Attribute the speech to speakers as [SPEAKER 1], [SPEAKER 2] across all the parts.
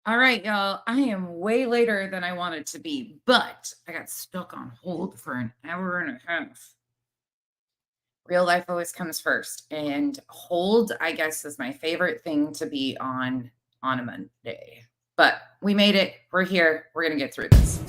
[SPEAKER 1] All right, y'all. I am way later than I wanted to be, but I got stuck on hold for an hour and a half. Real life always comes first, and hold, I guess, is my favorite thing to be on a Monday. But we made it. We're here. We're gonna get through this.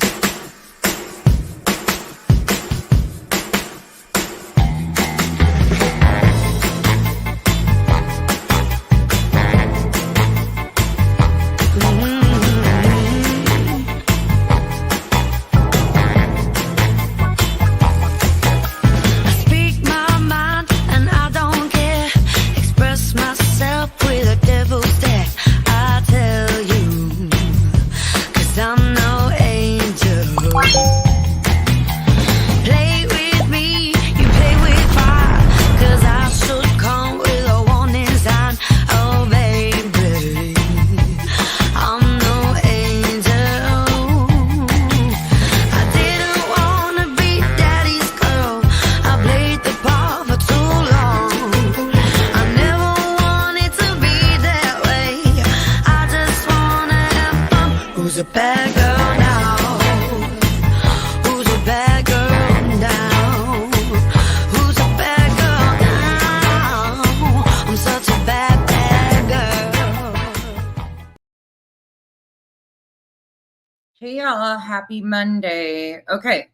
[SPEAKER 1] Hey y'all, happy Monday. Okay,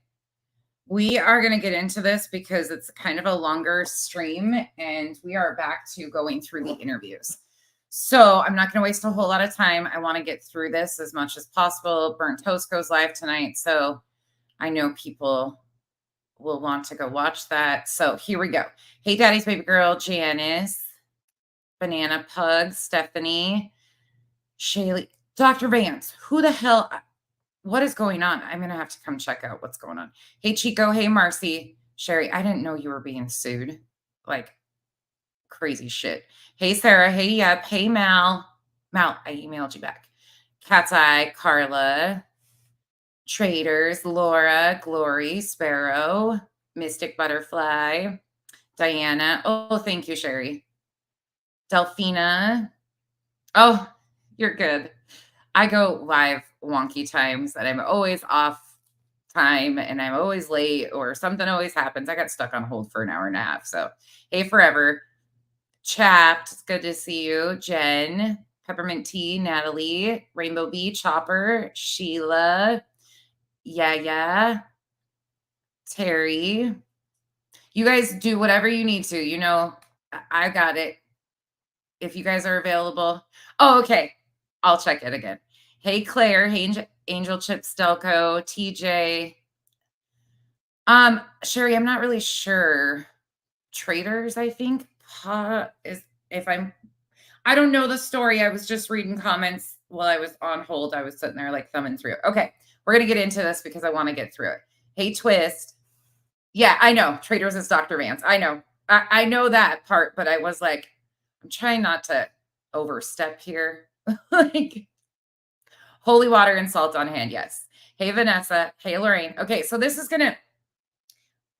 [SPEAKER 1] we are going to get into this because it's kind of a longer stream and we are back to going through the interviews. So I'm not going to waste a whole lot of time. I want to get through this as much as possible. Burnt Toast goes live tonight, so I know people will want to go watch that. So here we go. Hey, Daddy's baby girl, Janice, Banana Pug, Stephanie, Shaylee, Dr. Vance. Who the hell? What is going on? I'm going to have to come check out what's going on. Hey, Chico. Hey, Marcy. Sherry, I didn't know you were being sued. Like crazy shit. Hey, Sarah. Hey, Yep. Hey, Mal. Mal, I emailed you back. Cat's Eye, Carla. Traders, Laura, Glory, Sparrow, Mystic Butterfly, Diana. Oh, thank you, Sherry. Delphina. Oh, you're good. I go live wonky times and I'm always off time and I'm always late or something always happens. I got stuck on hold for an hour and a half. So, hey, forever. Chapped, it's good to see you. Jen, Peppermint Tea, Natalie, Rainbow Bee, Chopper, Sheila, yeah, Terry. You guys do whatever you need to. You know, I got it. If you guys are available. Oh, okay. I'll check it again. Hey, Claire. Hey, Angel Chip Stelco, TJ. Sherry, I'm not really sure. Traders, I think. Is if I don't know the story. I was just reading comments while I was on hold. I was sitting there like thumbing through. Okay, we're gonna get into this because I want to get through it. Hey, Twist. Yeah, I know. Traders is Dr. Vance. I know. I know that part, but I was like, I'm trying not to overstep here. Like holy water and salt on hand. Yes. Hey, Vanessa. Hey, Lorraine. Okay, so this is gonna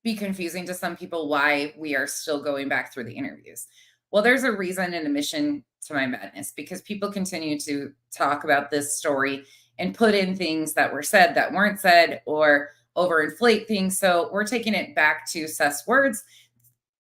[SPEAKER 1] be confusing to some people why we are still going back through the interviews. Well, there's a reason and a mission to my madness because people continue to talk about this story and put in things that were said that weren't said or overinflate things. So we're taking it back to Seth's words.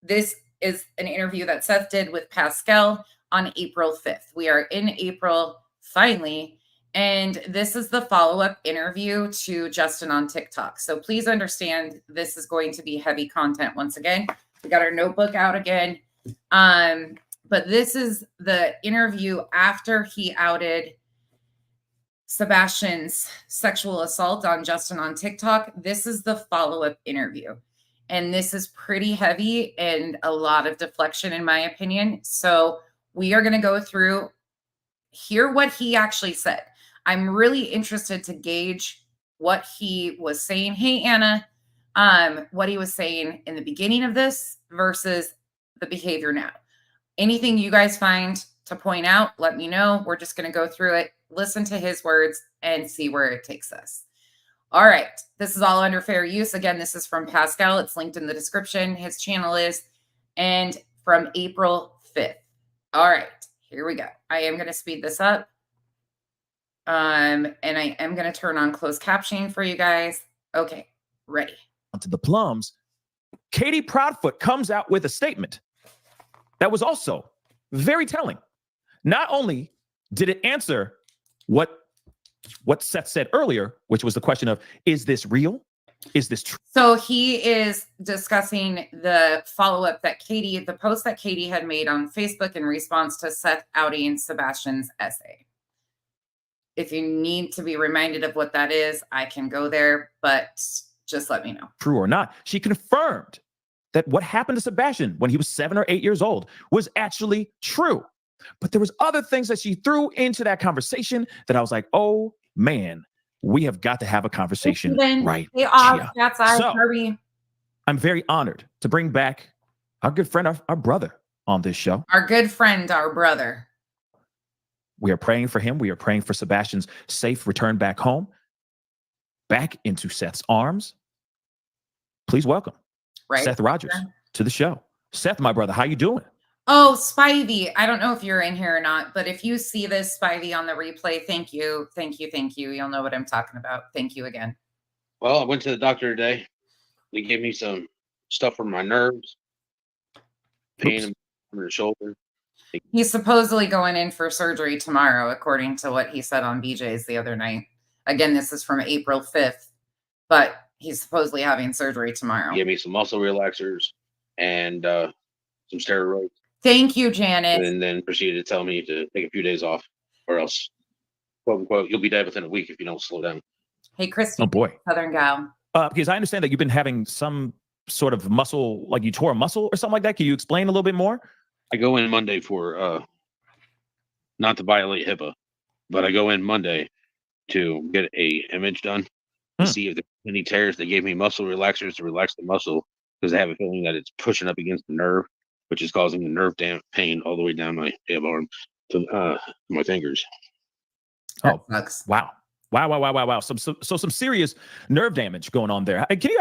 [SPEAKER 1] This is an interview that Seth did with Pascal on April 5th. We are in April finally. And this is the follow-up interview to Justin on TikTok. So please understand this is going to be heavy content once again. We got our notebook out again. But this is the interview after he outed Sebastian's sexual assault on Justin on TikTok. This is the follow-up interview. And this is pretty heavy and a lot of deflection, in my opinion. So we are going to go through, hear what he actually said. I'm really interested to gauge what he was saying. Hey, Anna, what he was saying in the beginning of this versus the behavior now. Anything you guys find to point out, let me know. We're just going to go through it, listen to his words, and see where it takes us. All right. This is all under fair use. Again, this is from Pascal. It's linked in the description. His channel is, and from April 5th. All right. Here we go. I am going to speed this up. And I am going to turn on closed captioning for you guys. Okay, ready.
[SPEAKER 2] To the plums, Katie Proudfoot comes out with a statement that was also very telling. Not only did it answer what Seth said earlier, which was the question of, is this real? Is this true?
[SPEAKER 1] So he is discussing the follow-up that the post that Katie had made on Facebook in response to Seth outing Sebastian's essay. If you need to be reminded of what that is, I can go there, but just let me know.
[SPEAKER 2] True or not, she confirmed that what happened to Sebastian when he was 7 or 8 years old was actually true. But there was other things that she threw into that conversation that I was like, oh man, we have got to have a conversation right here. So, I'm very honored to bring back our good friend, our brother on this show.
[SPEAKER 1] Our good friend, our brother.
[SPEAKER 2] We are praying for him. We are praying for Sebastian's safe return back home, back into Seth's arms. Please welcome Seth Rogers to the show. Seth, my brother, how you doing?
[SPEAKER 1] Oh, Spivey. I don't know if you're in here or not, but if you see this, Spivey, on the replay, thank you. Thank you. Thank you. You'll know what I'm talking about. Thank you again.
[SPEAKER 3] Well, I went to the doctor today. They gave me some stuff for my nerves, pain in the shoulder.
[SPEAKER 1] He's supposedly going in for surgery tomorrow, according to what he said on BJ's the other night. Again, this is from April 5th, but he's supposedly having surgery tomorrow.
[SPEAKER 3] He gave me some muscle relaxers and some steroids.
[SPEAKER 1] Thank you, Janet.
[SPEAKER 3] And then proceeded to tell me to take a few days off, or else, quote unquote, you'll be dead within a week if you don't slow down.
[SPEAKER 1] Hey, Christy.
[SPEAKER 2] Oh, boy.
[SPEAKER 1] Southern gal.
[SPEAKER 2] Because I understand that you've been having some sort of muscle, like you tore a muscle or something like that. Can you explain a little bit more?
[SPEAKER 3] I go in Monday for, not to violate HIPAA, but I go in Monday to get a image done to see if there's any tears. They gave me muscle relaxers to relax the muscle because I have a feeling that it's pushing up against the nerve, which is causing the nerve pain all the way down my arm to my fingers.
[SPEAKER 2] Oh, wow. Wow. So some serious nerve damage going on there. Can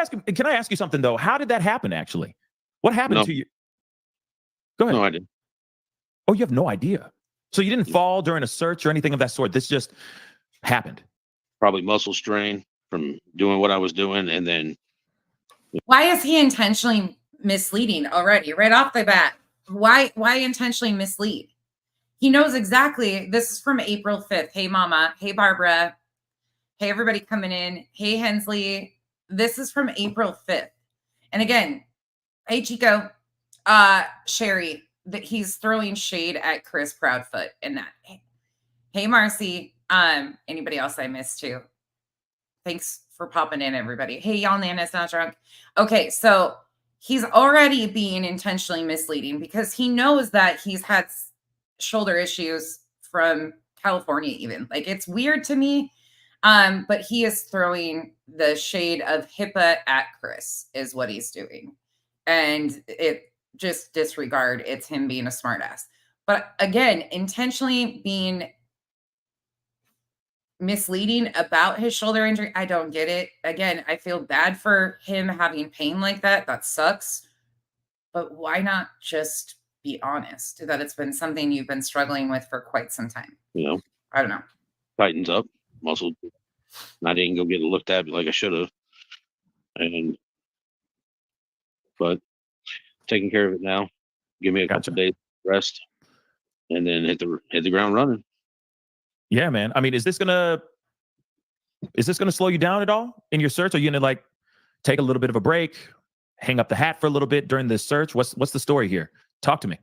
[SPEAKER 2] I ask you something though? How did that happen actually? What happened to you? Go ahead.
[SPEAKER 3] No, I didn't.
[SPEAKER 2] Oh, you have no idea. So you didn't fall during a search or anything of that sort. This just happened.
[SPEAKER 3] Probably muscle strain from doing what I was doing. And then.
[SPEAKER 1] Why is he intentionally misleading already right off the bat? Why intentionally mislead? He knows exactly. This is from April 5th. Hey, Mama. Hey, Barbara. Hey, everybody coming in. Hey, Hensley. This is from April 5th. And again, hey, Chico, Sherry, that he's throwing shade at Chris Proudfoot in that. Hey, Marcy. Anybody else I missed too? Thanks for popping in, everybody. Hey, y'all, Nana's not drunk. Okay, so he's already being intentionally misleading because he knows that he's had shoulder issues from California even. Like, it's weird to me, but he is throwing the shade of HIPAA at Chris is what he's doing. And it just disregard, it's him being a smartass. But again, intentionally being misleading about his shoulder injury, I don't get it. Again, I feel bad for him having pain like that. That sucks. But why not just be honest that it's been something you've been struggling with for quite some time?
[SPEAKER 3] You know,
[SPEAKER 1] I don't know.
[SPEAKER 3] Tightens up, muscle. I didn't go get it looked at like I should have. But taking care of it now. Give me a couple days rest, and then hit the ground running.
[SPEAKER 2] Yeah, man. I mean, is this gonna slow you down at all in your search? Are you gonna like take a little bit of a break, hang up the hat for a little bit during this search? What's the story here? Talk to me.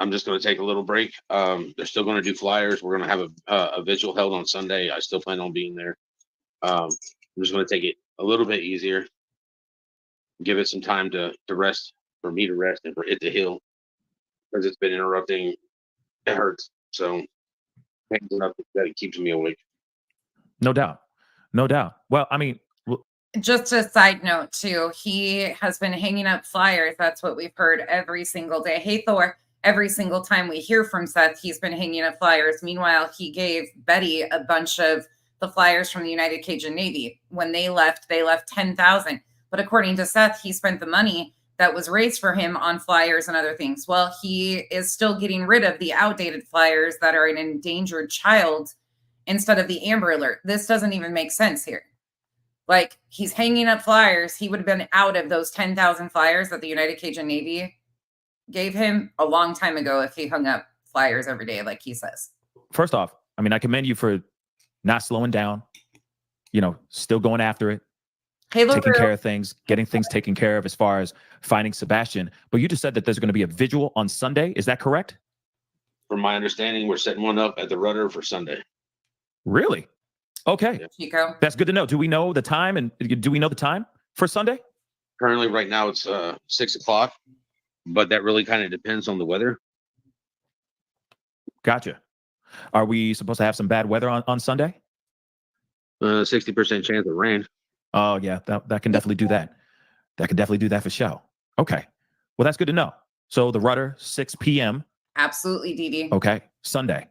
[SPEAKER 3] I'm just going to take a little break. They're still going to do flyers. We're going to have a vigil held on Sunday. I still plan on being there. I'm just going to take it a little bit easier, give it some time to rest, for me to rest and for it to heal, because it's been interrupting. It hurts. So pain's enough that it keeps me awake.
[SPEAKER 2] No doubt. Well, I mean,
[SPEAKER 1] just a side note too, he has been hanging up flyers. That's what we've heard every single day. Hey, Thor, every single time we hear from Seth, he's been hanging up flyers. Meanwhile, he gave Betty a bunch of the flyers from the United Cajun Navy. When they left 10,000. But according to Seth, he spent the money that was raised for him on flyers and other things. Well, he is still getting rid of the outdated flyers that are an endangered child instead of the Amber Alert. This doesn't even make sense here. Like, he's hanging up flyers. He would have been out of those 10,000 flyers that the United Cajun Navy gave him a long time ago if he hung up flyers every day, like he says.
[SPEAKER 2] First off, I mean, I commend you for not slowing down, still going after it, taking care of things, getting things taken care of as far as finding Sebastian. But you just said that there's going to be a vigil on Sunday. Is that correct?
[SPEAKER 3] From my understanding, we're setting one up at the Rudder for Sunday.
[SPEAKER 2] Really? Okay.
[SPEAKER 1] Chico.
[SPEAKER 2] That's good to know. Do we know the time? And do we know the time for Sunday?
[SPEAKER 3] Currently, right now, it's 6 o'clock, but that really kind of depends on the weather.
[SPEAKER 2] Gotcha. Are we supposed to have some bad weather on Sunday?
[SPEAKER 3] 60% chance of rain.
[SPEAKER 2] Oh, yeah. That can definitely do that. That can definitely do that for show. Okay. Well, that's good to know. So the Rudder, 6 p.m.
[SPEAKER 1] Absolutely, Dee.
[SPEAKER 2] Okay. Sunday.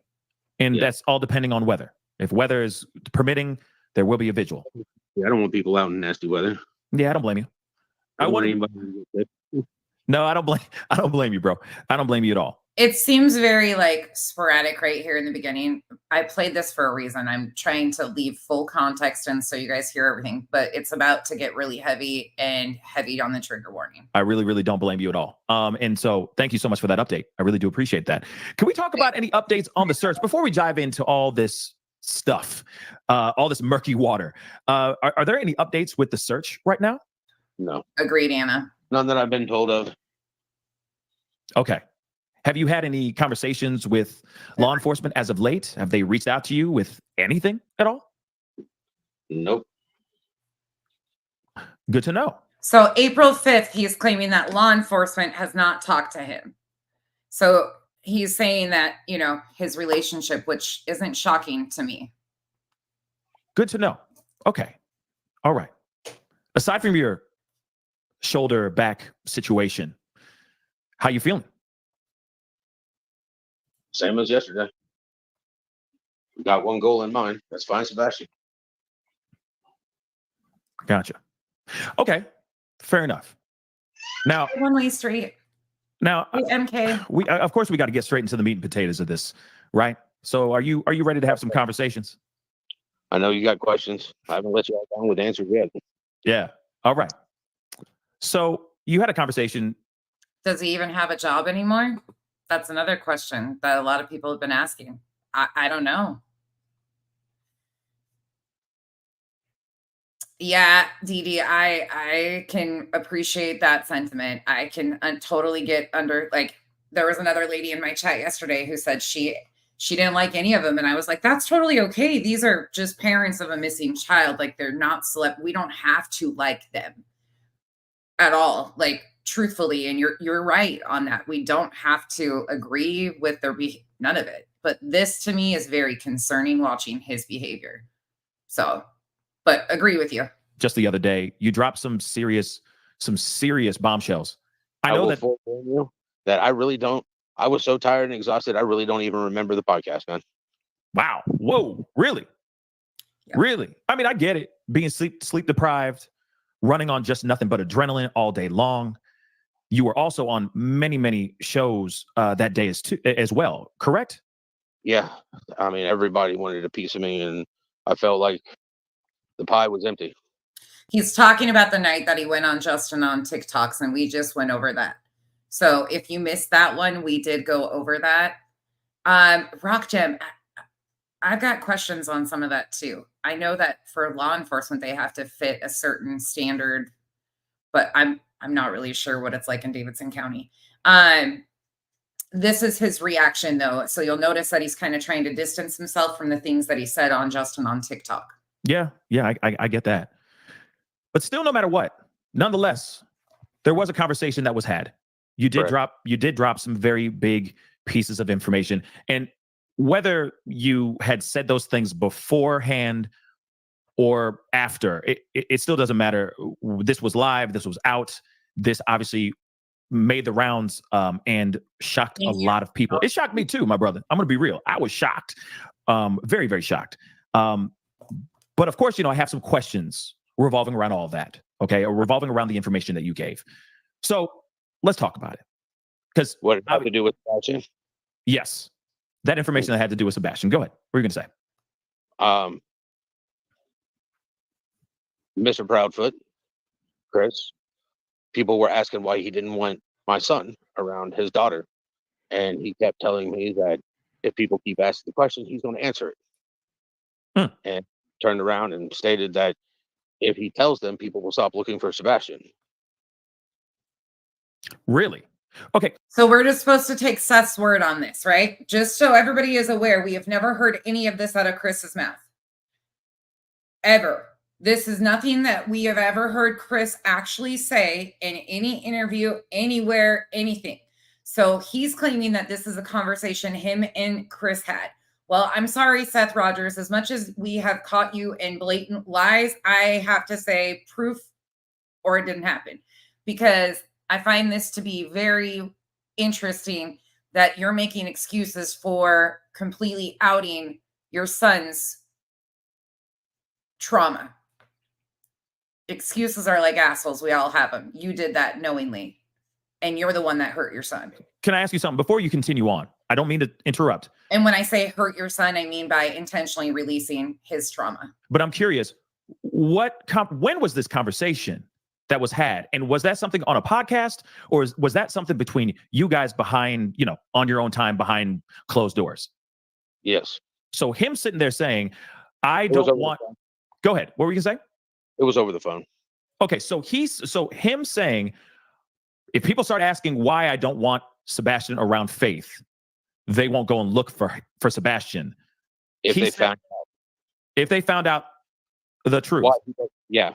[SPEAKER 2] And that's all depending on weather. If weather is permitting, there will be a vigil.
[SPEAKER 3] Yeah, I don't want people out in nasty weather.
[SPEAKER 2] Yeah, I don't blame you. No, I don't blame you, bro. I don't blame you at all.
[SPEAKER 1] It seems very like sporadic right here in the beginning. I played this for a reason. I'm trying to leave full context and so you guys hear everything, but it's about to get really heavy and heavy on the trigger warning.
[SPEAKER 2] I really, really don't blame you at all. And so thank you so much for that update. I really do appreciate that. Can we talk about any updates on the search before we dive into all this stuff, all this murky water? Are there any updates with the search right now?
[SPEAKER 3] No.
[SPEAKER 1] Agreed, Anna.
[SPEAKER 3] None that I've been told of.
[SPEAKER 2] Okay. Have you had any conversations with law enforcement as of late? Have they reached out to you with anything at all?
[SPEAKER 3] Nope.
[SPEAKER 2] Good to know.
[SPEAKER 1] So April 5th, he's claiming that law enforcement has not talked to him. So he's saying that, his relationship, which isn't shocking to me.
[SPEAKER 2] Good to know. Okay. All right. Aside from your shoulder back situation, how you feeling?
[SPEAKER 3] Same as yesterday. Got one goal in mind. That's fine, Sebastian.
[SPEAKER 2] Gotcha. Okay. Fair enough. Now,
[SPEAKER 1] one-way street.
[SPEAKER 2] Now,
[SPEAKER 1] MK.
[SPEAKER 2] We of course we got to get straight into the meat and potatoes of this, right? So, are you ready to have some conversations?
[SPEAKER 3] I know you got questions. I haven't let you all down with answers yet.
[SPEAKER 2] Yeah. All right. So you had a conversation.
[SPEAKER 1] Does he even have a job anymore? That's another question that a lot of people have been asking. I don't know. Yeah, Dee, I can appreciate that sentiment. I can totally get under, like, there was another lady in my chat yesterday who said she didn't like any of them. And I was like, that's totally okay. These are just parents of a missing child. Like, they're not we don't have to like them at all. Like, truthfully, and you're right on that. We don't have to agree with none of it. But this to me is very concerning watching his behavior. So, but agree with you.
[SPEAKER 2] Just the other day, you dropped some serious bombshells. I know
[SPEAKER 3] that I really don't. I was so tired and exhausted. I really don't even remember the podcast, man.
[SPEAKER 2] Wow. Whoa. Really? Yeah. Really? I mean, I get it. Being sleep deprived, running on just nothing but adrenaline all day long. You were also on many, many shows that day as well, correct?
[SPEAKER 3] Yeah. I mean, everybody wanted a piece of me, and I felt like the pie was empty.
[SPEAKER 1] He's talking about the night that he went on Justin on TikToks, and we just went over that. So if you missed that one, we did go over that. Rock Gem, I've got questions on some of that too. I know that for law enforcement, they have to fit a certain standard, but I'm not really sure what it's like in Davidson County. This is his reaction though. So you'll notice that he's kind of trying to distance himself from the things that he said on Justin on TikTok.
[SPEAKER 2] Yeah, I get that. But still, no matter what, nonetheless, there was a conversation that was had. You did drop some very big pieces of information. And whether you had said those things beforehand or after, it still doesn't matter. This was live, this was out. This obviously made the rounds and shocked a lot of people. It shocked me too, my brother. I'm gonna be real. I was shocked. Very, very shocked. But of course, I have some questions revolving around all of that, okay? Or revolving around the information that you gave. So let's talk about it. Because
[SPEAKER 3] what it had to do with Sebastian?
[SPEAKER 2] Yes. That information that had to do with Sebastian. Go ahead. What are you going to say?
[SPEAKER 3] Mr. Proudfoot, Chris, people were asking why he didn't want my son around his daughter. And he kept telling me that if people keep asking the question, he's going to answer it. And turned around and stated that if he tells them, people will stop looking for Sebastian.
[SPEAKER 2] Really? Okay.
[SPEAKER 1] So we're just supposed to take Seth's word on this, right? Just so everybody is aware, we have never heard any of this out of Chris's mouth. Ever. This is nothing that we have ever heard Chris actually say in any interview, anywhere, anything. So he's claiming that this is a conversation him and Chris had. Well, I'm sorry, Seth Rogers, as much as we have caught you in blatant lies, I have to say proof or it didn't happen, because I find this to be very interesting that you're making excuses for completely outing your son's trauma. Excuses are like assholes. We all have them. You did that knowingly, and you're the one that hurt your son.
[SPEAKER 2] Can I ask you something before you continue on? I don't mean to interrupt.
[SPEAKER 1] And when I say hurt your son, I mean by intentionally releasing his trauma.
[SPEAKER 2] But I'm curious, when was this conversation that was had? And was that something on a podcast, or was that something between you guys behind, on your own time behind closed doors?
[SPEAKER 3] Yes.
[SPEAKER 2] So him sitting there saying, I don't want, go ahead. What were you gonna say?
[SPEAKER 3] It was over the phone.
[SPEAKER 2] Okay. So him saying, if people start asking why I don't want Sebastian around Faith, they won't go and look for Sebastian.
[SPEAKER 3] If they found out
[SPEAKER 2] the truth.
[SPEAKER 3] Yeah.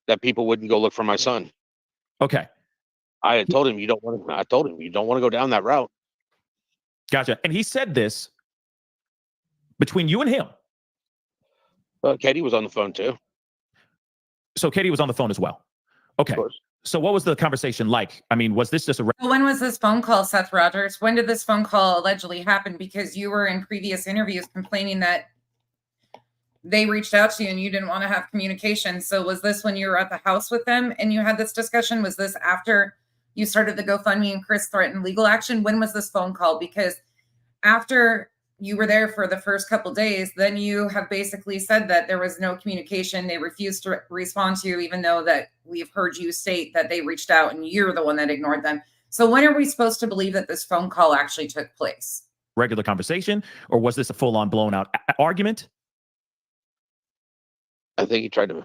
[SPEAKER 3] That people wouldn't go look for my son.
[SPEAKER 2] Okay.
[SPEAKER 3] I had told him you don't want to go down that route.
[SPEAKER 2] Gotcha. And he said this between you and him.
[SPEAKER 3] Katie was on the phone too.
[SPEAKER 2] So Katie was on the phone as well. Okay. So what was the conversation like? I mean, was this just
[SPEAKER 1] when was this phone call, Seth Rogers? When did this phone call allegedly happen? Because you were in previous interviews complaining that they reached out to you and you didn't want to have communication. So was this when you were at the house with them and you had this discussion? Was this after you started the GoFundMe and Chris threatened legal action? When was this phone call? Because after you were there for the first couple of days, then you have basically said that there was no communication. They refused to respond to you, even though that we've heard you state that they reached out and you're the one that ignored them. So when are we supposed to believe that this phone call actually took place?
[SPEAKER 2] Regular conversation, or was this a full-on blown out argument?
[SPEAKER 3] I think he tried to.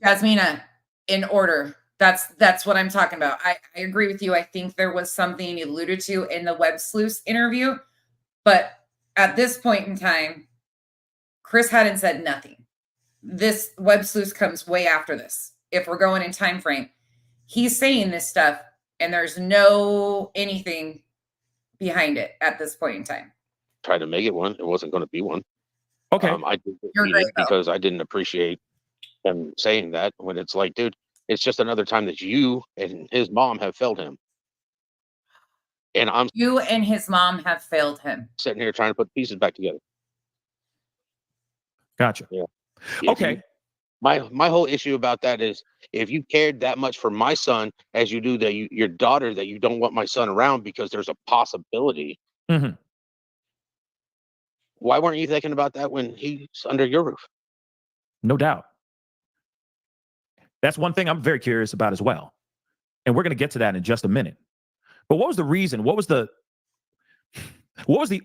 [SPEAKER 1] Yasmina, in order. That's what I'm talking about. I agree with you. I think there was something you alluded to in the Web Sleuths interview. But at this point in time, Chris hadn't said nothing. This Web Sleuth comes way after this. If we're going in time frame, he's saying this stuff and there's no anything behind it at this point in time.
[SPEAKER 3] Tried to make it one. It wasn't going to be one.
[SPEAKER 2] Okay.
[SPEAKER 3] I did it because I didn't appreciate him saying that, when it's like, dude, it's just another time that you and his mom have failed him. And
[SPEAKER 1] you and his mom have failed him.
[SPEAKER 3] Sitting here trying to put pieces back together.
[SPEAKER 2] Gotcha.
[SPEAKER 3] Yeah.
[SPEAKER 2] Okay.
[SPEAKER 3] My whole issue about that is, if you cared that much for my son as you do your daughter, that you don't want my son around because there's a possibility.
[SPEAKER 2] Mm-hmm.
[SPEAKER 3] Why weren't you thinking about that when he's under your roof?
[SPEAKER 2] No doubt. That's one thing I'm very curious about as well. And we're going to get to that in just a minute. But what was the reason? What was the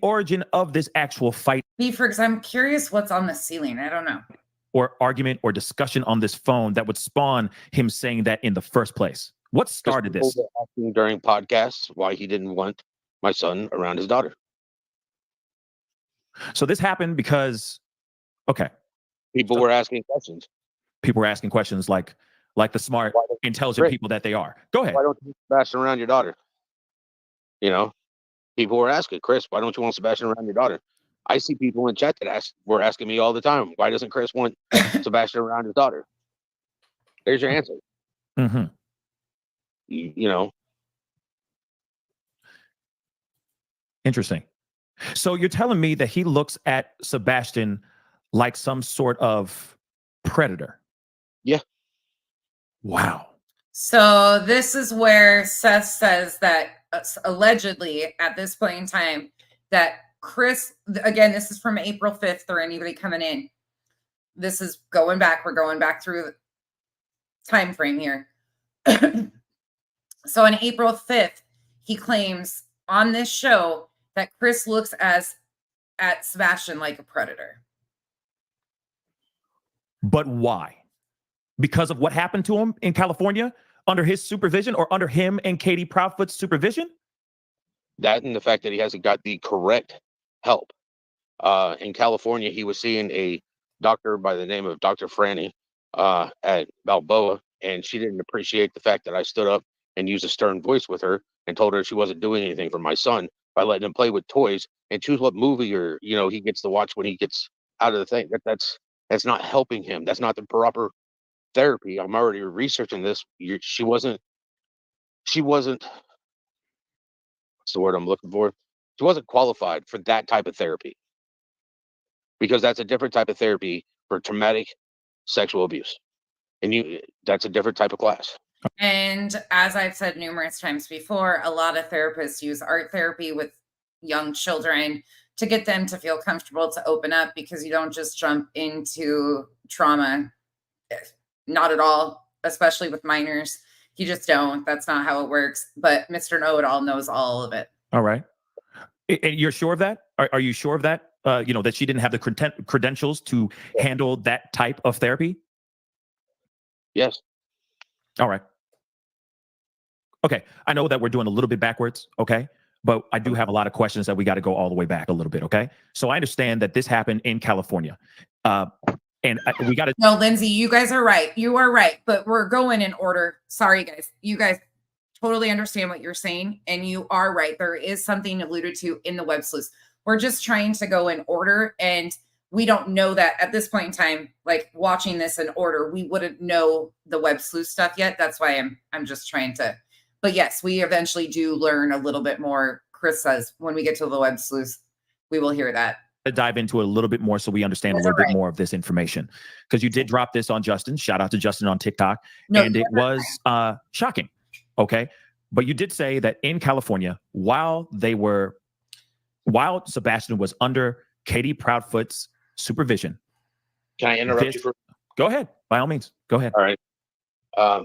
[SPEAKER 2] origin of this actual fight?
[SPEAKER 1] Because I'm curious what's on the ceiling. I don't know.
[SPEAKER 2] Or argument or discussion on this phone that would spawn him saying that in the first place? What started this?
[SPEAKER 3] People were asking during podcasts why he didn't want my son around his daughter.
[SPEAKER 2] So this happened because, okay.
[SPEAKER 3] People were asking questions.
[SPEAKER 2] People were asking questions like the smart, intelligent people that they are. Go ahead.
[SPEAKER 3] Why don't you want Sebastian around your daughter? People were asking, Chris, why don't you want Sebastian around your daughter? I see people in chat that were asking me all the time, why doesn't Chris want Sebastian around his daughter? There's your answer.
[SPEAKER 2] Mm-hmm. Interesting. So you're telling me that he looks at Sebastian like some sort of predator?
[SPEAKER 3] Yeah.
[SPEAKER 2] Wow.
[SPEAKER 1] So this is where Seth says that allegedly at this point in time that Chris, again, this is from April 5th or anybody coming in. This is going back. We're going back through the time frame here. So on April 5th, he claims on this show that Chris looks at Sebastian like a predator.
[SPEAKER 2] But why? Because of what happened to him in California under his supervision, or under him and Katie Proudfoot's supervision?
[SPEAKER 3] That and the fact that he hasn't got the correct help. In California, he was seeing a doctor by the name of Dr. Franny at Balboa, and she didn't appreciate the fact that I stood up and used a stern voice with her and told her she wasn't doing anything for my son by letting him play with toys and choose what movie or he gets to watch when he gets out of the thing. That's not helping him. That's not the proper therapy. I'm already researching this. She wasn't. What's the word I'm looking for? She wasn't qualified for that type of therapy, because that's a different type of therapy for traumatic sexual abuse, and that's a different type of class.
[SPEAKER 1] And as I've said numerous times before, a lot of therapists use art therapy with young children to get them to feel comfortable to open up, because you don't just jump into trauma. Not at all, especially with minors. You just don't. That's not how it works. But Mr. Know-It-All knows all of it.
[SPEAKER 2] All right. And you're sure of that? Are you sure of that? That she didn't have the credentials to handle that type of therapy?
[SPEAKER 3] Yes.
[SPEAKER 2] All right. Okay. I know that we're doing a little bit backwards. Okay. But I do have a lot of questions that we got to go all the way back a little bit. Okay. So I understand that this happened in California. And we got to.
[SPEAKER 1] No, Lindsay, you guys are right. You are right. But we're going in order. Sorry, guys. You guys totally understand what you're saying. And you are right. There is something alluded to in the web sleuths. We're just trying to go in order. And we don't know that at this point in time, like watching this in order, we wouldn't know the web sleuth stuff yet. That's why I'm just trying to. But yes, we eventually do learn a little bit more. Chris says when we get to the web sleuths, we will hear that.
[SPEAKER 2] To dive into it a little bit more so we understand a little bit more of this information, because you did drop this on Justin. Shout out to Justin on TikTok. And it was shocking. Okay. But you did say that in California, while Sebastian was under Katie Proudfoot's supervision.
[SPEAKER 3] Can I interrupt you?
[SPEAKER 2] Go ahead. By all means. Go ahead.
[SPEAKER 3] All right. A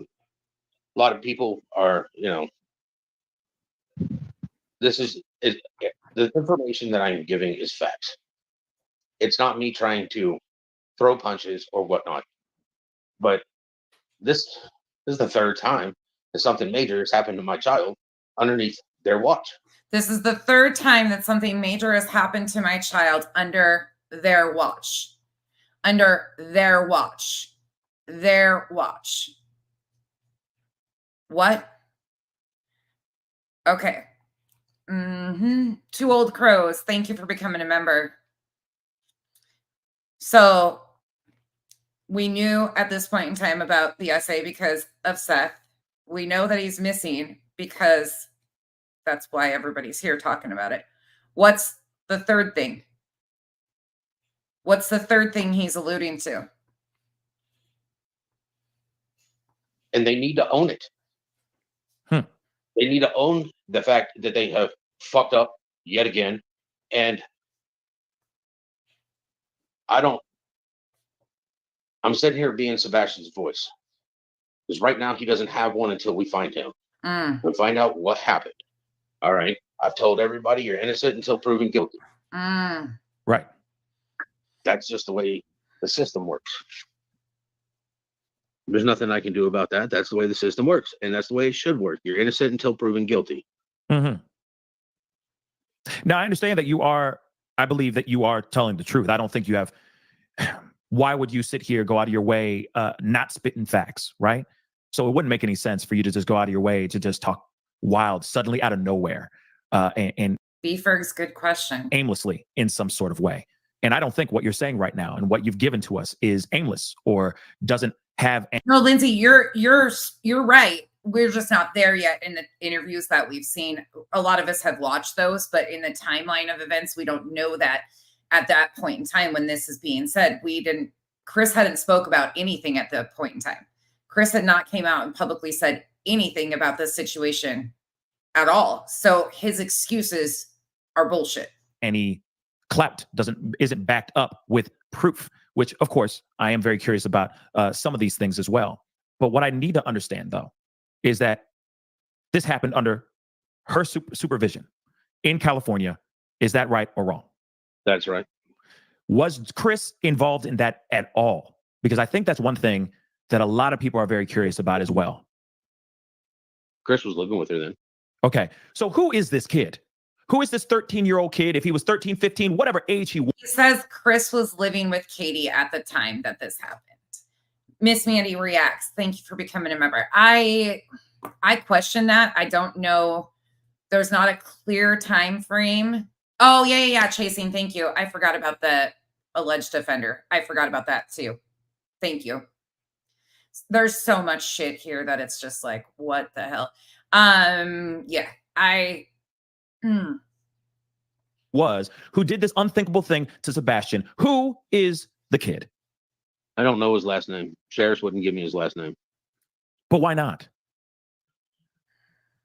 [SPEAKER 3] lot of people are, this is it. The information that I'm giving is facts. It's not me trying to throw punches or whatnot. But this is the third time that something major has happened to my child underneath their watch.
[SPEAKER 1] This is the third time that something major has happened to my child under their watch. Under their watch. Their watch. What? Okay. Two Old Crows. Thank you for becoming a member. So we knew at this point in time about the essay because of Seth. We know that he's missing because that's why everybody's here talking about it. What's the third thing? What's the third thing he's alluding to?
[SPEAKER 3] And they need to own it. They need to own the fact that they have fucked up yet again. And I'm sitting here being Sebastian's voice. Because right now he doesn't have one until we find him. We'll find out what happened. All right. I've told everybody you're innocent until proven guilty.
[SPEAKER 2] Right.
[SPEAKER 3] That's just the way the system works. There's nothing I can do about that. That's the way the system works. And that's the way it should work. You're innocent until proven guilty.
[SPEAKER 2] Now, I understand that I believe that you are telling the truth. I don't think you have. Why would you sit here, go out of your way, not spitting facts, right? So it wouldn't make any sense for you to just go out of your way to just talk wild, suddenly out of nowhere, and
[SPEAKER 1] B-Ferg's good question.
[SPEAKER 2] Aimlessly in some sort of way. And I don't think what you're saying right now and what you've given to us is aimless or doesn't have.
[SPEAKER 1] No, Lindsay, you're right. We're just not there yet in the interviews that we've seen. A lot of us have watched those, but in the timeline of events, we don't know that at that point in time when this is being said. Chris hadn't spoke about anything at the point in time. Chris had not came out and publicly said anything about this situation at all. So his excuses are bullshit.
[SPEAKER 2] Any clout isn't backed up with proof, which of course I am very curious about some of these things as well. But what I need to understand though is that this happened under her supervision in California. Is that right or wrong?
[SPEAKER 3] That's right.
[SPEAKER 2] Was Chris involved in that at all? Because I think that's one thing that a lot of people are very curious about as well.
[SPEAKER 3] Chris was living with her then.
[SPEAKER 2] Okay. So who is this kid? Who is this 13-year-old kid? If he was 13, 15, whatever age he was.
[SPEAKER 1] He says Chris was living with Katie at the time that this happened. Miss Mandy reacts. Thank you for becoming a member. I question that. I don't know. There's not a clear time frame. Oh, yeah. Chasing. Thank you. I forgot about the alleged offender. I forgot about that too. Thank you. There's so much shit here that it's just like, what the hell? Yeah,
[SPEAKER 2] was who did this unthinkable thing to Sebastian. Who is the kid?
[SPEAKER 3] I don't know his last name. Sheriff wouldn't give me his last name.
[SPEAKER 2] But why not?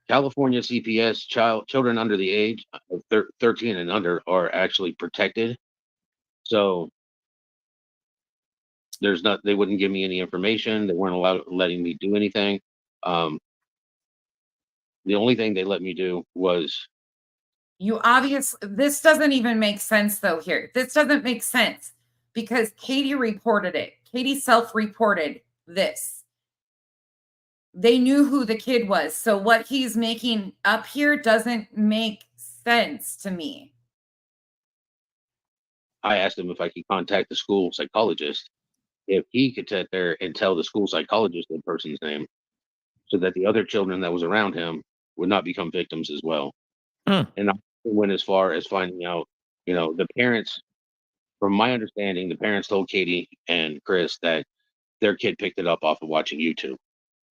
[SPEAKER 3] California CPS children under the age of 13 and under are actually protected. So they wouldn't give me any information. They weren't letting me do anything. The only thing they let me do was
[SPEAKER 1] this doesn't even make sense though here. This doesn't make sense because Katie reported it. Katie self-reported this. They knew who the kid was. So what he's making up here doesn't make sense to me.
[SPEAKER 3] I asked him if I could contact the school psychologist, if he could sit there and tell the school psychologist the person's name so that the other children that was around him would not become victims as well. And I went as far as finding out, the parents, from my understanding, the parents told Katie and Chris that their kid picked it up off of watching YouTube.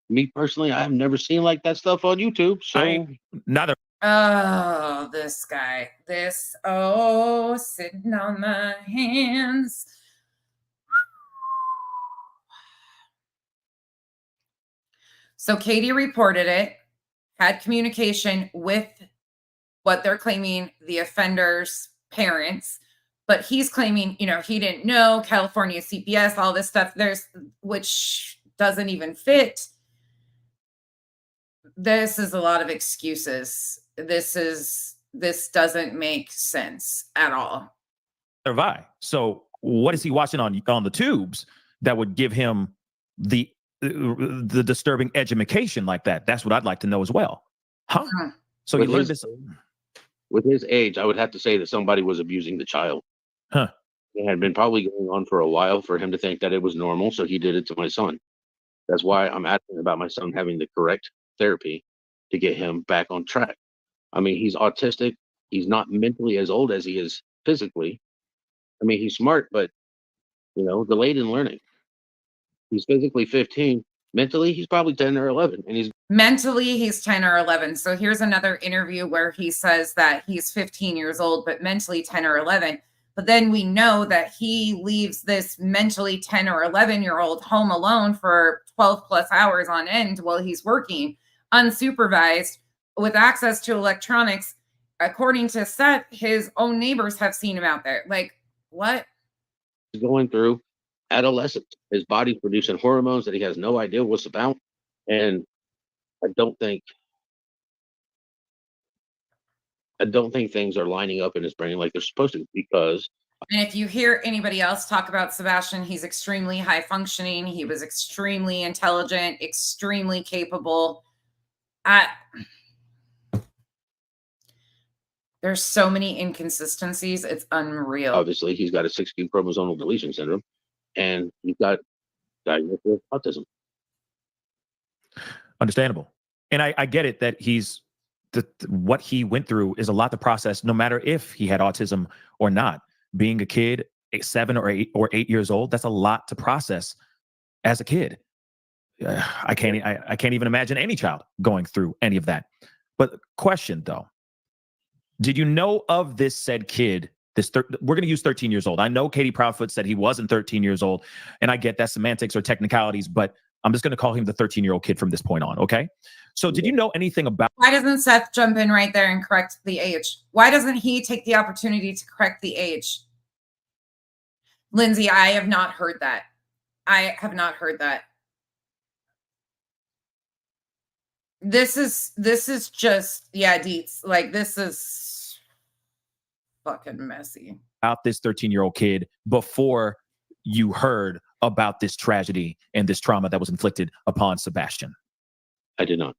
[SPEAKER 3] Me personally, I've never seen like that stuff on YouTube. So
[SPEAKER 2] neither.
[SPEAKER 1] Oh, this guy. Sitting on my hands. So Katie reported it, had communication with what they're claiming the offender's parents, but he's claiming, he didn't know, California CPS, all this stuff, which doesn't even fit. This is a lot of excuses. This doesn't make sense at all.
[SPEAKER 2] So what is he watching on the tubes that would give him the disturbing education like that? That's what I'd like to know as well. So he learned this.
[SPEAKER 3] With his age, I would have to say that somebody was abusing the child. It had been probably going on for a while for him to think that it was normal, so he did it to my son. That's why I'm asking about my son having the correct therapy to get him back on track. I mean, he's autistic. He's not mentally as old as he is physically. I mean, he's smart, but, delayed in learning. He's physically 15. Mentally, he's probably 10 or 11. And
[SPEAKER 1] mentally, he's 10 or 11. So here's another interview where he says that he's 15 years old, but mentally 10 or 11. But then we know that he leaves this mentally 10 or 11-year-old home alone for 12 plus hours on end while he's working, unsupervised, with access to electronics. According to Seth, his own neighbors have seen him out there. Like, what?
[SPEAKER 3] He's going through adolescence. His body's producing hormones that he has no idea what's about. And I don't think things are lining up in his brain like they're supposed to, because.
[SPEAKER 1] And if you hear anybody else talk about Sebastian, he's extremely high functioning. He was extremely intelligent, extremely capable. There's so many inconsistencies. It's unreal.
[SPEAKER 3] Obviously, he's got a 6q chromosomal deletion syndrome, and he's got diagnosed with autism.
[SPEAKER 2] Understandable. And I get it that what he went through is a lot to process, no matter if he had autism or not. Being a kid, 7 or 8 years old, that's a lot to process as a kid. I can't even imagine any child going through any of that. But question though, did you know of this said kid? We're going to use 13 years old. I know Katie Proudfoot said he wasn't 13 years old, and I get that semantics or technicalities, but I'm just going to call him the 13-year-old kid from this point on, okay? So did you know anything about?
[SPEAKER 1] Why doesn't Seth jump in right there and correct the age? Why doesn't he take the opportunity to correct the age? Lindsay, I have not heard that. I have not heard that. This is just, yeah, Deets. Like, this is fucking messy.
[SPEAKER 2] About this 13-year-old kid before you heard about this tragedy and this trauma that was inflicted upon Sebastian?
[SPEAKER 3] I did not.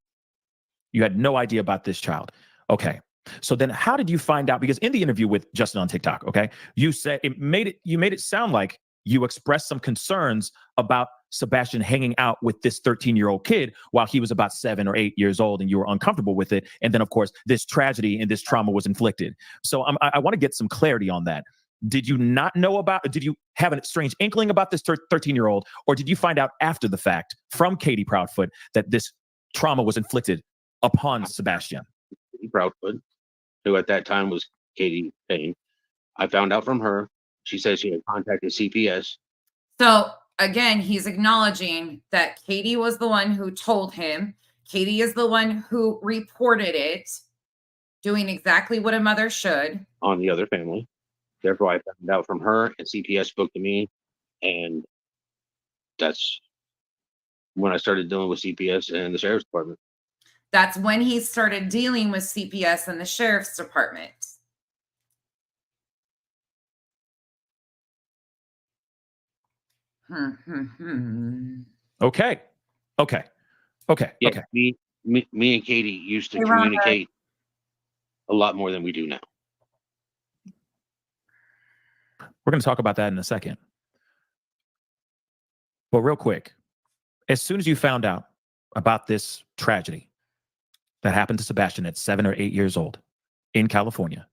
[SPEAKER 2] You had no idea about this child. Okay. So then how did you find out? Because in the interview with Justin on TikTok, okay, you said you made it sound like you expressed some concerns about Sebastian hanging out with this 13-year-old kid while he was about 7 or 8 years old, and you were uncomfortable with it. And then, of course, this tragedy and this trauma was inflicted. So I want to get some clarity on that. Did you not know about, did you have a strange inkling about this 13-year-old, or did you find out after the fact from Katie Proudfoot that this trauma was inflicted upon Sebastian?
[SPEAKER 3] Proudfoot, who at that time was Katie Payne. I found out from her. She said she had contacted CPS.
[SPEAKER 1] So again, he's acknowledging that Katie was the one who told him. Katie is the one who reported it, doing exactly what a mother should.
[SPEAKER 3] On the other family. Therefore, I found out from her, and CPS spoke to me, and that's when I started dealing with CPS and the sheriff's department.
[SPEAKER 1] That's when he started dealing with CPS and the sheriff's department.
[SPEAKER 2] Okay.
[SPEAKER 3] Yeah,
[SPEAKER 2] okay.
[SPEAKER 3] Me and Katie used to communicate a lot more than we do now.
[SPEAKER 2] We're going to talk about that in a second. But real quick, as soon as you found out about this tragedy that happened to Sebastian at 7 or 8 years old in California,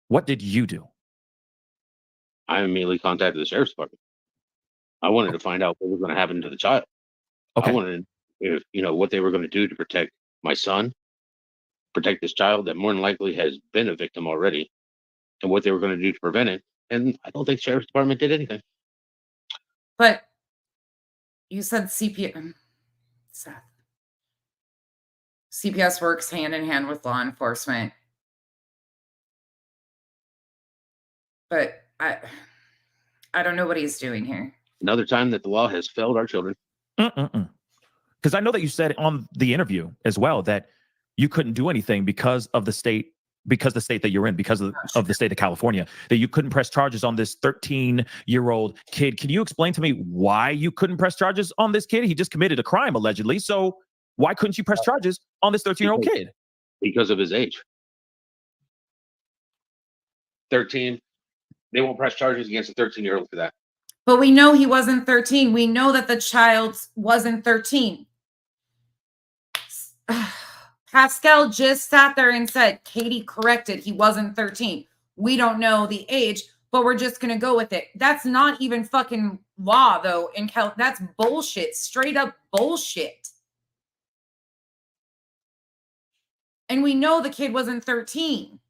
[SPEAKER 2] what did you do?
[SPEAKER 3] I immediately contacted the sheriff's department. I wanted to find out what was going to happen to the child.
[SPEAKER 2] Okay.
[SPEAKER 3] I wanted, if what they were going to do to protect my son, protect this child that more than likely has been a victim already, and what they were going to do to prevent it. And I don't think the sheriff's department did anything.
[SPEAKER 1] But you said CPS. Seth. CPS works hand in hand with law enforcement. But I don't know what he's doing here.
[SPEAKER 3] Another time that the law has failed our children.
[SPEAKER 2] Because I know that you said on the interview as well that you couldn't do anything because of the state, that you're in, because of the state of California, that you couldn't press charges on this 13-year-old kid. Can you explain to me why you couldn't press charges on this kid? He just committed a crime, allegedly. So why couldn't you press charges on this 13-year-old kid?
[SPEAKER 3] Because of his age. 13. They won't press charges against a 13-year-old for that.
[SPEAKER 1] But we know he wasn't 13. We know that the child wasn't 13. Pascal just sat there and said, Katie corrected, he wasn't 13. We don't know the age, but we're just going to go with it. That's not even fucking law, though. That's bullshit. Straight up bullshit. And we know the kid wasn't 13.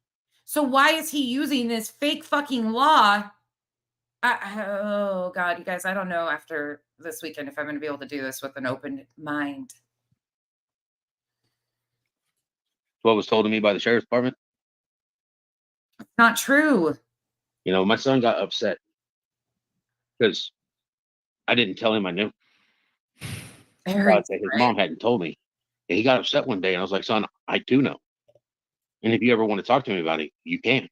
[SPEAKER 1] So why is he using this fake fucking law? Oh, God, you guys, I don't know after this weekend if I'm going to be able to do this with an open mind.
[SPEAKER 3] What was told to me by the sheriff's department?
[SPEAKER 1] Not true.
[SPEAKER 3] My son got upset because I didn't tell him I knew. His mom hadn't told me. And he got upset one day, and I was like, son, I do know. And if you ever want to talk to me about it, you can.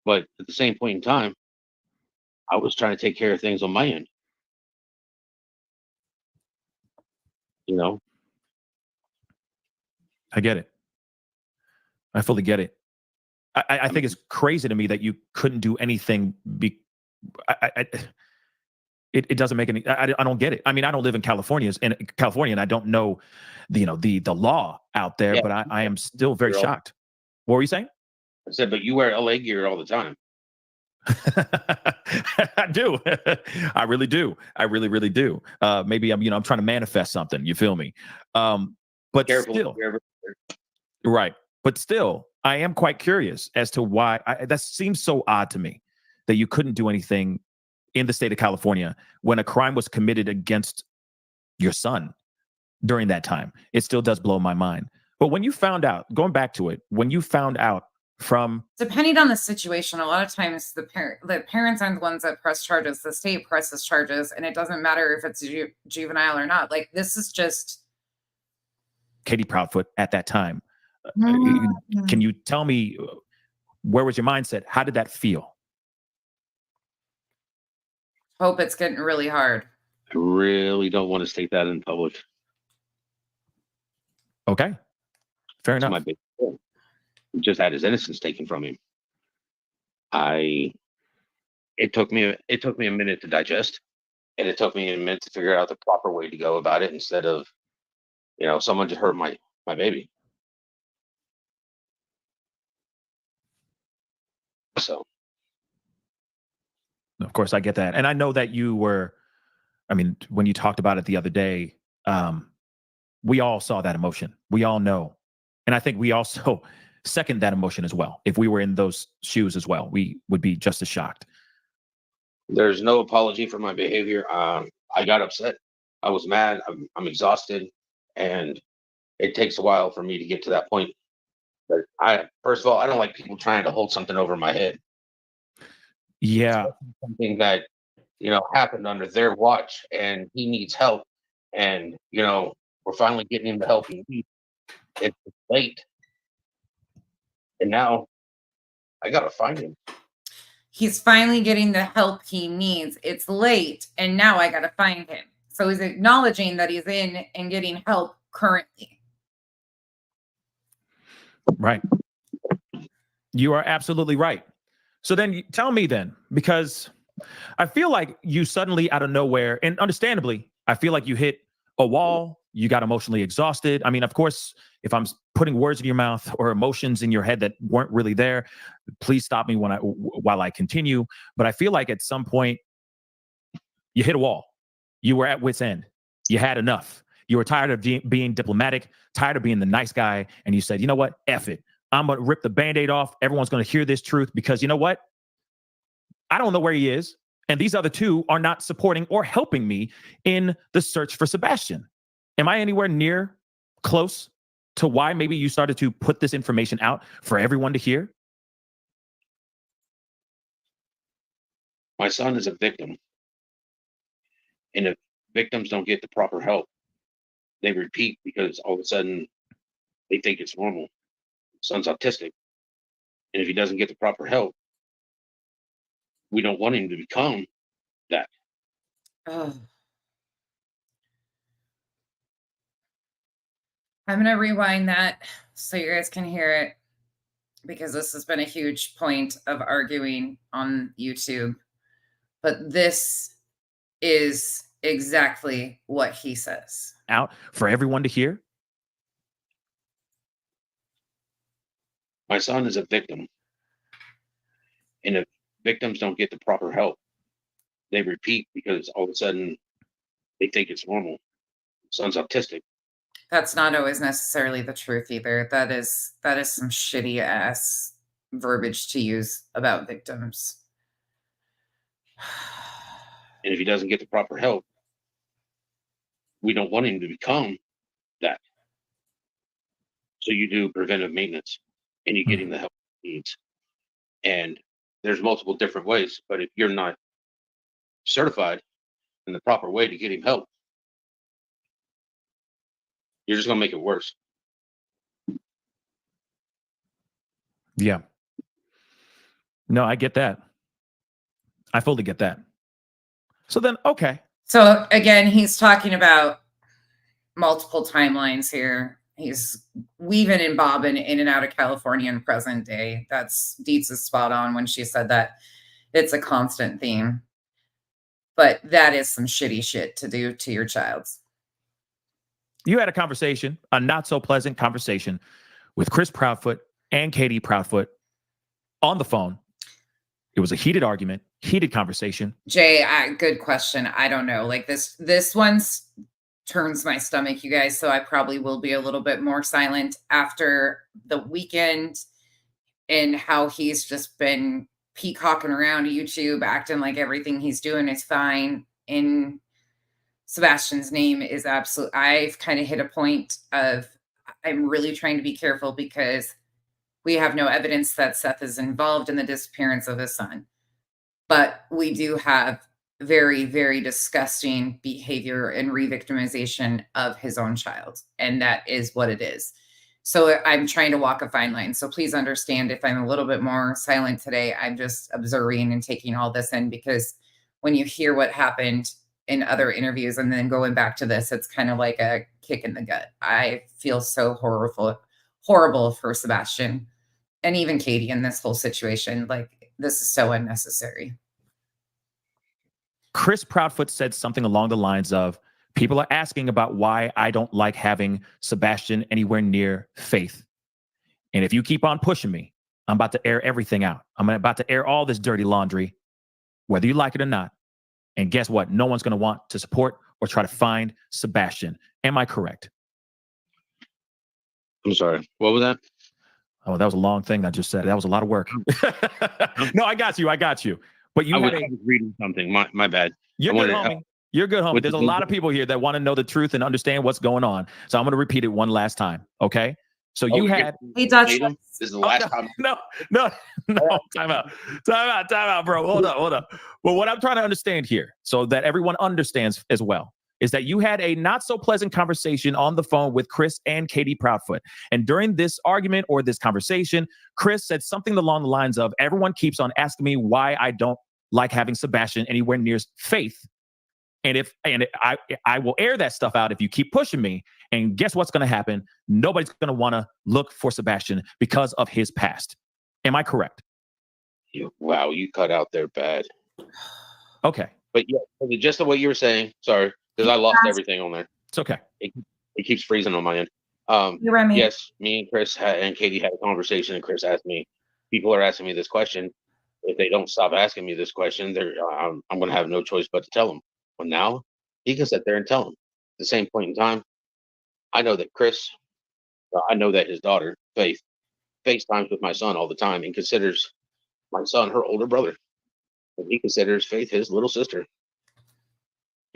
[SPEAKER 3] But at the same point in time, I was trying to take care of things on my end.
[SPEAKER 2] I get it. I fully get it. I think it's crazy to me that you couldn't do anything. It doesn't make any. I don't get it. I mean, I don't live in California, and I don't know, the law out there. Yeah, but I am still very shocked. What were you saying?
[SPEAKER 3] I said, but you wear LA gear all the time.
[SPEAKER 2] I do. I really do. I really, really do. Maybe I'm trying to manifest something. You feel me? But careful, still, right. But still, I am quite curious as to why that seems so odd to me that you couldn't do anything in the state of California when a crime was committed against your son during that time. It still does blow my mind. But when you found out, going back to it, when you found out from
[SPEAKER 1] Depending on the situation, a lot of times the parents aren't the ones that press charges. The state presses charges, and it doesn't matter if it's juvenile or not. Like, this is just
[SPEAKER 2] Katie Proudfoot at that time. Can you tell me, where was your mindset? How did that feel?
[SPEAKER 1] Hope it's getting really hard.
[SPEAKER 3] I really don't want to state that in public.
[SPEAKER 2] Okay, fair
[SPEAKER 3] That's
[SPEAKER 2] enough.
[SPEAKER 3] my big thing. He just had his innocence taken from him. It took me a minute to digest, and it took me a minute to figure out the proper way to go about it, instead of, someone just hurt my baby. So,
[SPEAKER 2] Of course, I get that. And I know that you were, when you talked about it the other day, we all saw that emotion. We all know. And I think we also second that emotion as well. If we were in those shoes as well, we would be just as shocked.
[SPEAKER 3] there's no apology for my behavior. I got upset. I was mad. I'm exhausted, and it takes a while for me to get to that point. But first of all, I don't like people trying to hold something over my head.
[SPEAKER 2] Yeah.
[SPEAKER 3] Something that, happened under their watch, and he needs help. And, we're finally getting him the help he needs. It's late. And now I got to find him.
[SPEAKER 1] He's finally getting the help he needs. It's late, and now I got to find him. So he's acknowledging that he's in and getting help currently.
[SPEAKER 2] Right. You are absolutely right. So then tell me then, because I feel like you suddenly out of nowhere, and understandably, I feel like you hit a wall. You got emotionally exhausted. Of course, if I'm putting words in your mouth or emotions in your head that weren't really there, please stop me while I continue. But I feel like at some point you hit a wall. You were at wit's end. You had enough. You were tired of being diplomatic, tired of being the nice guy. And you said, you know what? F it. I'm going to rip the Band-Aid off. Everyone's going to hear this truth, because you know what? I don't know where he is. And these other two are not supporting or helping me in the search for Sebastian. Am I anywhere near close to why maybe you started to put this information out for everyone to hear?
[SPEAKER 3] My son is a victim. And if victims don't get the proper help, they repeat, because all of a sudden they think it's normal. Son's autistic. And if he doesn't get the proper help, we don't want him to become that.
[SPEAKER 1] Oh. I'm going to rewind that so you guys can hear it, because this has been a huge point of arguing on YouTube. But this is exactly what he says.
[SPEAKER 2] Out for everyone to hear?
[SPEAKER 3] My son is a victim. And if victims don't get the proper help, they repeat, because all of a sudden they think it's normal. Son's autistic.
[SPEAKER 1] That's not always necessarily the truth either. That is some shitty ass verbiage to use about victims.
[SPEAKER 3] And if he doesn't get the proper help, we don't want him to become that. So you do preventive maintenance, and you get him the help he needs. And there's multiple different ways, but if you're not certified in the proper way to get him help, you're just going to make it worse.
[SPEAKER 2] Yeah. No, I get that. I fully get that. So then, okay.
[SPEAKER 1] So again, he's talking about multiple timelines here. He's weaving and bobbing in and out of California in present day. That's Dietz is spot on when she said that it's a constant theme. But that is some shitty shit to do to your child.
[SPEAKER 2] You had a conversation, a not so pleasant conversation with Chris Proudfoot and Katie Proudfoot on the phone. It was a heated argument, heated conversation.
[SPEAKER 1] Jay, good question. I don't know. Like this one's turns my stomach, you guys. So I probably will be a little bit more silent after the weekend, and how he's just been peacocking around YouTube, acting like everything he's doing is fine. And Sebastian's name is absolute. I've kind of hit a point of I'm really trying to be careful because we have no evidence that Seth is involved in the disappearance of his son. But we do have very, very disgusting behavior and re-victimization of his own child. And that is what it is. So I'm trying to walk a fine line. So please understand if I'm a little bit more silent today, I'm just observing and taking all this in, because when you hear what happened in other interviews and then going back to this, it's kind of like a kick in the gut. I feel so horrible for Sebastian and even Katie in this whole situation. Like, this is so unnecessary.
[SPEAKER 2] Chris Proudfoot said something along the lines of, people are asking about why I don't like having Sebastian anywhere near Faith. And if you keep on pushing me, I'm about to air everything out. I'm about to air all this dirty laundry, whether you like it or not. And guess what? No one's going to want to support or try to find Sebastian. Am I correct?
[SPEAKER 3] I'm sorry. What was that?
[SPEAKER 2] Oh, that was a long thing I just said. That was a lot of work. No, I got you. But I was
[SPEAKER 3] reading something. My bad.
[SPEAKER 2] You're good, homie. You're good, homie. There's a lot of people here that want to know the truth and understand what's going on. So I'm going to repeat it one last time. Okay. So you had.
[SPEAKER 1] Hey, Dutch.
[SPEAKER 3] This is the last time.
[SPEAKER 2] No. Time out, bro. Hold up. Well, what I'm trying to understand here, so that everyone understands as well, is that you had a not so pleasant conversation on the phone with Chris and Katie Proudfoot. And during this argument or this conversation, Chris said something along the lines of, everyone keeps on asking me why I don't like having Sebastian anywhere near Faith. And I will air that stuff out if you keep pushing me. And guess what's going to happen? Nobody's going to want to look for Sebastian because of his past. Am I correct?
[SPEAKER 3] Wow, you cut out there bad.
[SPEAKER 2] Okay.
[SPEAKER 3] But yeah, just the way you were saying, sorry, because I lost everything on there.
[SPEAKER 2] It's okay.
[SPEAKER 3] It keeps freezing on my end. Yes, me and Chris and Katie had a conversation, and Chris asked me, people are asking me this question. If they don't stop asking me this question, I'm going to have no choice but to tell them. Well, now he can sit there and tell them. At the same point in time, I know that I know that his daughter, Faith, FaceTimes with my son all the time and considers my son her older brother. And he considers Faith his little sister.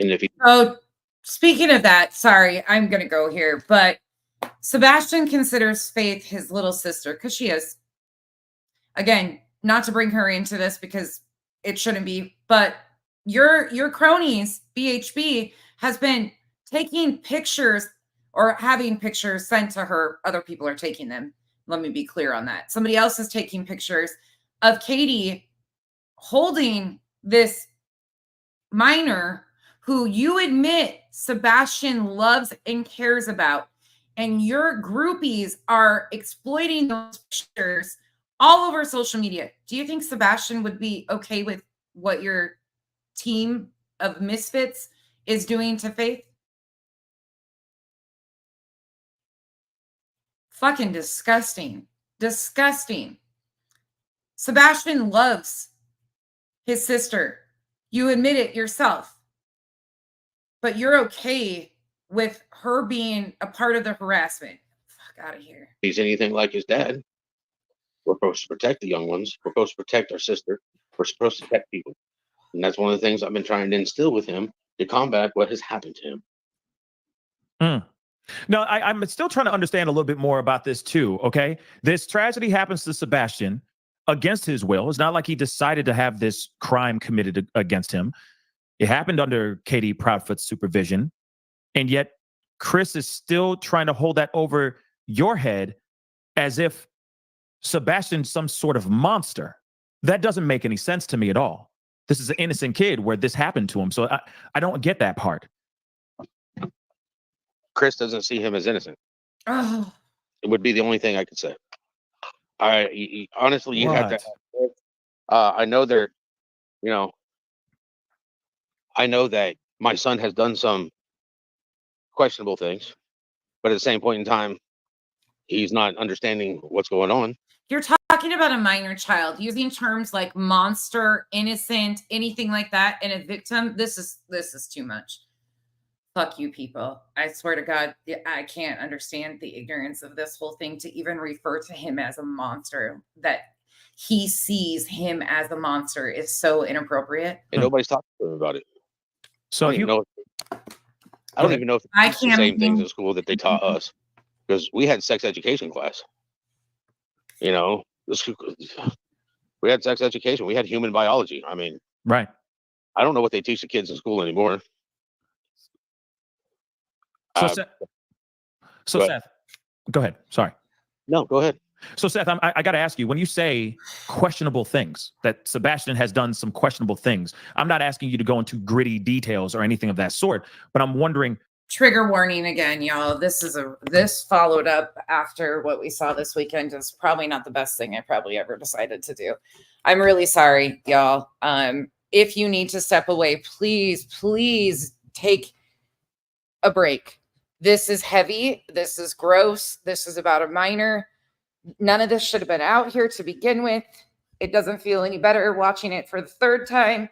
[SPEAKER 3] And if he.
[SPEAKER 1] Oh, speaking of that, sorry, I'm going to go here, but Sebastian considers Faith his little sister because she is. Again, not to bring her into this because it shouldn't be, but your cronies, BHB, has been taking pictures or having pictures sent to her. Other people are taking them. Let me be clear on that. Somebody else is taking pictures of Katie holding this minor who you admit Sebastian loves and cares about. And your groupies are exploiting those pictures all over social media. Do you think Sebastian would be okay with what your team of misfits is doing to Faith? Fucking disgusting. Disgusting. Sebastian loves his sister. You admit it yourself. But you're okay with her being a part of the harassment. Fuck out of here.
[SPEAKER 3] He's anything like his dad. We're supposed to protect the young ones. We're supposed to protect our sister. We're supposed to protect people. And that's one of the things I've been trying to instill with him to combat what has happened to him.
[SPEAKER 2] No, I'm still trying to understand a little bit more about this too, okay? This tragedy happens to Sebastian against his will. It's not like he decided to have this crime committed against him. It happened under Katie Proudfoot's supervision. And yet Chris is still trying to hold that over your head as if Sebastian's some sort of monster. That doesn't make any sense to me at all. This is an innocent kid where this happened to him. So I don't get that part.
[SPEAKER 3] Chris doesn't see him as innocent.
[SPEAKER 1] Oh.
[SPEAKER 3] It would be the only thing I could say. Honestly, you have to. I know they're, I know that my son has done some questionable things, but at the same point in time, he's not understanding what's going on.
[SPEAKER 1] You're talking about a minor child using terms like monster, innocent, anything like that, and a victim. This is too much. Fuck you people. I swear to God, I can't understand the ignorance of this whole thing to even refer to him as a monster. That he sees him as a monster is so inappropriate.
[SPEAKER 3] And nobody's talking to him about it.
[SPEAKER 2] So
[SPEAKER 3] I don't even know if
[SPEAKER 1] I
[SPEAKER 3] it's the same things
[SPEAKER 1] can't.
[SPEAKER 3] in school that they taught us, because we had sex education class. You know, we had sex education. We had human biology. I mean,
[SPEAKER 2] Right.
[SPEAKER 3] I don't know what they teach the kids in school anymore.
[SPEAKER 2] So,
[SPEAKER 3] Uh,
[SPEAKER 2] so
[SPEAKER 3] go ahead.
[SPEAKER 2] Seth, go ahead. Sorry.
[SPEAKER 3] No, go ahead.
[SPEAKER 2] So Seth, I got to ask you, when you say questionable things, that Sebastian has done some questionable things, I'm not asking you to go into gritty details or anything of that sort, but I'm wondering.
[SPEAKER 1] Trigger warning again, y'all. This followed up after what we saw this weekend is probably not the best thing I probably ever decided to do. I'm really sorry, y'all. If you need to step away, please take a break. This is heavy. This is gross. This is about a minor. None of this should have been out here to begin with. It doesn't feel any better watching it for the third time.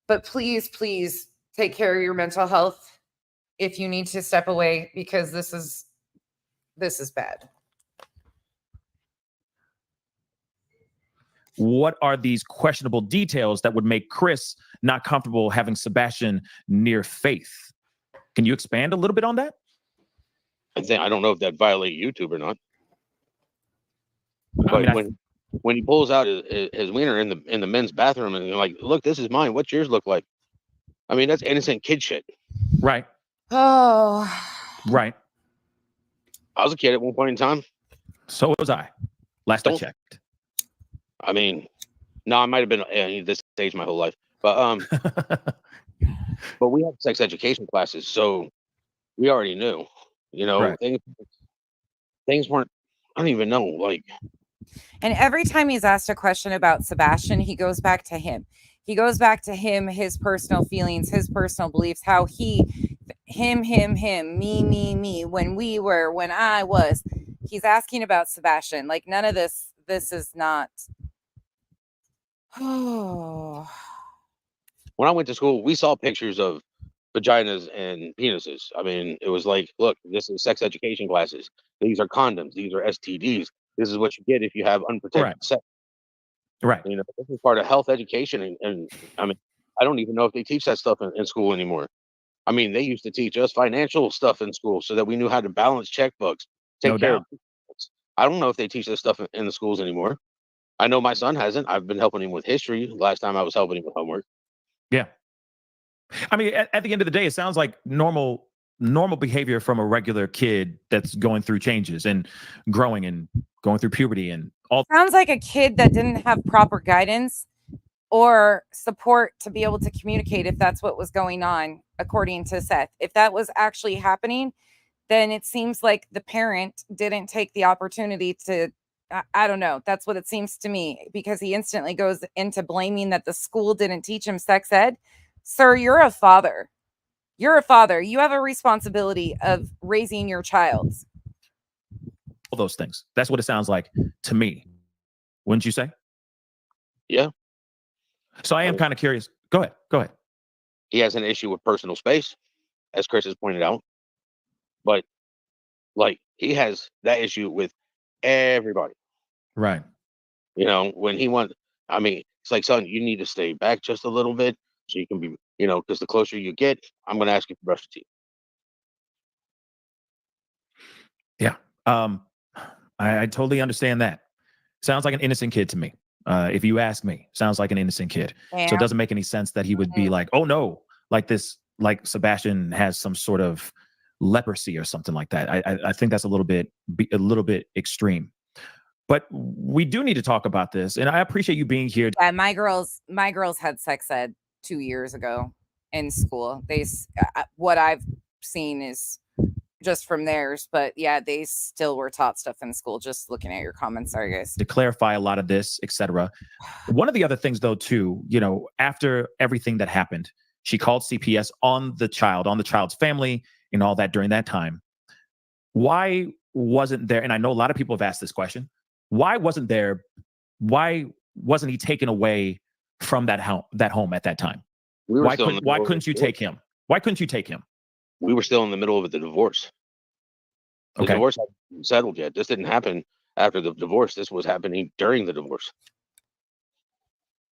[SPEAKER 1] But please take care of your mental health if you need to step away, because this is bad.
[SPEAKER 2] What are these questionable details that would make Chris not comfortable having Sebastian near Faith? Can you expand a little bit on that?
[SPEAKER 3] I don't know if that violates YouTube or not.
[SPEAKER 2] I
[SPEAKER 3] But
[SPEAKER 2] mean,
[SPEAKER 3] when he pulls out his wiener in the men's bathroom and you're like, look, this is mine. What's yours look like? I mean, that's innocent kid shit.
[SPEAKER 2] Right.
[SPEAKER 1] Oh,
[SPEAKER 2] Right.
[SPEAKER 3] I was a kid at one point in time.
[SPEAKER 2] So was I. Last I checked.
[SPEAKER 3] I mean, no, I might have been this stage my whole life, but but we had sex education classes, so we already knew. You know,
[SPEAKER 2] Right.
[SPEAKER 3] things weren't. I don't even know. Like,
[SPEAKER 1] and every time he's asked a question about Sebastian, he goes back to him. He goes back to him, his personal feelings, his personal beliefs, how him, me, when I was. He's asking about Sebastian. Like, none of this is not. Oh.
[SPEAKER 3] when I went to school, we saw pictures of vaginas and penises. I mean, it was like, look, this is sex education classes. These are condoms. These are STDs. This is what you get if you have unprotected sex.
[SPEAKER 2] Right.
[SPEAKER 3] You know, this is part of health education. And I mean, I don't even know if they teach that stuff in school anymore. I mean, they used to teach us financial stuff in school so that we knew how to balance checkbooks, take care of. I don't know if they teach this stuff in the schools anymore. I know my son hasn't. I've been helping him with history. Last time I was helping him with homework.
[SPEAKER 2] Yeah. I mean, at the end of the day, it sounds like normal behavior from a regular kid that's going through changes and growing and going through puberty and all.
[SPEAKER 1] Sounds like a kid that didn't have proper guidance or support to be able to communicate if that's what was going on, according to Seth. If that was actually happening, then it seems like the parent didn't take the opportunity to, I don't know. That's what it seems to me, because he instantly goes into blaming that the school didn't teach him sex ed. Sir, you're a father. You're a father. You have a responsibility of raising your child.
[SPEAKER 2] All those things. That's what it sounds like to me. Wouldn't you say?
[SPEAKER 3] Yeah.
[SPEAKER 2] So I am kind of curious. Go ahead.
[SPEAKER 3] He has an issue with personal space, as Chris has pointed out. But like, he has that issue with everybody.
[SPEAKER 2] Right.
[SPEAKER 3] You know, when he wants, I mean, it's like, son, you need to stay back just a little bit so you can be, you know, because the closer you get, I'm going to ask you to brush your teeth.
[SPEAKER 2] Yeah. I totally understand that. Sounds like an innocent kid to me. If you ask me, sounds like an innocent kid.
[SPEAKER 1] Yeah.
[SPEAKER 2] So it doesn't make any sense that he would be like, oh no, like this, like Sebastian has some sort of leprosy or something like that. I think that's a little bit extreme. But we do need to talk about this, and I appreciate you being here.
[SPEAKER 1] Yeah, my girls had sex ed 2 years ago in school. What I've seen is just from theirs, but yeah, they still were taught stuff in school. Just looking at your comments, sorry guys.
[SPEAKER 2] To clarify a lot of this, etc. One of the other things, though, too, you know, after everything that happened, she called CPS on the child's family, and all that during that time. Why wasn't there? And I know a lot of people have asked this question. Why wasn't he taken away from that home at that time? Why couldn't you take him? Why couldn't you take him?
[SPEAKER 3] We were still in the middle of the divorce. The divorce hadn't settled yet. This didn't happen after the divorce. This was happening during the divorce.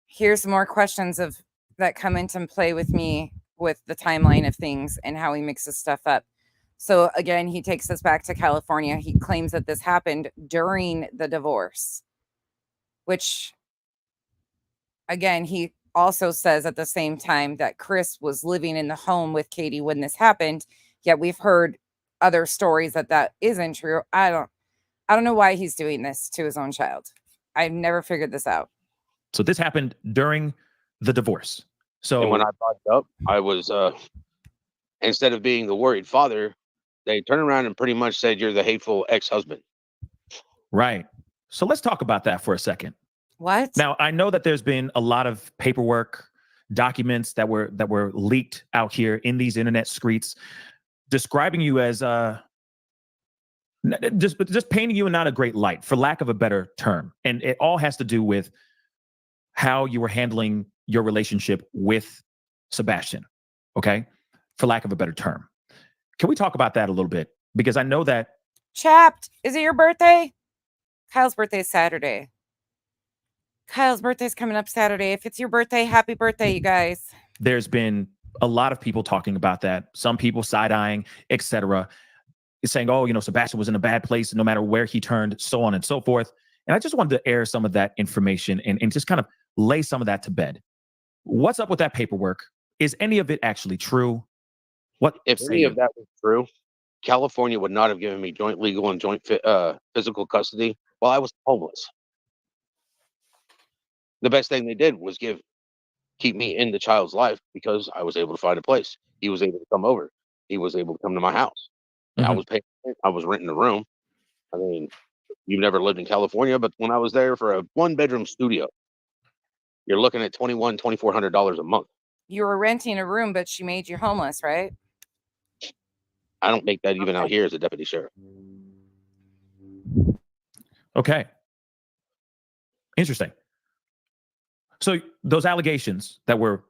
[SPEAKER 1] Here's more questions that come into play with me with the timeline of things and how he mixes stuff up. So again, he takes us back to California. He claims that this happened during the divorce, which again, he also says at the same time that Chris was living in the home with Katie when this happened. Yet we've heard other stories that isn't true. I don't know why he's doing this to his own child. I've never figured this out.
[SPEAKER 2] So this happened during the divorce. So
[SPEAKER 3] And when I brought it up, I was instead of being the worried father, they turned around and pretty much said, "You're the hateful ex-husband."
[SPEAKER 2] right. So let's talk about that for a second.
[SPEAKER 1] What?
[SPEAKER 2] Now, I know that there's been a lot of paperwork, documents that were leaked out here in these internet streets, describing you as just painting you in not a great light, for lack of a better term. And it all has to do with how you were handling your relationship with Sebastian. Okay, for lack of a better term. Can we talk about that a little bit? Because I know that
[SPEAKER 1] Chapped. Is it your birthday? Kyle's birthday is Saturday. Kyle's birthday's coming up Saturday. If it's your birthday, happy birthday, you guys.
[SPEAKER 2] there's been a lot of people talking about that. Some people side-eyeing, etc. Saying, oh, Sebastian was in a bad place no matter where he turned, so on and so forth. And I just wanted to air some of that information and just kind of lay some of that to bed. What's up with that paperwork? Is any of it actually true? What
[SPEAKER 3] If
[SPEAKER 2] say
[SPEAKER 3] any
[SPEAKER 2] you?
[SPEAKER 3] of that was true, California would not have given me joint legal and joint physical custody while I was homeless. The best thing they did was keep me in the child's life because I was able to find a place. He was able to come over. He was able to come to my house. I
[SPEAKER 2] Mhm.
[SPEAKER 3] was paying. I was renting a room. I mean, you've never lived in California, but when I was there for a 1-bedroom studio, you're looking at $2,400 a month.
[SPEAKER 1] You were renting a room, but she made you homeless, right?
[SPEAKER 3] I don't make that even out here as a deputy sheriff.
[SPEAKER 2] Okay. Interesting. So those allegations that were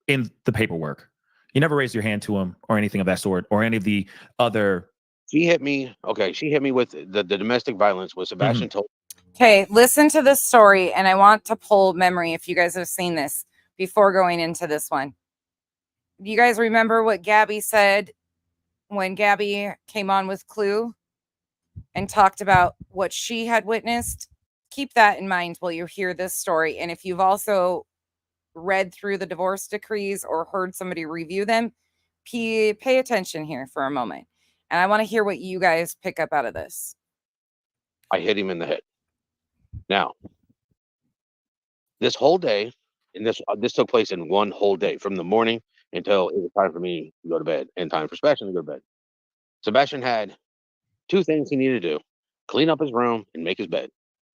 [SPEAKER 2] in the paperwork, you never raised your hand to them or anything of that sort, or any of the other.
[SPEAKER 3] She hit me. Okay, she hit me with the domestic violence. Was Sebastian told?
[SPEAKER 1] Okay, listen to this story, and I want to pull memory if you guys have seen this before going into this one. Do you guys remember what Gabby said when Gabby came on with Clue and talked about what she had witnessed? Keep that in mind while you hear this story. And if you've also read through the divorce decrees or heard somebody review them, pay attention here for a moment. And I want to hear what you guys pick up out of this.
[SPEAKER 3] I hit him in the head. Now, this whole day, and this took place in one whole day, from the morning until it was time for me to go to bed and time for Sebastian to go to bed. Sebastian had 2 things he needed to do: clean up his room and make his bed.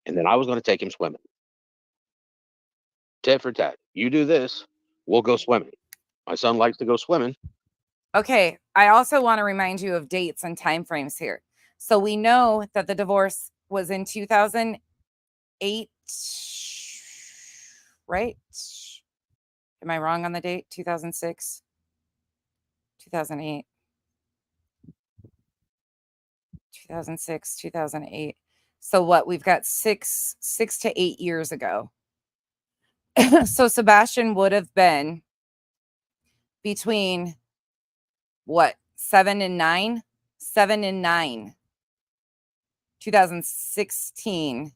[SPEAKER 3] And then I was going to take him swimming. Tit for tat. You do this, we'll go swimming. My son likes to go swimming.
[SPEAKER 1] Okay, I also want to remind you of dates and time frames here. So we know that the divorce was in 2008, right? Am I wrong on the date? 2006, 2008, 2006, 2008. So what? We've got 6 to 8 years ago. So Sebastian would have been between what? 7 and 9? 7 and 9. 2016.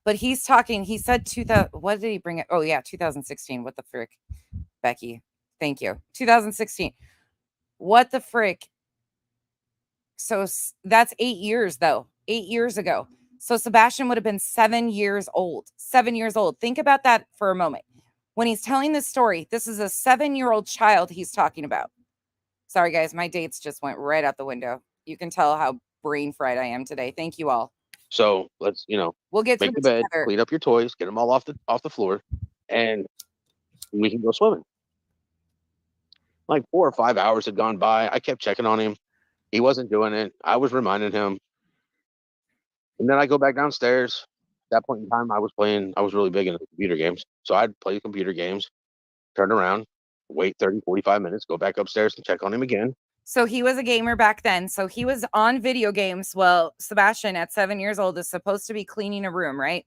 [SPEAKER 1] But he's talking, he said 2000. What did he bring it? Oh, yeah, 2016. What the frick? Becky, thank you. 2016. What the frick? So that's 8 years, though. 8 years ago. So Sebastian would have been 7 years old. 7 years old. Think about that for a moment. When he's telling this story, this is a 7-year-old child he's talking about. Sorry, guys, my dates just went right out the window. You can tell how brain fried I am today. Thank you all.
[SPEAKER 3] So let's,
[SPEAKER 1] We'll get through
[SPEAKER 3] make the
[SPEAKER 1] it
[SPEAKER 3] bed,
[SPEAKER 1] together.
[SPEAKER 3] clean up your toys, get them all off the floor, and we can go swimming. Like 4 or 5 hours had gone by. I kept checking on him. He wasn't doing it. I was reminding him. And then I go back downstairs. At that point in time, I was really big into computer games. So I'd play computer games, turn around, wait 30, 45 minutes, go back upstairs and check on him again.
[SPEAKER 1] So he was a gamer back then. So he was on video games. Well, Sebastian at 7 years old is supposed to be cleaning a room, right?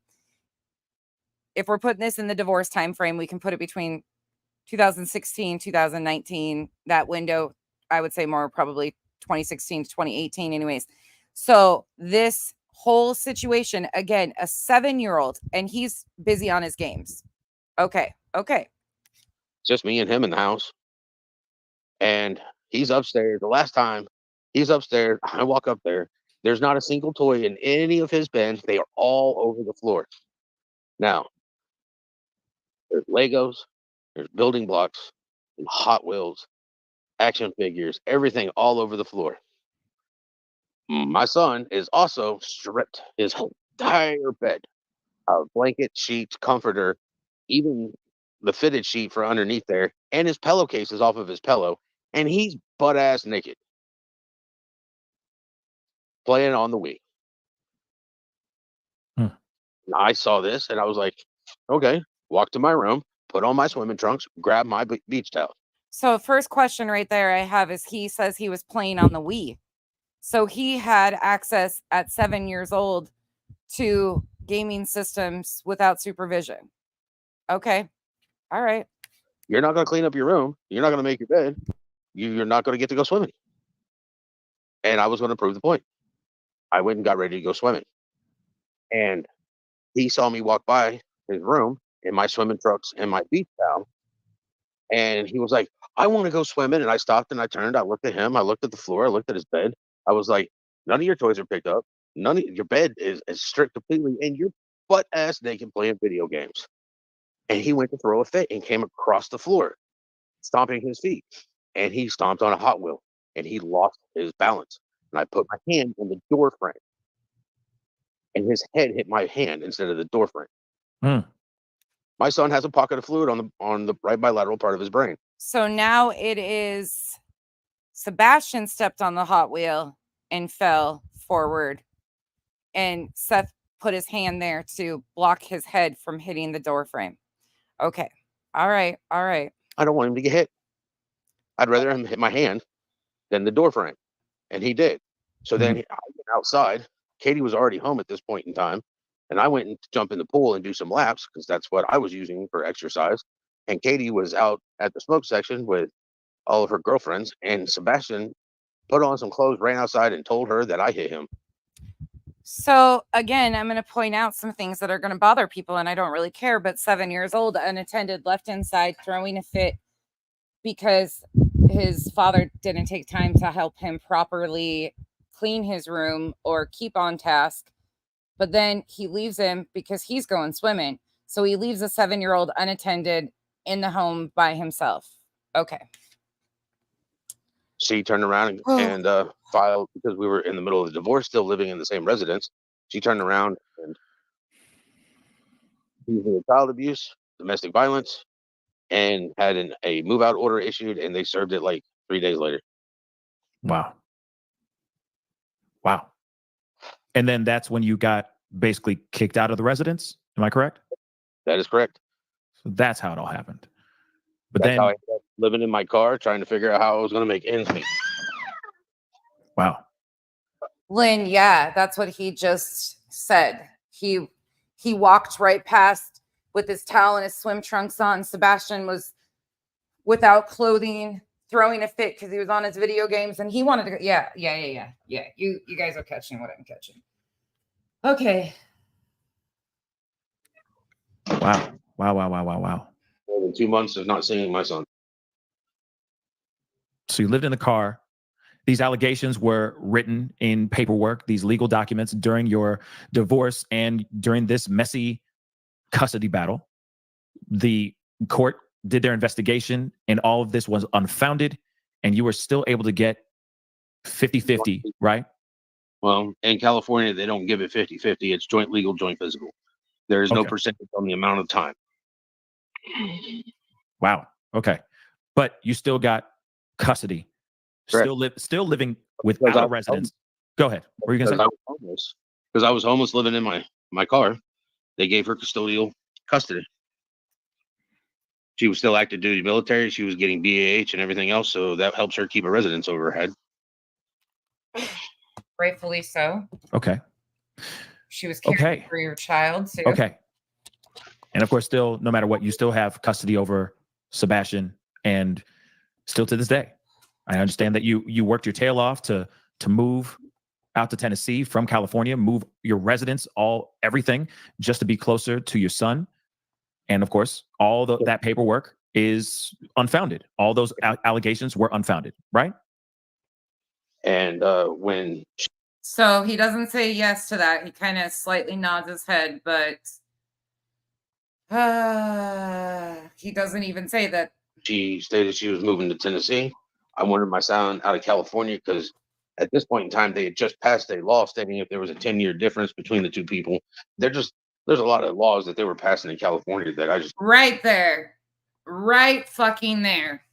[SPEAKER 1] If we're putting this in the divorce time frame, we can put it between 2016, 2019, that window, I would say more probably 2016 to 2018 anyways. So this whole situation, again, a 7-year-old, and he's busy on his games. Okay.
[SPEAKER 3] Just me and him in the house. And he's upstairs. The last time he's upstairs, I walk up there. There's not a single toy in any of his bins. They are all over the floor. Now, there's Legos, there's building blocks, and Hot Wheels, action figures, everything all over the floor. My son is also stripped his entire bed of blanket, sheets, comforter, even the fitted sheet for underneath there, and his pillowcase is off of his pillow, and he's butt ass naked playing on the Wii. I saw this and I was like, okay, walk to my room, put on my swimming trunks, grab my beach towel.
[SPEAKER 1] So first question right there I have is he says he was playing on the Wii. So he had access at 7 years old to gaming systems without supervision. Okay. All right.
[SPEAKER 3] You're not going to clean up your room. You're not going to make your bed. You're not going to get to go swimming. And I was going to prove the point. I went and got ready to go swimming. And he saw me walk by his room in my swimming trunks and my beach towel. And he was like, I want to go swimming. And I stopped and I turned. I looked at him. I looked at the floor. I looked at his bed. I was like, none of your toys are picked up. None of your bed is stripped completely. And you're butt ass naked playing video games. And he went to throw a fit and came across the floor, stomping his feet. And he stomped on a Hot Wheel and he lost his balance. And I put my hand in the door frame. And his head hit my hand instead of the door frame. My son has a pocket of fluid on the right bilateral part of his brain.
[SPEAKER 1] So now it is Sebastian stepped on the Hot Wheel and fell forward. And Seth put his hand there to block his head from hitting the door frame. Okay. All right.
[SPEAKER 3] I don't want him to get hit. I'd rather him hit my hand than the door frame. And he did. So then I went outside. Katie was already home at this point in time. And I went and jump in the pool and do some laps because that's what I was using for exercise. And Katie was out at the smoke section with all of her girlfriends. And Sebastian put on some clothes, ran outside and told her that I hit him.
[SPEAKER 1] So again, I'm going to point out some things that are going to bother people and I don't really care, but 7 years old, unattended, left inside, throwing a fit because his father didn't take time to help him properly clean his room or keep on task. But then he leaves him because he's going swimming. So he leaves a 7-year-old unattended in the home by himself. Okay.
[SPEAKER 3] She turned around and filed because we were in the middle of the divorce, still living in the same residence. She turned around and using child abuse, domestic violence, and had a move out order issued, and they served it like 3 days later.
[SPEAKER 2] Wow. And then that's when you got basically kicked out of the residence. Am I correct?
[SPEAKER 3] That is correct.
[SPEAKER 2] So that's how it all happened. But
[SPEAKER 3] That's
[SPEAKER 2] then
[SPEAKER 3] how I ended up living in my car, trying to figure out how I was going to make ends meet.
[SPEAKER 2] Wow.
[SPEAKER 1] Lynn, yeah, that's what he just said. He walked right past with his towel and his swim trunks on. Sebastian was without clothing, throwing a fit because he was on his video games and he wanted to go. Yeah. You guys are catching what I'm catching. Okay.
[SPEAKER 2] Wow.
[SPEAKER 3] More than 2 months of not seeing my son.
[SPEAKER 2] So you lived in the car. These allegations were written in paperwork, these legal documents during your divorce and during this messy custody battle. The court did their investigation and all of this was unfounded and you were still able to get 50-50, right?
[SPEAKER 3] Well, in California, they don't give it 50-50. It's joint legal, joint physical. There is no percentage on the amount of time.
[SPEAKER 2] Wow. Okay. But you still got custody.
[SPEAKER 3] Correct.
[SPEAKER 2] Still living without a residence. Go ahead. What were you going to say?
[SPEAKER 3] Because I was homeless living in my car. They gave her custodial custody. She was still active duty military. She was getting BAH and everything else. So that helps her keep a residence over her head.
[SPEAKER 1] Rightfully so.
[SPEAKER 2] Okay.
[SPEAKER 1] She was caring for your child too.
[SPEAKER 2] Okay. And of course, still, no matter what, you still have custody over Sebastian, and still to this day. I understand that you worked your tail off to move out to Tennessee from California, move your residence, everything, just to be closer to your son. And of course, that paperwork is unfounded. All those allegations were unfounded, right?
[SPEAKER 3] And
[SPEAKER 1] so he doesn't say yes to that. He kind of slightly nods his head, but he doesn't even say that.
[SPEAKER 3] She stated she was moving to Tennessee, I wanted my son out of California because at this point in time, they had just passed a law stating if there was a 10-year difference between the two people. There's a lot of laws that they were passing in California that I just...
[SPEAKER 1] Right there. Right fucking there.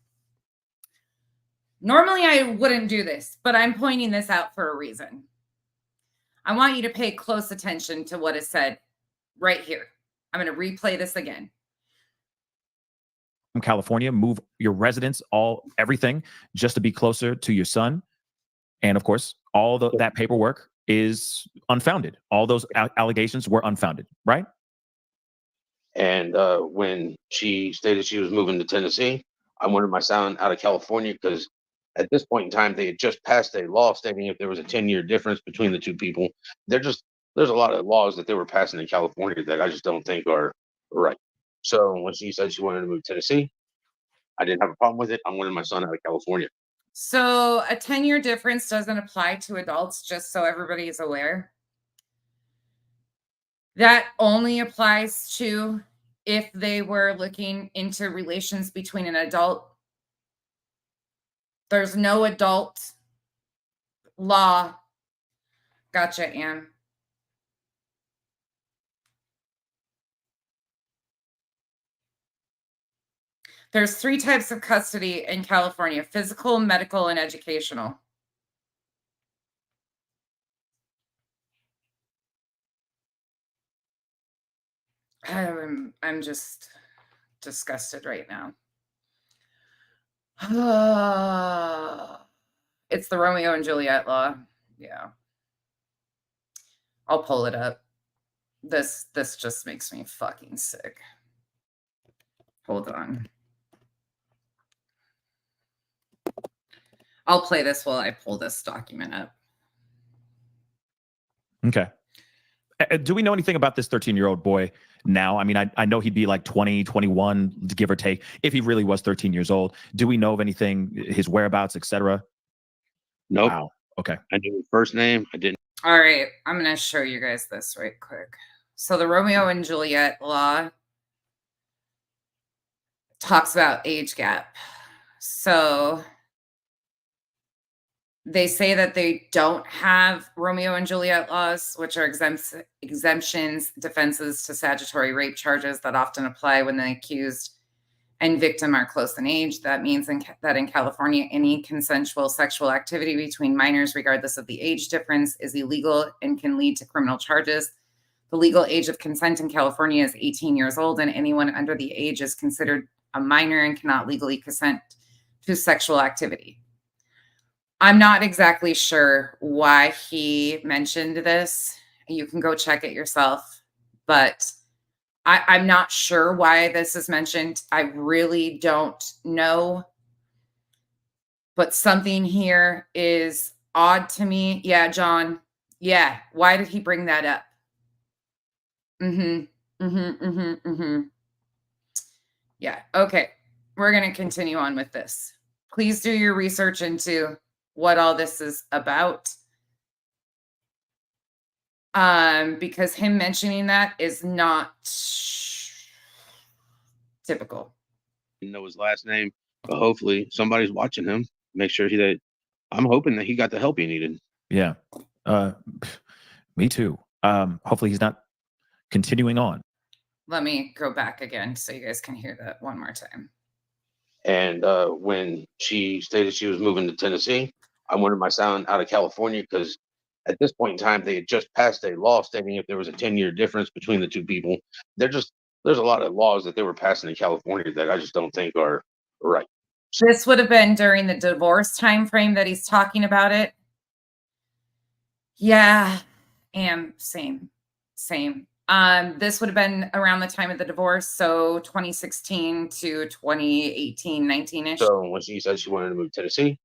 [SPEAKER 1] Normally, I wouldn't do this, but I'm pointing this out for a reason. I want you to pay close attention to what is said right here. I'm going to replay this again.
[SPEAKER 2] From California, move your residence, everything, just to be closer to your son. And of course, that paperwork is unfounded. All those allegations were unfounded, right?
[SPEAKER 3] And when she stated she was moving to Tennessee, I wanted my son out of California because at this point in time, they had just passed a law stating if there was a 10-year difference between the two people. There's a lot of laws that they were passing in California that I just don't think are right. So when she said she wanted to move to Tennessee, I didn't have a problem with it. I wanted my son out of California.
[SPEAKER 1] So a 10-year difference doesn't apply to adults, just so everybody is aware. That only applies to if they were looking into relations between an adult. There's no adult law. Gotcha, Anne. There's 3 types of custody in California: physical, medical, and educational. I'm just disgusted right now. It's the Romeo and Juliet law. Yeah. I'll pull it up. This just makes me fucking sick. Hold on. I'll play this while I pull this document up.
[SPEAKER 2] Okay. Do we know anything about this 13-year-old boy now? I mean, I know he'd be like 20, 21, give or take, if he really was 13 years old. Do we know of anything, his whereabouts, etc.?
[SPEAKER 3] Nope.
[SPEAKER 2] Wow. Okay.
[SPEAKER 3] I knew his first name. I didn't.
[SPEAKER 1] All right. I'm going to show you guys this right quick. So the Romeo and Juliet law talks about age gap. So they say that they don't have Romeo and Juliet laws, which are exemptions, defenses to statutory rape charges that often apply when the accused and victim are close in age. That means that in California, any consensual sexual activity between minors, regardless of the age difference, is illegal and can lead to criminal charges. The legal age of consent in California is 18 years old, and anyone under the age is considered a minor and cannot legally consent to sexual activity. I'm not exactly sure why he mentioned this. You can go check it yourself, but I'm not sure why this is mentioned. I really don't know, but something here is odd to me. Yeah, John. Yeah. Why did he bring that up? Yeah. Okay. We're going to continue on with this. Please do your research into what all this is about. Because him mentioning that is not typical.
[SPEAKER 3] I didn't know his last name, but hopefully somebody's watching him. Make sure I'm hoping that he got the help he needed.
[SPEAKER 2] Yeah. Me too. Hopefully he's not continuing on.
[SPEAKER 1] Let me go back again so you guys can hear that one more time.
[SPEAKER 3] And when she stated she was moving to Tennessee, I wanted my son out of California because at this point in time, they had just passed a law stating if there was a 10-year difference between the two people. There's a lot of laws that they were passing in California that I just don't think are right.
[SPEAKER 1] This would have been during the divorce time frame that he's talking about it. Yeah, and same. This would have been around the time of the divorce, so 2016 to 2018, 19-ish.
[SPEAKER 3] So when she said she wanted to move to Tennessee,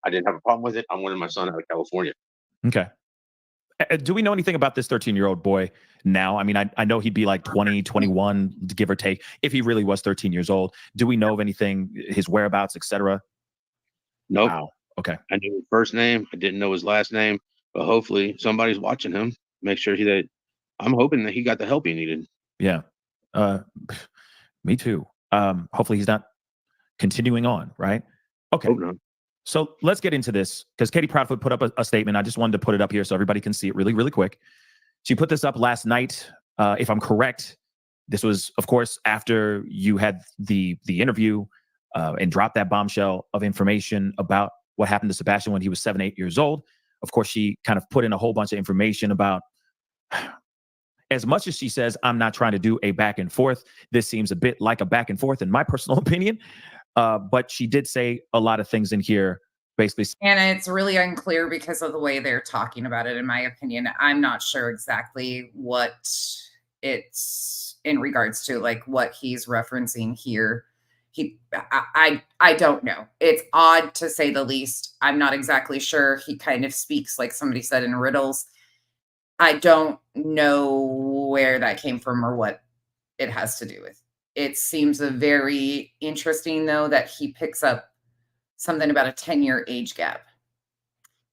[SPEAKER 3] I didn't have a problem with it. I wanted my son out of California.
[SPEAKER 2] Okay. Do we know anything about this 13-year-old boy now? I mean, I know he'd be like 20, 21, give or take, if he really was 13 years old. Do we know of anything, his whereabouts, etc.?
[SPEAKER 3] Nope.
[SPEAKER 2] Wow. Okay.
[SPEAKER 3] I knew his first name. I didn't know his last name, but hopefully somebody's watching him. Make sure that I'm hoping that he got the help he needed.
[SPEAKER 2] Yeah. Me too. Hopefully he's not continuing on, right? Okay.
[SPEAKER 3] Hope not.
[SPEAKER 2] So let's get into this because Katie Proudfoot put up a statement. I just wanted to put it up here so everybody can see it really, really quick. She put this up last night. If I'm correct, this was, of course, after you had the interview and dropped that bombshell of information about what happened to Sebastian when he was 7, 8 years old. Of course, she kind of put in a whole bunch of information about, as much as she says, I'm not trying to do a back and forth. This seems a bit like a back and forth in my personal opinion. But she did say a lot of things in here, basically.
[SPEAKER 1] And it's really unclear because of the way they're talking about it, in my opinion. I'm not sure exactly what it's in regards to, like what he's referencing here. I don't know. It's odd to say the least. I'm not exactly sure. He kind of speaks, like somebody said, in riddles. I don't know where that came from or what it has to do with. It seems a very interesting, though, that he picks up something about a 10-year age gap,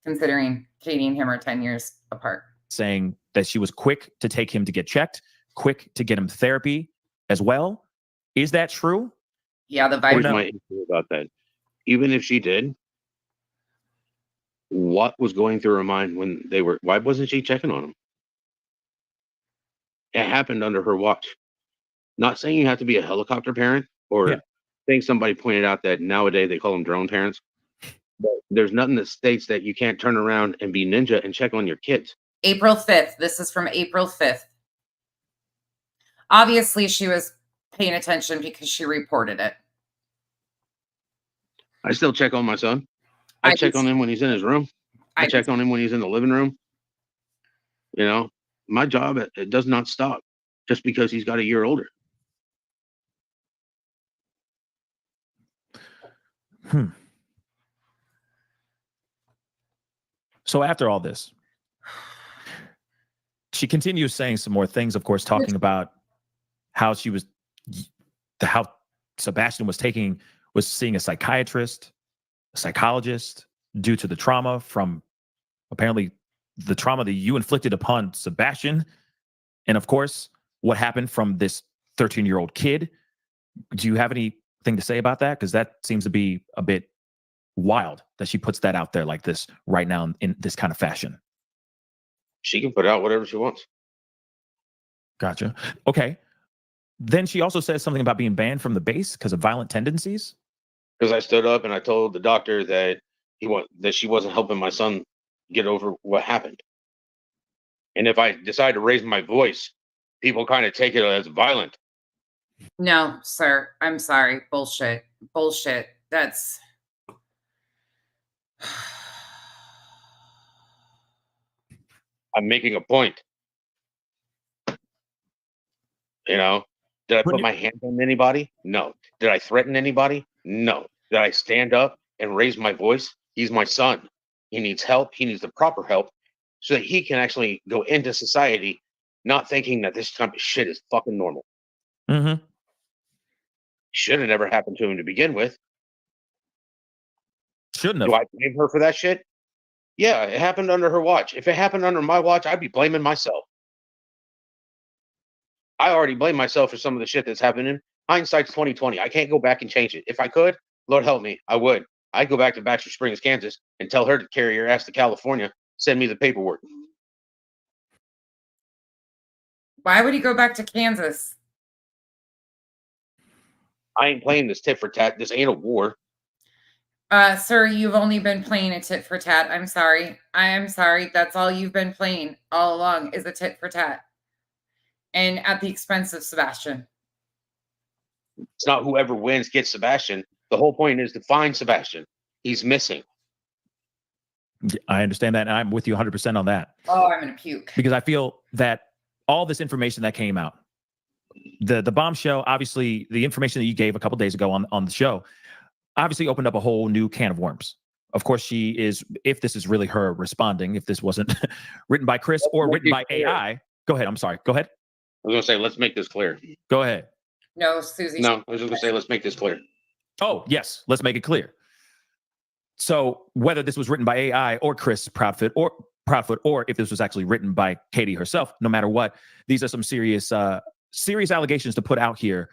[SPEAKER 1] considering Katie and him are 10 years apart.
[SPEAKER 2] Saying that she was quick to take him to get checked, quick to get him therapy as well. Is that true?
[SPEAKER 1] Yeah, the
[SPEAKER 3] Here's
[SPEAKER 1] vibe.
[SPEAKER 3] my issue about that. Even if she did, what was going through her mind when they were? Why wasn't she checking on him? It happened under her watch. Not saying you have to be a helicopter parent, or I think somebody pointed out that nowadays they call them drone parents. But there's nothing that states that you can't turn around and be ninja and check on your kids.
[SPEAKER 1] April 5th. This is from April 5th. Obviously, she was paying attention because she reported it.
[SPEAKER 3] I still check on my son. I check on him when he's in his room. I check on him when he's in the living room. You know, my job, it does not stop just because he's got a year older.
[SPEAKER 2] So after all this, she continues saying some more things, of course, talking about how how Sebastian was seeing a psychiatrist, a psychologist, due to the trauma from apparently the trauma that you inflicted upon Sebastian. And of course, what happened from this 13-year-old kid. Do you have anything to say about that? Because that seems to be a bit wild that she puts that out there like this right now in this kind of fashion.
[SPEAKER 3] She can put out whatever she wants.
[SPEAKER 2] Gotcha. Okay. Then she also says something about being banned from the base because of violent tendencies.
[SPEAKER 3] Because I stood up and I told the doctor that she wasn't helping my son get over what happened. And if I decide to raise my voice, people kind of take it as violent.
[SPEAKER 1] No, sir. I'm sorry. Bullshit. Bullshit. That's...
[SPEAKER 3] I'm making a point. You know, did I put my hands on anybody? No. Did I threaten anybody? No. Did I stand up and raise my voice? He's my son. He needs help. He needs the proper help so that he can actually go into society not thinking that this type of shit is fucking normal.
[SPEAKER 2] Mm-hmm.
[SPEAKER 3] Should have never happened to him to begin with.
[SPEAKER 2] Shouldn't have.
[SPEAKER 3] Do I blame her for that shit? Yeah, it happened under her watch. If it happened under my watch, I'd be blaming myself. I already blame myself for some of the shit that's happening. Hindsight's 2020. I can't go back and change it. If I could, Lord help me, I would. I'd go back to Baxter Springs, Kansas, and tell her to carry her ass to California. Send me the paperwork.
[SPEAKER 1] Why would he go back to Kansas?
[SPEAKER 3] I ain't playing this tit for tat. This ain't a war.
[SPEAKER 1] Sir, you've only been playing a tit for tat. I'm sorry. I am sorry. That's all you've been playing all along is a tit for tat. And at the expense of Sebastian.
[SPEAKER 3] It's not whoever wins gets Sebastian. The whole point is to find Sebastian. He's missing.
[SPEAKER 2] I understand that, and I'm with you 100% on that.
[SPEAKER 1] Oh, I'm going to puke.
[SPEAKER 2] Because I feel that all this information that came out. The bombshell, obviously, the information that you gave a couple days ago on the show, obviously opened up a whole new can of worms. Of course, she is, if this is really her responding, if this wasn't written by Chris or written by AI. Go ahead. I'm sorry. Go ahead.
[SPEAKER 3] I was going to say, let's make this clear.
[SPEAKER 2] Go ahead.
[SPEAKER 1] No, Susie.
[SPEAKER 3] No, I was just going to say, let's make this clear.
[SPEAKER 2] Oh, yes. Let's make it clear. So whether this was written by AI or Chris Proudfoot, or if this was actually written by Katie herself, no matter what, these are some serious allegations to put out here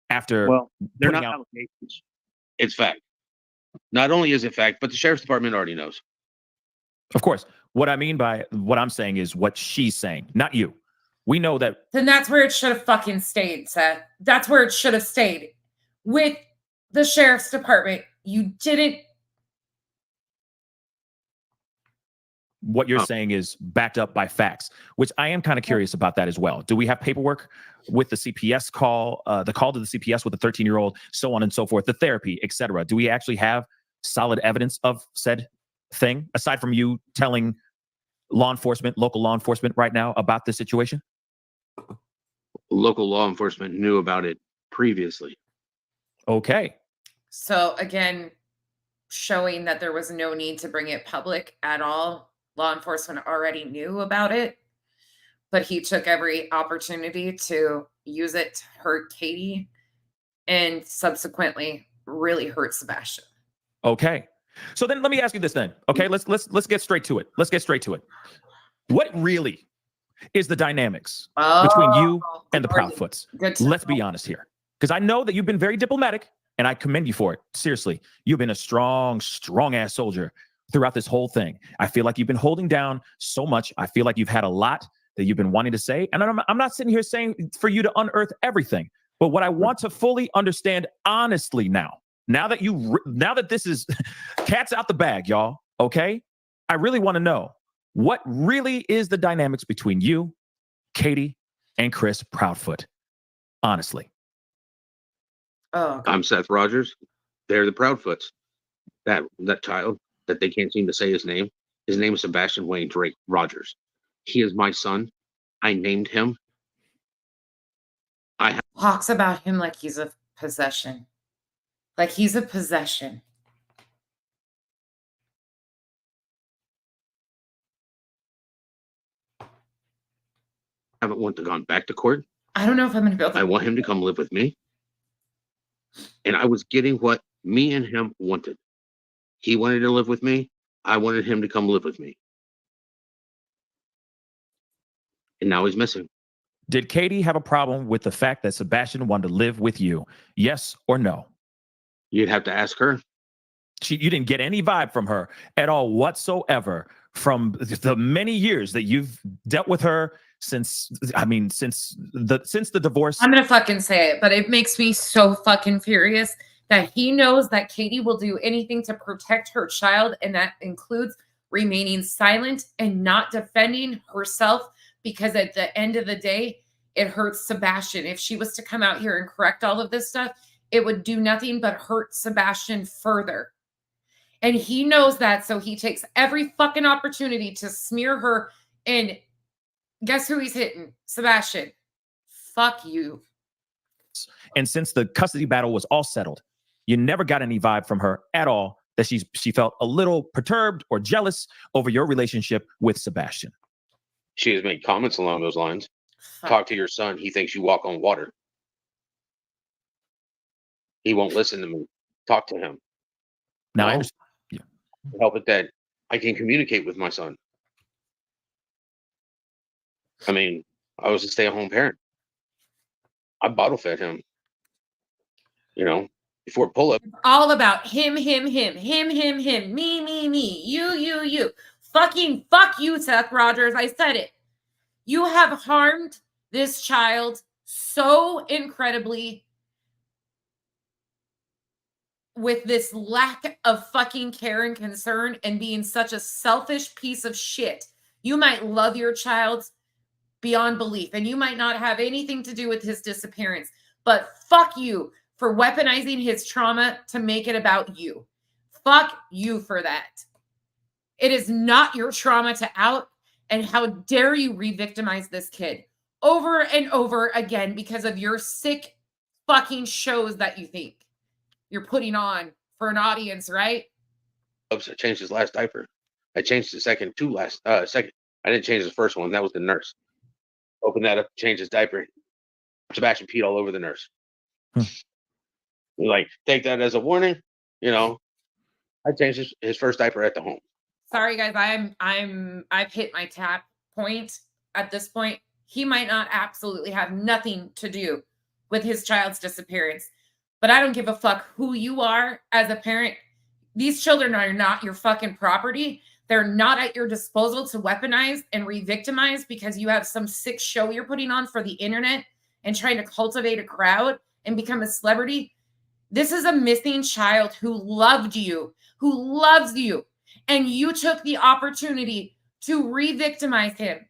[SPEAKER 2] after.
[SPEAKER 3] Well, they're not allegations. It's fact. Not only is it fact, but the sheriff's department already knows.
[SPEAKER 2] Of course. What I mean by what I'm saying is what she's saying, not you. We know that.
[SPEAKER 1] Then that's where it should have fucking stayed, Seth. That's where it should have stayed. With the sheriff's department, you didn't.
[SPEAKER 2] What you're saying is backed up by facts, which I am kind of curious about that as well. Do we have paperwork with the CPS call, the call to the CPS with the 13-year-old, so on and so forth, the therapy, etc.? Do we actually have solid evidence of said thing, aside from you telling law enforcement, local law enforcement right now about this situation?
[SPEAKER 3] Local law enforcement knew about it previously.
[SPEAKER 2] Okay.
[SPEAKER 1] So again, showing that there was no need to bring it public at all. Law enforcement already knew about it, but he took every opportunity to use it to hurt Katie and subsequently really hurt Sebastian.
[SPEAKER 2] Okay. So then let me ask you this then. Okay, let's get straight to it. Let's get straight to it. What really is the dynamics between you and the Proudfoots? Let's be honest here. Because I know that you've been very diplomatic and I commend you for it. Seriously, you've been a strong ass soldier throughout this whole thing. I feel like you've been holding down so much. I feel like you've had a lot that you've been wanting to say. And I'm not sitting here saying for you to unearth everything. But what I want to fully understand honestly now that this is cat's out the bag, y'all, okay? I really want to know what really is the dynamics between you, Katie, and Chris Proudfoot, honestly.
[SPEAKER 1] Oh, God.
[SPEAKER 3] I'm Seth Rogers. They're the Proudfoots. That child that they can't seem to say his name is Sebastian Wayne Drake Rogers. He is my son. I named him.
[SPEAKER 1] Talks about him like he's a possession. Like he's a possession.
[SPEAKER 3] I haven't gone back to court.
[SPEAKER 1] I don't know if I'm going to be able to.
[SPEAKER 3] I want him to come live with me. And I was getting what me and him wanted. He wanted to live with me. I wanted him to come live with me. And now he's missing.
[SPEAKER 2] Did Katie have a problem with the fact that Sebastian wanted to live with you? Yes or no?
[SPEAKER 3] You'd have to ask her.
[SPEAKER 2] You didn't get any vibe from her at all whatsoever from the many years that you've dealt with her since the divorce.
[SPEAKER 1] I'm going to fucking say it, but it makes me so fucking furious that he knows that Katie will do anything to protect her child, and that includes remaining silent and not defending herself, because at the end of the day, it hurts Sebastian. If she was to come out here and correct all of this stuff, it would do nothing but hurt Sebastian further. And he knows that, so he takes every fucking opportunity to smear her. And guess who he's hitting? Sebastian. Fuck you.
[SPEAKER 2] And since the custody battle was all settled, you never got any vibe from her at all that she felt a little perturbed or jealous over your relationship with Sebastian.
[SPEAKER 3] She has made comments along those lines. Talk to your son. He thinks you walk on water. He won't listen to me. Talk to him.
[SPEAKER 2] Now, I understand.
[SPEAKER 3] Yeah. Help it that I can communicate with my son. I mean, I was a stay-at-home parent. I bottle fed him. Before pull-up.
[SPEAKER 1] All about him, me, you. Fucking fuck you, Seth Rogers. I said it. You have harmed this child so incredibly with this lack of fucking care and concern and being such a selfish piece of shit. You might love your child beyond belief, and you might not have anything to do with his disappearance, but fuck you for weaponizing his trauma to make it about you. Fuck you for that. It is not your trauma to out, and how dare you re-victimize this kid? over and over again because of your sick fucking shows that you think you're putting on for an audience, right?
[SPEAKER 3] I changed his last diaper. I changed the second. I didn't change the first one. That was the nurse. Open that up, change his diaper. Sebastian peed all over the nurse. Like, take that as a warning. I changed his first diaper at the home.
[SPEAKER 1] Sorry, guys. I've hit my tap point at this point. He might not absolutely have nothing to do with his child's disappearance, but I don't give a fuck who you are as a parent. These children are not your fucking property. They're not at your disposal to weaponize and re-victimize because you have some sick show you're putting on for the internet and trying to cultivate a crowd and become a celebrity. This is a missing child who loved you, who loves you, and you took the opportunity to re-victimize him.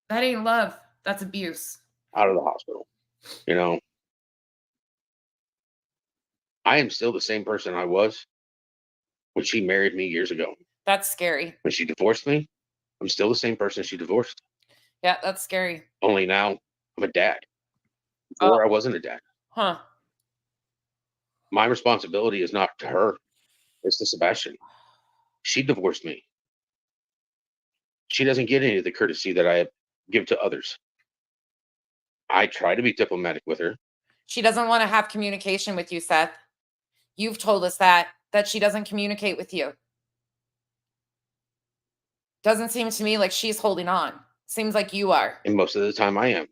[SPEAKER 1] That ain't love. That's abuse.
[SPEAKER 3] Out of the hospital. I am still the same person I was when she married me years ago.
[SPEAKER 1] That's scary.
[SPEAKER 3] When she divorced me, I'm still the same person she divorced.
[SPEAKER 1] Yeah, that's scary.
[SPEAKER 3] Only now I'm a dad. Before I wasn't a dad.
[SPEAKER 1] Huh.
[SPEAKER 3] My responsibility is not to her. It's to Sebastian. She divorced me. She doesn't get any of the courtesy that I give to others. I try to be diplomatic with her.
[SPEAKER 1] She doesn't want to have communication with you, Seth. You've told us that she doesn't communicate with you. Doesn't seem to me like she's holding on. Seems like you are.
[SPEAKER 3] And most of the time I am.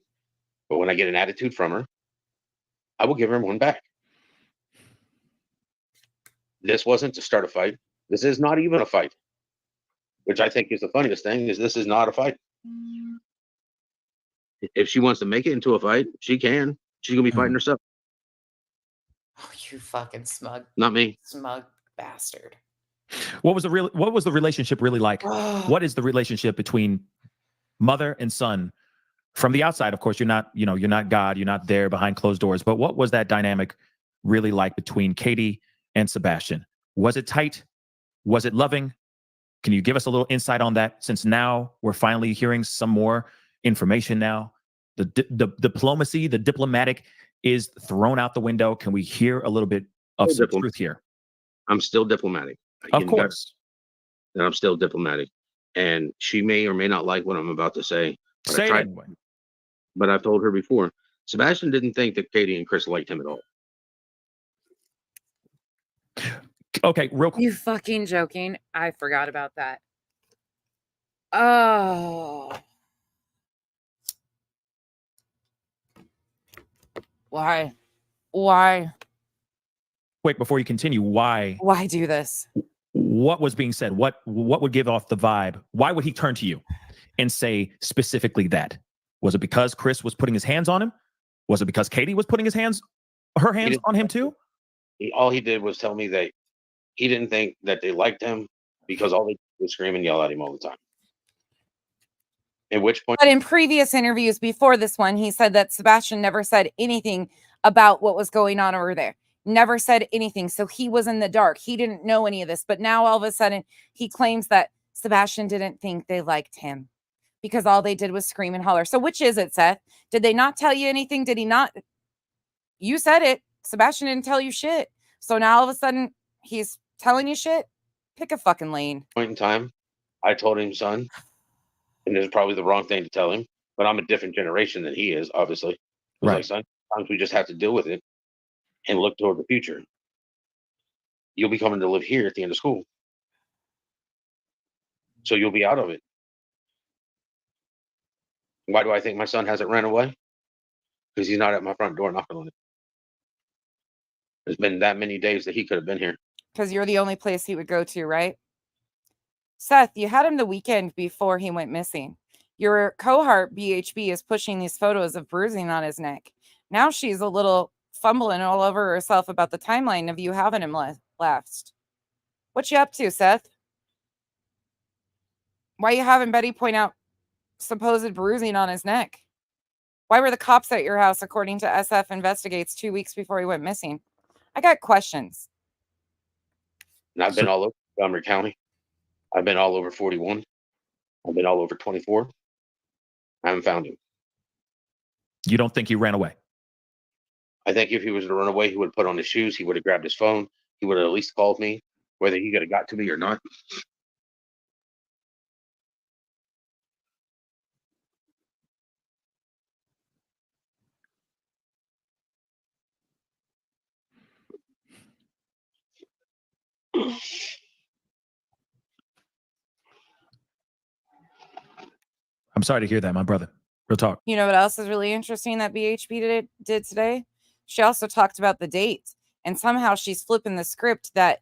[SPEAKER 3] But when I get an attitude from her, I will give her one back. This wasn't to start a fight. This is not even a fight. Which I think is the funniest thing, is this is not a fight. If she wants to make it into a fight, she can. She's going to be fighting herself.
[SPEAKER 1] Oh, you fucking smug.
[SPEAKER 3] Not me.
[SPEAKER 1] Smug bastard.
[SPEAKER 2] What was the relationship really like? What is the relationship between mother and son? From the outside, of course, you're not God, you're not there behind closed doors, but what was that dynamic really like between Katie and Sebastian? Was it tight? Was it loving? Can you give us a little insight on that, since now we're finally hearing some more information now? The diplomacy, the diplomatic is thrown out the window. Can we hear a little bit of some truth here?
[SPEAKER 3] I'm still diplomatic.
[SPEAKER 2] Of course.
[SPEAKER 3] And I'm still diplomatic. And she may or may not like what I'm about to say. But
[SPEAKER 2] Say it anyway.
[SPEAKER 3] But I've told her before, Sebastian didn't think that Katie and Chris liked him at all.
[SPEAKER 2] Okay, real quick.
[SPEAKER 1] You fucking joking? I forgot about that. Oh. Why?
[SPEAKER 2] Quick, before you continue, why
[SPEAKER 1] do this?
[SPEAKER 2] What was being said? What would give off the vibe? Why would he turn to you and say specifically that? Was it because Chris was putting his hands on him? Was it because Katie was putting her hands on him too?
[SPEAKER 3] All he did was tell me that he didn't think that they liked him because all they did was scream and yell at him all the time. At which point,
[SPEAKER 1] but in previous interviews before this one, he said that Sebastian never said anything about what was going on over there. Never said anything. So he was in the dark. He didn't know any of this. But now all of a sudden, he claims that Sebastian didn't think they liked him because all they did was scream and holler. So which is it, Seth? Did they not tell you anything? Did he not? You said it. Sebastian didn't tell you shit. So now all of a sudden, he's telling you shit? Pick a fucking lane.
[SPEAKER 3] Point in time, I told him, son, and it was probably the wrong thing to tell him, but I'm a different generation than he is, obviously. I was like, son, sometimes we just have to deal with it and look toward the future. You'll be coming to live here at the end of school. So you'll be out of it. Why do I think my son hasn't ran away? Because he's not at my front door knocking on it. There's been that many days that he could have been here.
[SPEAKER 1] Because you're the only place he would go to, right? Seth, you had him the weekend before he went missing. Your cohort, BHB, is pushing these photos of bruising on his neck. Now she's a little fumbling all over herself about the timeline of you having him last. What you up to, Seth? Why you having Betty point out supposed bruising on his neck? Why were the cops at your house, according to SF Investigates, 2 weeks before he went missing? I got questions.
[SPEAKER 3] And I've been all over Montgomery County. I've been all over 41. I've been all over 24. I haven't found him.
[SPEAKER 2] You don't think he ran away?
[SPEAKER 3] I think if he was to run away, he would have put on his shoes. He would have grabbed his phone. He would have at least called me, whether he could have got to me or not.
[SPEAKER 2] I'm sorry to hear that, my brother. Real talk.
[SPEAKER 1] You know what else is really interesting that BHP did today? She also talked about the date, and somehow she's flipping the script that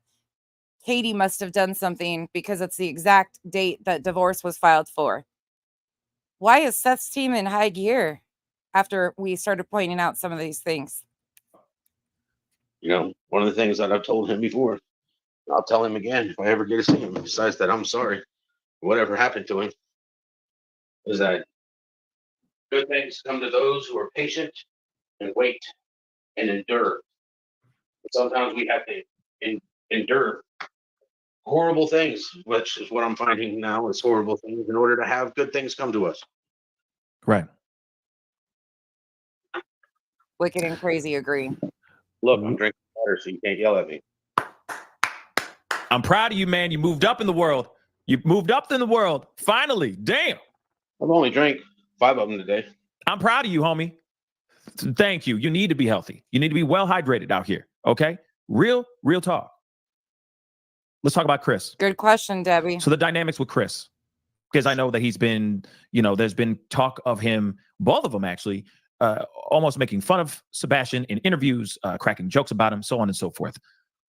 [SPEAKER 1] Katie must have done something because it's the exact date that divorce was filed for. Why is Seth's team in high gear after we started pointing out some of these things?
[SPEAKER 3] You know, one of the things that I've told him before, I'll tell him again if I ever get to see him, besides that I'm sorry for whatever happened to him, is that good things come to those who are patient and wait and endure. But sometimes we have to endure horrible things, which is what I'm finding now is horrible things in order to have good things come to us.
[SPEAKER 2] Right.
[SPEAKER 1] Wicked and crazy agree.
[SPEAKER 3] Look, I'm drinking water, so you can't yell at me.
[SPEAKER 2] I'm proud of you, man. You moved up in the world. You moved up in the world. Finally. Damn.
[SPEAKER 3] I've only drank 5 of them today.
[SPEAKER 2] I'm proud of you, homie. Thank you. You need to be healthy. You need to be well hydrated out here. Okay? Real talk. Let's talk about Chris.
[SPEAKER 1] Good question, Debbie.
[SPEAKER 2] So the dynamics with Chris, because I know that he's been, there's been talk of him, both of them actually, almost making fun of Sebastian in interviews, cracking jokes about him, so on and so forth.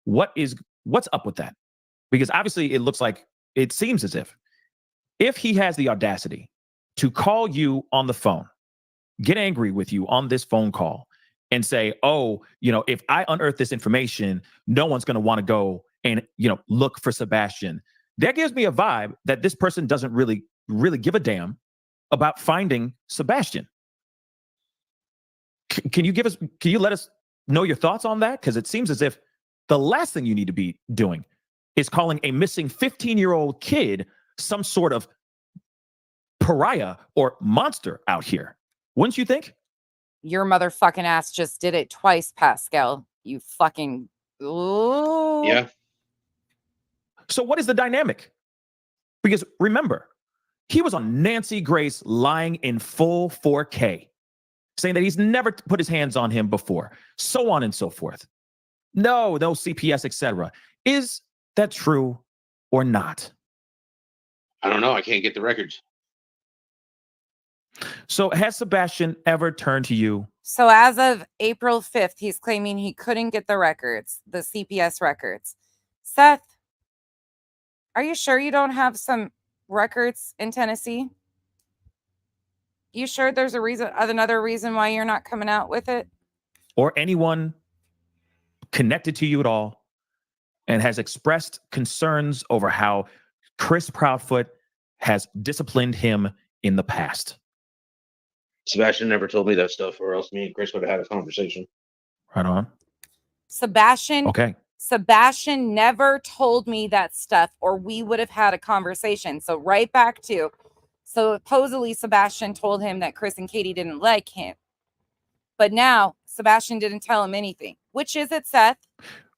[SPEAKER 2] What's up with that? Because obviously it seems as if he has the audacity to call you on the phone, get angry with you on this phone call and say, oh, if I unearth this information, no one's going to want to go and, look for Sebastian. That gives me a vibe that this person doesn't really give a damn about finding Sebastian. Can you let us know your thoughts on that? Because it seems as if the last thing you need to be doing is calling a missing 15-year-old kid some sort of pariah or monster out here. Wouldn't you think?
[SPEAKER 1] Your motherfucking ass just did it twice, Pascal. You fucking... Ooh.
[SPEAKER 3] Yeah.
[SPEAKER 2] So what is the dynamic? Because remember, he was on Nancy Grace lying in full 4K, saying that he's never put his hands on him before, so on and so forth. No CPS, etc. Is that true or not?
[SPEAKER 3] I don't know. I can't get the records.
[SPEAKER 2] So has Sebastian ever turned to you?
[SPEAKER 1] So as of April 5th, he's claiming he couldn't get the records, the CPS records. Seth, are you sure you don't have some records in Tennessee? You sure there's another reason why you're not coming out with it?
[SPEAKER 2] Or anyone connected to you at all and has expressed concerns over how Chris Proudfoot has disciplined him in the past?
[SPEAKER 3] Sebastian never told me that stuff, or else me and Chris would have had a conversation.
[SPEAKER 2] Right on.
[SPEAKER 1] Sebastian.
[SPEAKER 2] Okay.
[SPEAKER 1] Sebastian never told me that stuff, or we would have had a conversation. So right back to, supposedly Sebastian told him that Chris and Katie didn't like him. But now Sebastian didn't tell him anything. Which is it, Seth?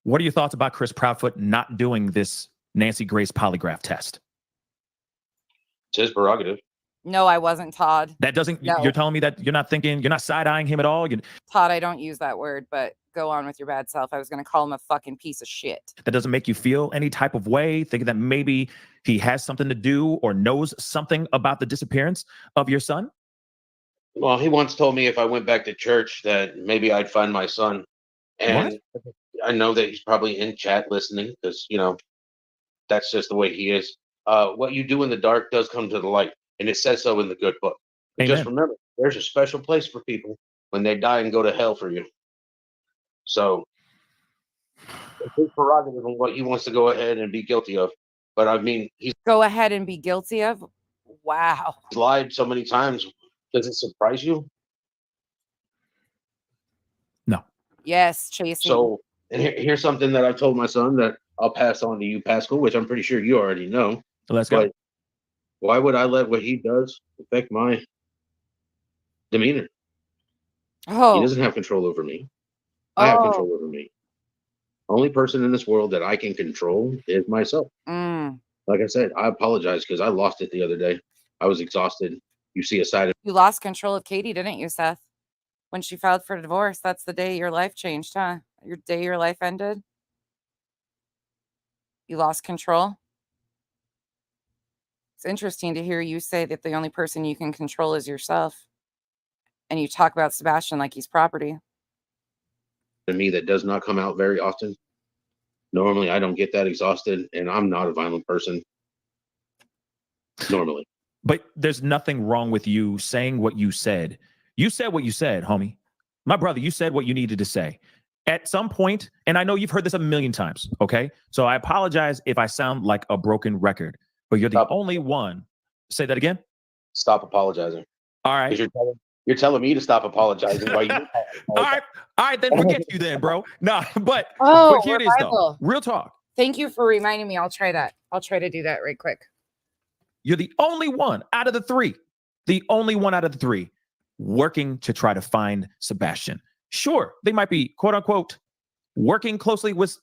[SPEAKER 2] What are your thoughts about Chris Proudfoot not doing this Nancy Grace polygraph test?
[SPEAKER 3] It's his prerogative.
[SPEAKER 1] No, I wasn't, Todd.
[SPEAKER 2] That doesn't,
[SPEAKER 1] No.
[SPEAKER 2] You're telling me that you're not side-eyeing him at all?
[SPEAKER 1] Todd, I don't use that word, but go on with your bad self. I was going to call him a fucking piece of shit.
[SPEAKER 2] That doesn't make you feel any type of way, thinking that maybe he has something to do or knows something about the disappearance of your son?
[SPEAKER 3] Well, he once told me if I went back to church that maybe I'd find my son. And I know that he's probably in chat listening because, that's just the way he is. What you do in the dark does come to the light. And it says so in the good book. And just remember, there's a special place for people when they die and go to hell for you. So it's his prerogative on what he wants to go ahead and be guilty of. But I mean, he's
[SPEAKER 1] go ahead and be guilty of. Wow.
[SPEAKER 3] Lied so many times. Does it surprise you?
[SPEAKER 2] No.
[SPEAKER 1] Yes, Chasey.
[SPEAKER 3] So, and here's something that I've told my son that I'll pass on to you, Pascal, which I'm pretty sure you already know.
[SPEAKER 2] Let's go.
[SPEAKER 3] But why would I let what he does affect my demeanor? He
[SPEAKER 1] Oh,
[SPEAKER 3] doesn't have control over me. I have control over me. Only person in this world that I can control is myself. Like I said, I apologize because I lost it the other day. I was exhausted. You see a side of
[SPEAKER 1] you lost control of Katie, didn't you, Seth? When she filed for divorce, that's the day your life changed, huh? Your day your life ended. You lost control. It's interesting to hear you say that the only person you can control is yourself. And you talk about Sebastian like he's property.
[SPEAKER 3] me that does not come out very often. Normally, I don't get that exhausted, and I'm not a violent person. Normally.
[SPEAKER 2] But there's nothing wrong with you saying what you said. You said what you said, homie. My brother, you said what you needed to say. At some point, and I know you've heard this a million times, okay? So I apologize if I sound like a broken record, but you're the only one. Say that again?
[SPEAKER 3] Stop apologizing.
[SPEAKER 2] All right.
[SPEAKER 3] You're telling me to stop apologizing. Why you
[SPEAKER 2] All right, then forget you then, bro. No, but here it is, though. Real talk.
[SPEAKER 1] Thank you for reminding me. I'll try that. I'll try to do that right quick.
[SPEAKER 2] You're the only one out of the three, working to try to find Sebastian. Sure, they might be, quote unquote, working closely with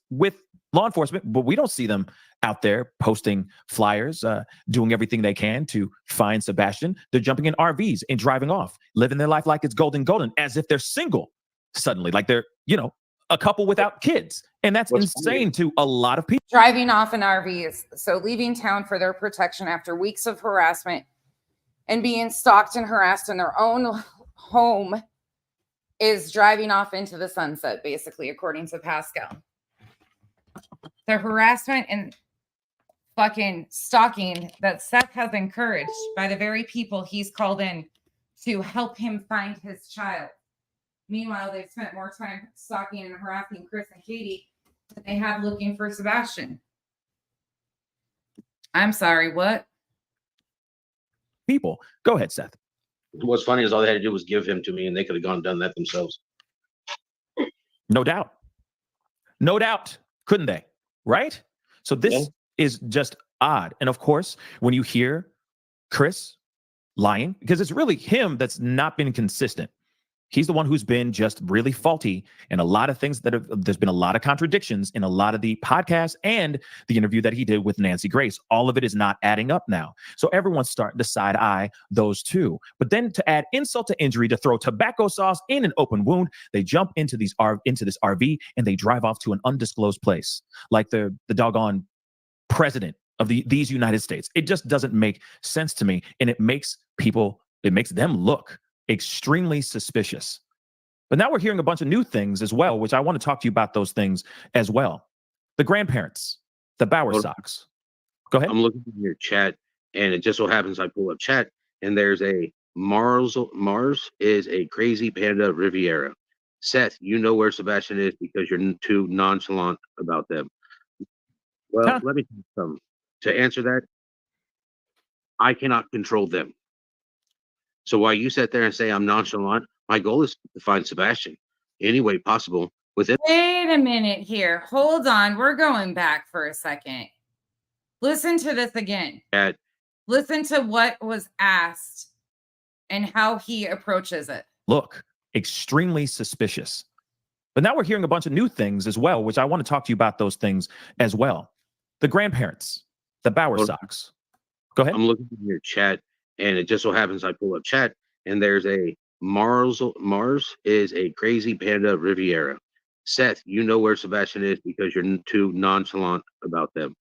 [SPEAKER 2] law enforcement, but we don't see them out there posting flyers, doing everything they can to find Sebastian. They're jumping in RVs and driving off, living their life like it's golden, as if they're single suddenly, like they're, a couple without kids. And that's insane to a lot of people.
[SPEAKER 1] Driving off in RVs, so leaving town for their protection after weeks of harassment and being stalked and harassed in their own home is driving off into the sunset, basically, according to Pascal. The harassment and fucking stalking that Seth has encouraged by the very people he's called in to help him find his child. Meanwhile, they've spent more time stalking and harassing Chris and Katie than they have looking for Sebastian. I'm sorry, what?
[SPEAKER 2] People. Go ahead, Seth.
[SPEAKER 3] What's funny is all they had to do was give him to me, and they could have gone and done that themselves.
[SPEAKER 2] No doubt. No doubt. Couldn't they? Right? So this is just odd. And of course, when you hear Chris lying, because it's really him that's not been consistent. He's the one who's been just really faulty and a lot of things there's been a lot of contradictions in a lot of the podcasts and the interview that he did with Nancy Grace. All of it is not adding up now. So everyone's starting to side eye those two. But then to add insult to injury, to throw tobacco sauce in an open wound, they jump into this RV and they drive off to an undisclosed place like the doggone president of these United States. It just doesn't make sense to me. And it makes them look extremely suspicious. But now we're hearing a bunch of new things as well, which I want to talk to you about those things as well. The grandparents, the Bowerstocks. Go ahead.
[SPEAKER 3] I'm looking at your chat, and it just so happens I pull up chat, and there's a Mars is a crazy panda Riviera. Seth, you know where Sebastian is because you're too nonchalant about them. Well, let me tell you something. To answer that, I cannot control them. So while you sit there and say I'm nonchalant, my goal is to find Sebastian any way possible within.
[SPEAKER 1] Wait a minute here. Hold on. We're going back for a second. Listen to this again. Listen to what was asked and how he approaches it.
[SPEAKER 2] Look, extremely suspicious. But now we're hearing a bunch of new things as well, which I want to talk to you about those things as well. The grandparents, the Bowerstocks. Go ahead.
[SPEAKER 3] I'm looking at your chat, and it just so happens I pull up chat, and there's a Mars is a crazy panda Riviera. Seth, you know where Sebastian is because you're too nonchalant about them.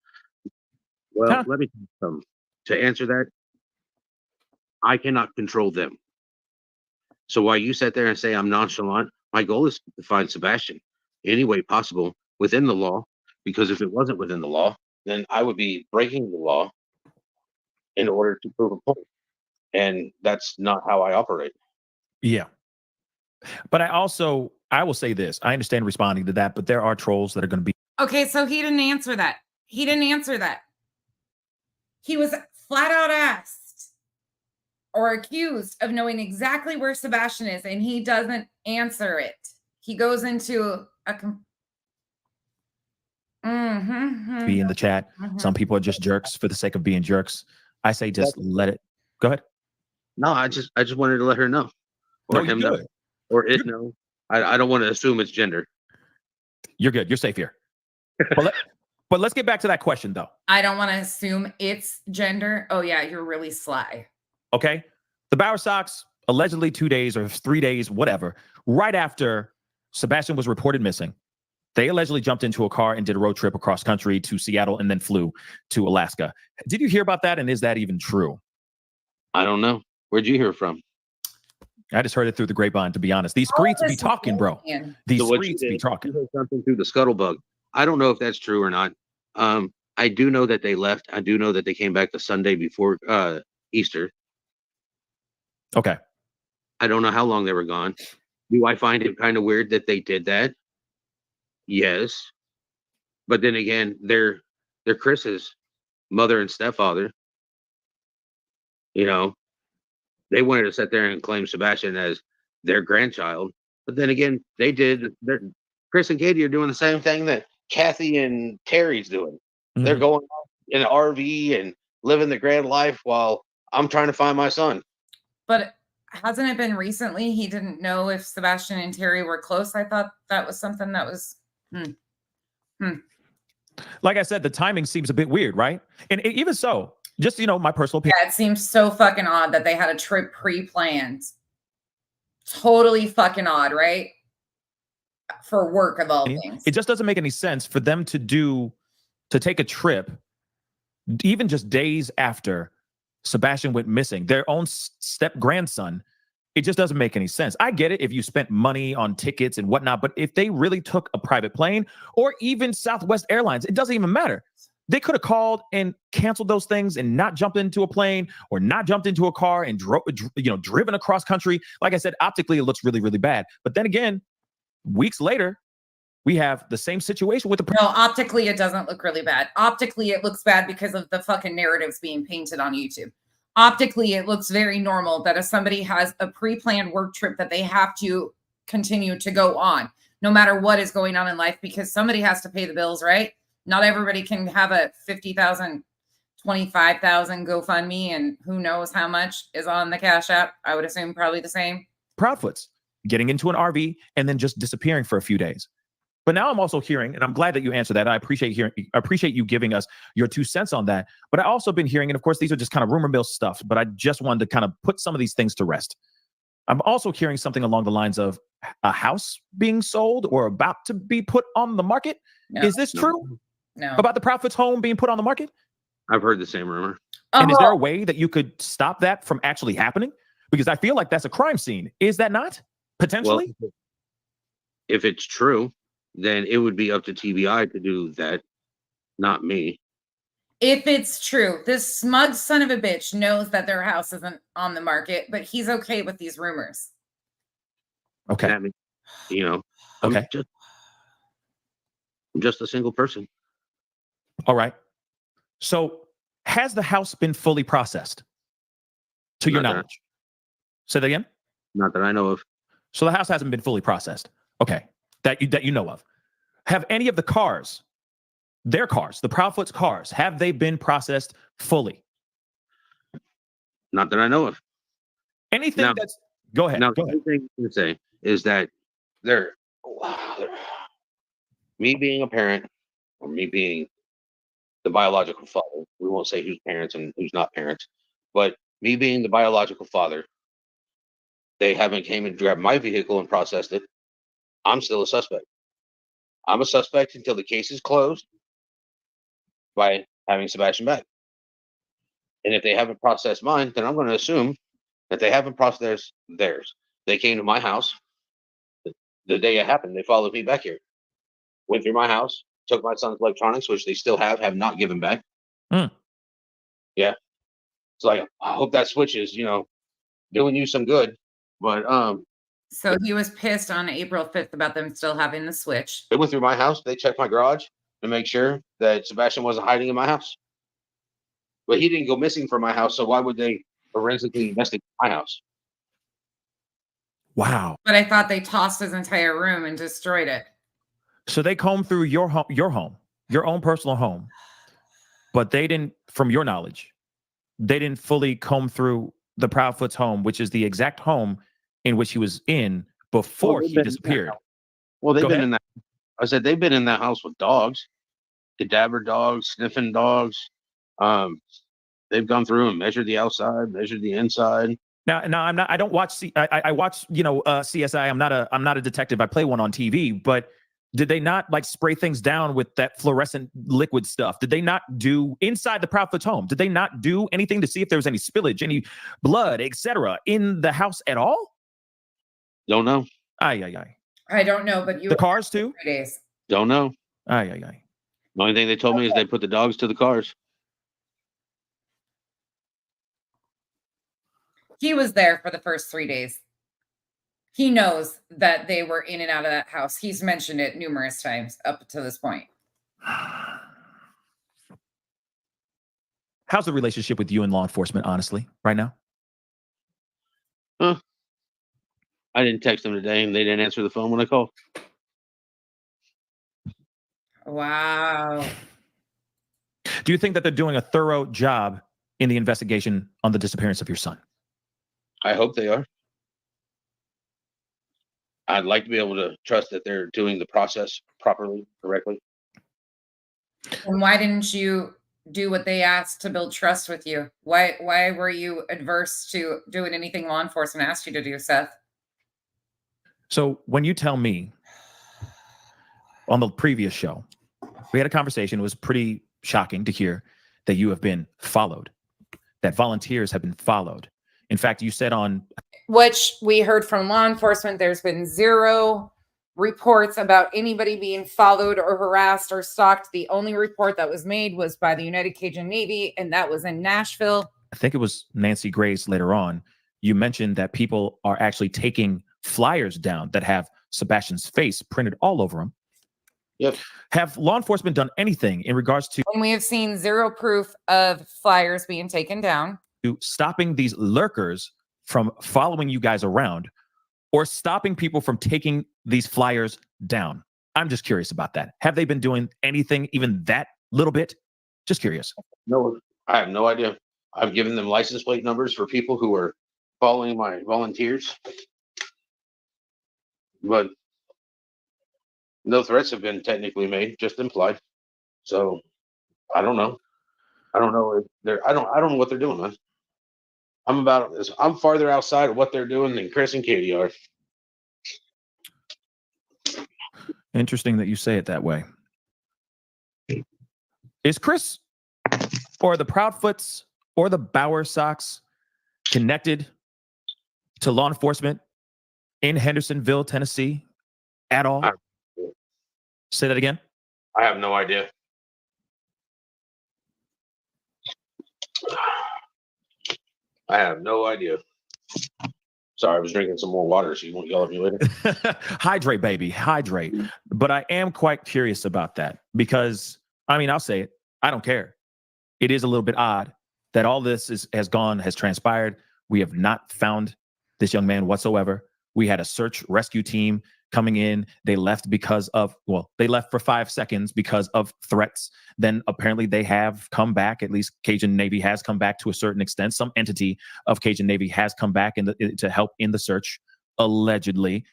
[SPEAKER 3] Well, let me tell you something. To answer that, I cannot control them. So while you sit there and say I'm nonchalant, my goal is to find Sebastian any way possible within the law, because if it wasn't within the law, then I would be breaking the law in order to prove a point. And that's not how I operate.
[SPEAKER 2] Yeah. But I will say this. I understand responding to that, but there are trolls that are going to be.
[SPEAKER 1] Okay, so he didn't answer that. He was flat out asked or accused of knowing exactly where Sebastian is, and he doesn't answer it. He goes into Mm-hmm.
[SPEAKER 2] Be in the chat. Some people are just jerks for the sake of being jerks. I say just let it. Go ahead.
[SPEAKER 3] No, I just wanted to let her know, or
[SPEAKER 2] No, you're
[SPEAKER 3] him know,
[SPEAKER 2] good.
[SPEAKER 3] or it know. I don't want to assume it's gender.
[SPEAKER 2] You're good. You're safe here. But let's get back to that question, though.
[SPEAKER 1] I don't want to assume it's gender. Oh, yeah, you're really sly.
[SPEAKER 2] Okay. The Bowerstocks, allegedly 2 days or 3 days, whatever, right after Sebastian was reported missing, they allegedly jumped into a car and did a road trip across country to Seattle and then flew to Alaska. Did you hear about that? And is that even true?
[SPEAKER 3] I don't know. Where'd you hear from?
[SPEAKER 2] I just heard it through the grapevine, to be honest. These streets be talking, bro. These
[SPEAKER 3] So what
[SPEAKER 2] streets
[SPEAKER 3] you
[SPEAKER 2] be
[SPEAKER 3] did,
[SPEAKER 2] talking.
[SPEAKER 3] you heard something through the scuttlebug. I don't know if that's true or not. I do know that they left. I do know that they came back the Sunday before Easter.
[SPEAKER 2] Okay.
[SPEAKER 3] I don't know how long they were gone. Do I find it kind of weird that they did that? Yes. But then again, they're Chris's mother and stepfather. You know, they wanted to sit there and claim Sebastian as their grandchild. But then again, Chris and Katie are doing the same thing that Kathy and Terry's doing. They're going out in an RV and living the grand life while I'm trying to find my son.
[SPEAKER 1] But hasn't it been recently? He didn't know if Sebastian and Terry were close. I thought that was something that was.
[SPEAKER 2] Like I said, the timing seems a bit weird, right? And even so, just, my personal opinion.
[SPEAKER 1] Yeah, it seems so fucking odd that they had a trip pre-planned. Totally fucking odd, right? For work of all things.
[SPEAKER 2] It just doesn't make any sense for them to take a trip, even just days after Sebastian went missing, their own step-grandson. It just doesn't make any sense. I get it if you spent money on tickets and whatnot, but if they really took a private plane or even Southwest Airlines, it doesn't even matter. They could have called and canceled those things and not jumped into a plane or not jumped into a car and driven across country. Like I said, optically, it looks really, really bad. But then again, weeks later, we have the same situation with the.
[SPEAKER 1] No, optically, it doesn't look really bad. Optically, it looks bad because of the fucking narratives being painted on YouTube. Optically, it looks very normal that if somebody has a pre-planned work trip that they have to continue to go on, no matter what is going on in life, because somebody has to pay the bills, right? Not everybody can have a 50,000, 25,000 GoFundMe, and who knows how much is on the Cash App. I would assume probably the same.
[SPEAKER 2] Proudfoots getting into an RV and then just disappearing for a few days. But now I'm also hearing, and I'm glad that you answered that. I appreciate you giving us your 2 cents on that. But I also been hearing, and of course, these are just kind of rumor mill stuff, but I just wanted to kind of put some of these things to rest. I'm also hearing something along the lines of a house being sold or about to be put on the market. No, is this true?
[SPEAKER 1] No.
[SPEAKER 2] About the Proudfoots home being put on the market?
[SPEAKER 3] I've heard the same rumor.
[SPEAKER 2] And is there a way that you could stop that from actually happening? Because I feel like that's a crime scene. Is that not? Potentially?
[SPEAKER 3] Well, if it's true, then it would be up to TBI to do that, not me.
[SPEAKER 1] If it's true, this smug son of a bitch knows that their house isn't on the market, but he's okay with these rumors.
[SPEAKER 2] Okay.
[SPEAKER 3] I mean,
[SPEAKER 2] okay.
[SPEAKER 3] I'm just a single person.
[SPEAKER 2] All right. So has the house been fully processed to your knowledge? Say that again?
[SPEAKER 3] Not that I know of.
[SPEAKER 2] So the house hasn't been fully processed. Okay. That you know of. Have any of the cars, their cars, the Proudfoots cars, have they been processed fully?
[SPEAKER 3] Not that I know of.
[SPEAKER 2] Anything that's go ahead.
[SPEAKER 3] Now,
[SPEAKER 2] go ahead.
[SPEAKER 3] The thing to say is that me being a parent, or me being the biological father, we won't say who's parents and who's not parents, but me being the biological father, they haven't came and grabbed my vehicle and processed it. I'm still a suspect. I'm a suspect until the case is closed by having Sebastian back. And if they haven't processed mine, then I'm going to assume that they haven't processed theirs. They came to my house the day it happened. They followed me back here, went through my house, took my son's electronics, which they still have not given back. Yeah. So I hope that switches, doing you some good. But
[SPEAKER 1] so he was pissed on April 5th about them still having the switch.
[SPEAKER 3] They went through my house. They checked my garage to make sure that Sebastian wasn't hiding in my house. But he didn't go missing from my house, so why would they forensically investigate my house?
[SPEAKER 2] Wow.
[SPEAKER 1] But I thought they tossed his entire room and destroyed it.
[SPEAKER 2] So they combed through your home. your own personal home, but they didn't, from your knowledge, they didn't fully comb through the Proudfoots home, which is the exact home in which he was in before he disappeared.
[SPEAKER 3] Well, they've
[SPEAKER 2] Go
[SPEAKER 3] been
[SPEAKER 2] ahead.
[SPEAKER 3] in that. I said they've been in that house with dogs, cadaver dogs, sniffing dogs. They've gone through and measured the outside, measured the inside.
[SPEAKER 2] Now, I'm not. I don't watch. I watch. CSI. I'm not a detective. I play one on TV. But did they not like spray things down with that fluorescent liquid stuff? Did they not do inside the Proudfoots home? Did they not do anything to see if there was any spillage, any blood, etc., in the house at all?
[SPEAKER 3] Don't know.
[SPEAKER 2] Aye.
[SPEAKER 1] I don't know, but you
[SPEAKER 2] The cars too?
[SPEAKER 1] 3 days.
[SPEAKER 3] Don't know.
[SPEAKER 2] Aye.
[SPEAKER 3] The only thing they told me is they put the dogs to the cars.
[SPEAKER 1] He was there for the first 3 days. He knows that they were in and out of that house. He's mentioned it numerous times up to this point.
[SPEAKER 2] How's the relationship with you and law enforcement, honestly, right now?
[SPEAKER 3] I didn't text them today, and they didn't answer the phone when I called.
[SPEAKER 1] Wow.
[SPEAKER 2] Do you think that they're doing a thorough job in the investigation on the disappearance of your son?
[SPEAKER 3] I hope they are. I'd like to be able to trust that they're doing the process properly, correctly.
[SPEAKER 1] And why didn't you do what they asked to build trust with you? Why were you adverse to doing anything law enforcement asked you to do, Seth?
[SPEAKER 2] So when you tell me on the previous show, we had a conversation. It was pretty shocking to hear that you have been followed, that volunteers have been followed. In fact, you said on...
[SPEAKER 1] Which we heard from law enforcement, there's been 0 reports about anybody being followed or harassed or stalked. The only report that was made was by the United Cajun Navy, and that was in Nashville.
[SPEAKER 2] I think it was Nancy Grace later on. You mentioned that people are actually taking flyers down that have Sebastian's face printed all over them.
[SPEAKER 3] Yep.
[SPEAKER 2] Have law enforcement done anything in regards to...
[SPEAKER 1] And we have seen 0 proof of flyers being taken down.
[SPEAKER 2] Stopping these lurkers from following you guys around or stopping people from taking these flyers down? I'm just curious about that. Have they been doing anything, even that little bit? Just curious.
[SPEAKER 3] No, I have no idea. I've given them license plate numbers for people who are following my volunteers, but no threats have been technically made, just implied. So I don't know. I don't know if they're. I don't know what they're doing, man. I'm farther outside of what they're doing than Chris and Katie are.
[SPEAKER 2] Interesting that you say it that way. Is Chris or the Proudfoots or the Bowerstocks connected to law enforcement in Hendersonville, Tennessee at all? Say that again.
[SPEAKER 3] I have no idea. I have no idea. Sorry, I was drinking some more water, so you won't yell at me later.
[SPEAKER 2] Hydrate, baby, hydrate. But I am quite curious about that because, I mean, I'll say it. I don't care. It is a little bit odd that all this has transpired. We have not found this young man whatsoever. We had a search rescue team coming in. They left they left for 5 seconds because of threats. Then apparently they have come back. At least Cajun Navy has come back to a certain extent. Some entity of Cajun Navy has come back to help in the search, allegedly.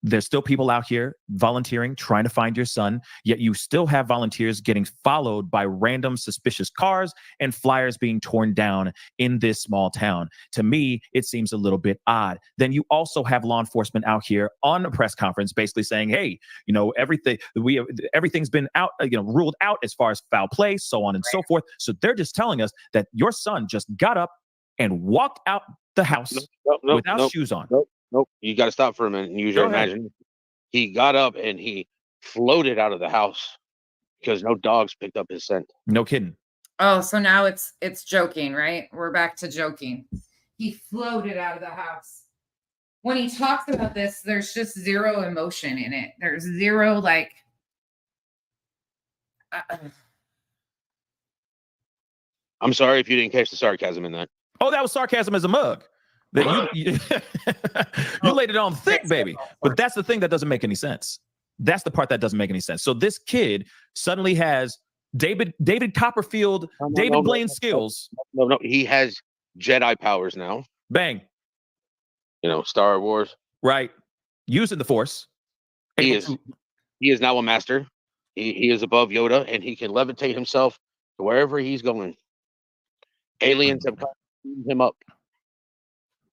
[SPEAKER 2] There's still people out here volunteering, trying to find your son, yet you still have volunteers getting followed by random suspicious cars and flyers being torn down in this small town. To me, it seems a little bit odd. Then you also have law enforcement out here on a press conference basically saying, hey, everything's been out, ruled out as far as foul play, so on and so forth. So they're just telling us that your son just got up and walked out the house without shoes on.
[SPEAKER 3] Nope. You got to stop for a minute and use your imagination. He got up and he floated out of the house because no dogs picked up his scent.
[SPEAKER 2] No kidding.
[SPEAKER 1] Oh, so now it's joking, right? We're back to joking. He floated out of the house. When he talks about this, there's just 0 emotion in it. There's 0 like.
[SPEAKER 3] I'm sorry if you didn't catch the sarcasm in that.
[SPEAKER 2] Oh, that was sarcasm as a mug. That you laid it on thick, baby. But that's the thing that doesn't make any sense. That's the part that doesn't make any sense. So this kid suddenly has David Copperfield, David Blaine skills.
[SPEAKER 3] No, he has Jedi powers now.
[SPEAKER 2] Bang.
[SPEAKER 3] You know, Star Wars.
[SPEAKER 2] Right. Using the Force.
[SPEAKER 3] He is now a master. He is above Yoda, and he can levitate himself to wherever he's going. Aliens have cleaned him up.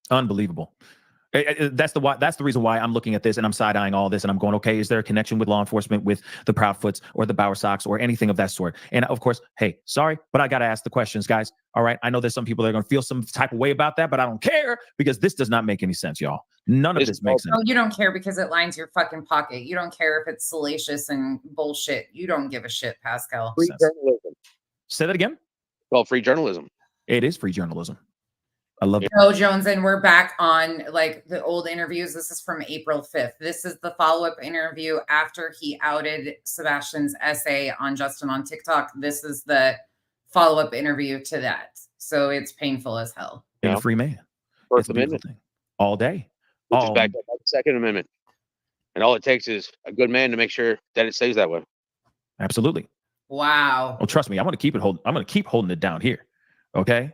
[SPEAKER 2] Unbelievable. That's the reason why I'm looking at this and I'm side-eyeing all this and I'm going, okay, is there a connection with law enforcement, with the Proudfoots or the Bowerstocks or anything of that sort? And of course, hey, sorry, but I got to ask the questions, guys. All right. I know there's some people that are going to feel some type of way about that, but I don't care because this does not make any sense, y'all. None of this makes sense.
[SPEAKER 1] No, you don't care because it lines your fucking pocket. You don't care if it's salacious and bullshit. You don't give a shit, Pascal.
[SPEAKER 3] Free journalism.
[SPEAKER 2] Say that again?
[SPEAKER 3] Well, free journalism.
[SPEAKER 2] It is free journalism. I love it.
[SPEAKER 1] No, Jones, and we're back on like the old interviews. This is from April 5th. This is the follow-up interview after he outed Sebastian's essay on Justin on TikTok. This is the follow-up interview to that. So it's painful as hell.
[SPEAKER 2] Being a free man.
[SPEAKER 3] First Amendment.
[SPEAKER 2] Thing. All day.
[SPEAKER 3] Which is backed up by the Second Amendment. And all it takes is a good man to make sure that it stays that way.
[SPEAKER 2] Absolutely.
[SPEAKER 1] Wow.
[SPEAKER 2] Oh, trust me, I'm going to keep holding it down here. Okay.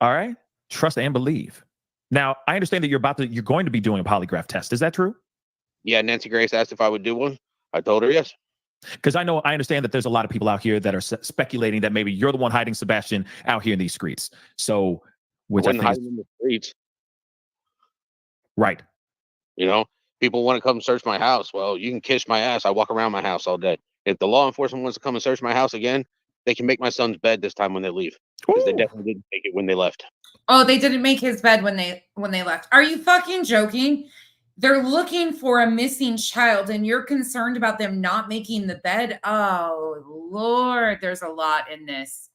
[SPEAKER 2] All right. Trust and believe. Now, I understand that you're going to be doing a polygraph test. Is that true?
[SPEAKER 3] Yeah. Nancy Grace asked if I would do one. I told her yes.
[SPEAKER 2] Because I understand that there's a lot of people out here that are speculating that maybe you're the one hiding Sebastian out here in these streets. So, which I think
[SPEAKER 3] hiding in the streets.
[SPEAKER 2] Right.
[SPEAKER 3] You know, people want to come search my house. Well, you can kiss my ass. I walk around my house all day. If the law enforcement wants to come and search my house again, they can make my son's bed this time when they leave. Because they definitely didn't make it when they left.
[SPEAKER 1] Oh, they didn't make his bed when they left. Are you fucking joking? They're looking for a missing child and you're concerned about them not making the bed? Oh, Lord, there's a lot in this.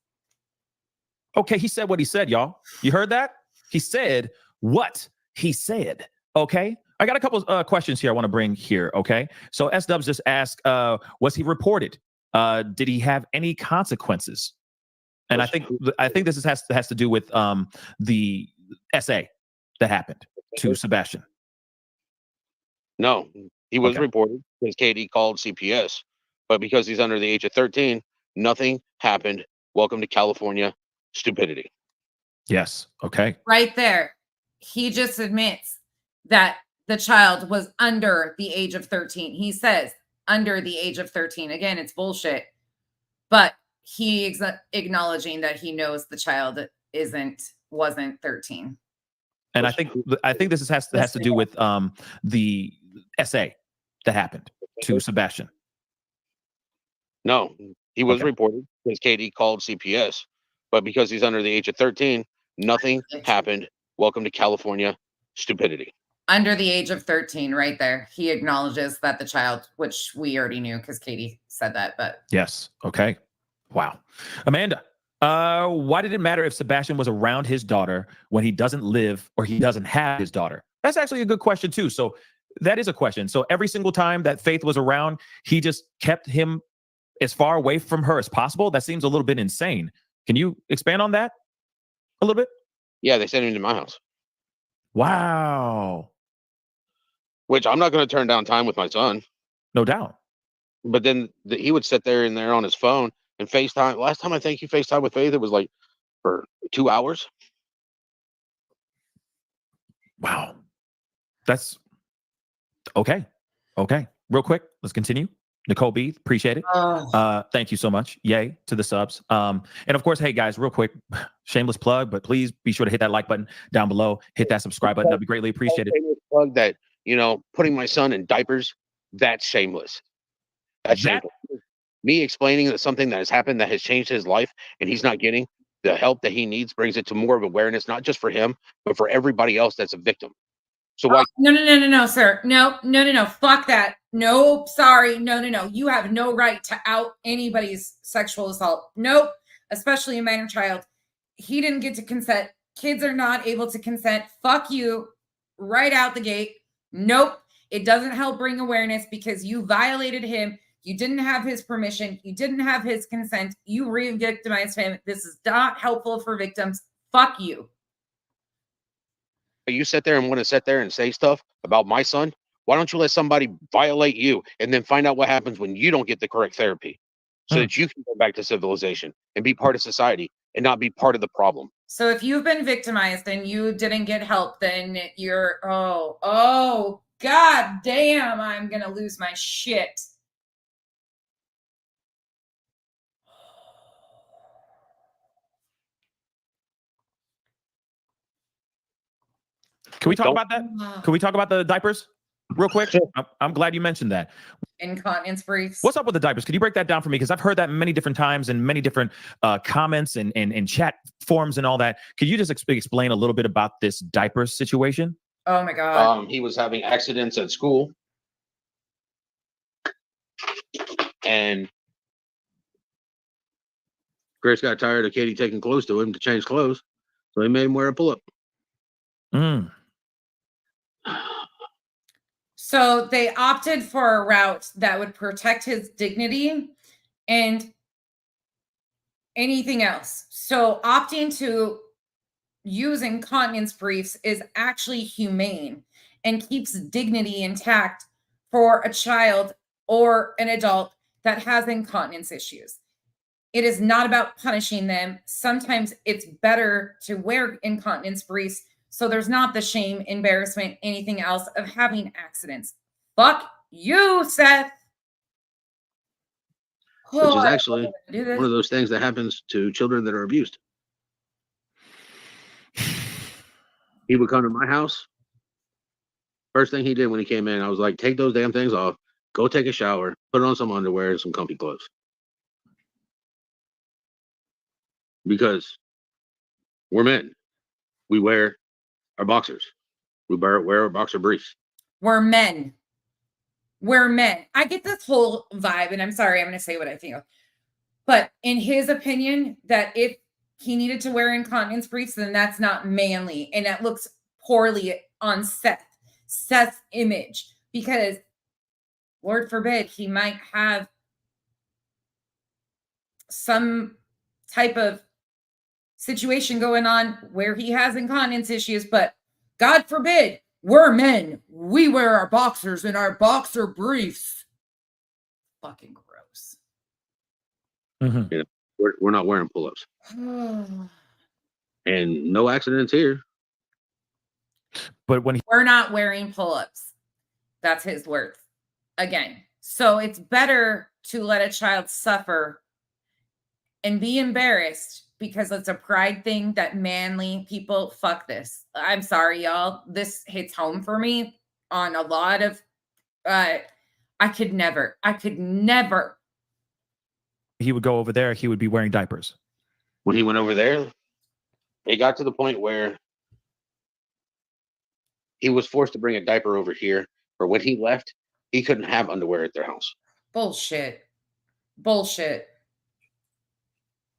[SPEAKER 2] Okay, he said what he said, y'all. You heard that? He said what he said. Okay? I got a couple questions here I want to bring here, okay? So S-Dubs just asked, was he reported? Did he have any consequences? And I think this has to do with the essay that happened to Sebastian.
[SPEAKER 3] No, he was reported because Katie called CPS, but because he's under the age of 13, nothing happened. Welcome to California, stupidity.
[SPEAKER 2] Yes. Okay.
[SPEAKER 1] Right there. He just admits that the child was under the age of 13. He says under the age of 13. Again, it's bullshit. But he acknowledging that he knows the child wasn't 13.
[SPEAKER 2] And I think this has to do with the essay that happened to Sebastian.
[SPEAKER 3] No, he was reported because Katie called CPS, but because he's under the age of 13, nothing happened. Welcome to California, stupidity.
[SPEAKER 1] Under the age of 13, right there. He acknowledges that the child, which we already knew because Katie said that, but
[SPEAKER 2] yes. Okay. Wow. Amanda, why did it matter if Sebastian was around his daughter when he doesn't live or he doesn't have his daughter? That's actually a good question too. So that is a question. So every single time that Faith was around, he just kept him as far away from her as possible. That seems a little bit insane. Can you expand on that a little bit?
[SPEAKER 3] Yeah, they sent him to my house.
[SPEAKER 2] Wow.
[SPEAKER 3] Which I'm not going to turn down time with my son.
[SPEAKER 2] No doubt.
[SPEAKER 3] But then he would sit there on his phone and FaceTime. Last time I think he FaceTime with Faith, it was like for 2 hours.
[SPEAKER 2] Wow. That's okay. Okay. Real quick, let's continue. Nicole B, appreciate it. Thank you so much. Yay to the subs. And of course, hey guys, real quick, shameless plug, but please be sure to hit that like button down below. Hit that subscribe button. That'd be greatly appreciated.
[SPEAKER 3] Shameless plug that, putting my son in diapers, that's shameless. That's shameful. Me explaining that something that has happened that has changed his life and he's not getting the help that he needs brings it to more of awareness, not just for him, but for everybody else that's a victim. So why?
[SPEAKER 1] No, sir. No. Fuck that. Nope. Sorry. No. You have no right to out anybody's sexual assault. Nope. Especially a minor child. He didn't get to consent. Kids are not able to consent. Fuck you. Right out the gate. Nope. It doesn't help bring awareness because you violated him. You didn't have his permission. You didn't have his consent. You re-victimized him. This is not helpful for victims. Fuck you.
[SPEAKER 3] You sit there and want to sit there and say stuff about my son Why don't you let somebody violate you and then find out what happens when you don't get the correct therapy so that you can go back to civilization and be part of society and not be part of the problem?
[SPEAKER 1] So if you've been victimized and you didn't get help, then you're, oh, God damn, I'm going to lose my shit.
[SPEAKER 2] Can we talk about that? Can we talk about the diapers real quick?
[SPEAKER 3] Sure.
[SPEAKER 2] I'm glad you mentioned that.
[SPEAKER 1] Incontinence briefs.
[SPEAKER 2] What's up with the diapers? Can you break that down for me? Because I've heard that many different times and many different comments and chat forums and all that. Could you just explain a little bit about this diaper situation?
[SPEAKER 1] Oh my God.
[SPEAKER 3] He was having accidents at school, and Chris got tired of Katie taking clothes to him to change clothes, so he made him wear a pull-up.
[SPEAKER 1] So they opted for a route that would protect his dignity and anything else. So opting to use incontinence briefs is actually humane and keeps dignity intact for a child or an adult that has incontinence issues. It is not about punishing them. Sometimes it's better to wear incontinence briefs so there's not the shame, embarrassment, anything else of having accidents. Fuck you, Seth.
[SPEAKER 3] Which is actually one of those things that happens to children that are abused. He would come to my house. First thing he did when he came in, I was like, take those damn things off, go take a shower, put on some underwear and some comfy clothes. Because we're men. We wear our boxers. We wear our boxer briefs.
[SPEAKER 1] We're men. We're men. I get this whole vibe, and I'm sorry, I'm going to say what I think. But in his opinion, that if he needed to wear incontinence briefs, then that's not manly. And that looks poorly on Seth's image. Because, Lord forbid, he might have some type of situation going on where he has incontinence issues, but God forbid, we're men. We wear our boxers and our boxer briefs. Fucking gross.
[SPEAKER 2] Mm-hmm.
[SPEAKER 3] Yeah, we're not wearing pull-ups. And no accidents here.
[SPEAKER 2] But when
[SPEAKER 1] we're not wearing pull-ups. That's his words. Again. So it's better to let a child suffer and be embarrassed because it's a pride thing that manly people, fuck this. I'm sorry, y'all. This hits home for me on a lot of, I could never.
[SPEAKER 2] He would go over there, he would be wearing diapers.
[SPEAKER 3] When he went over there, it got to the point where he was forced to bring a diaper over here. Or when he left, he couldn't have underwear at their house.
[SPEAKER 1] Bullshit.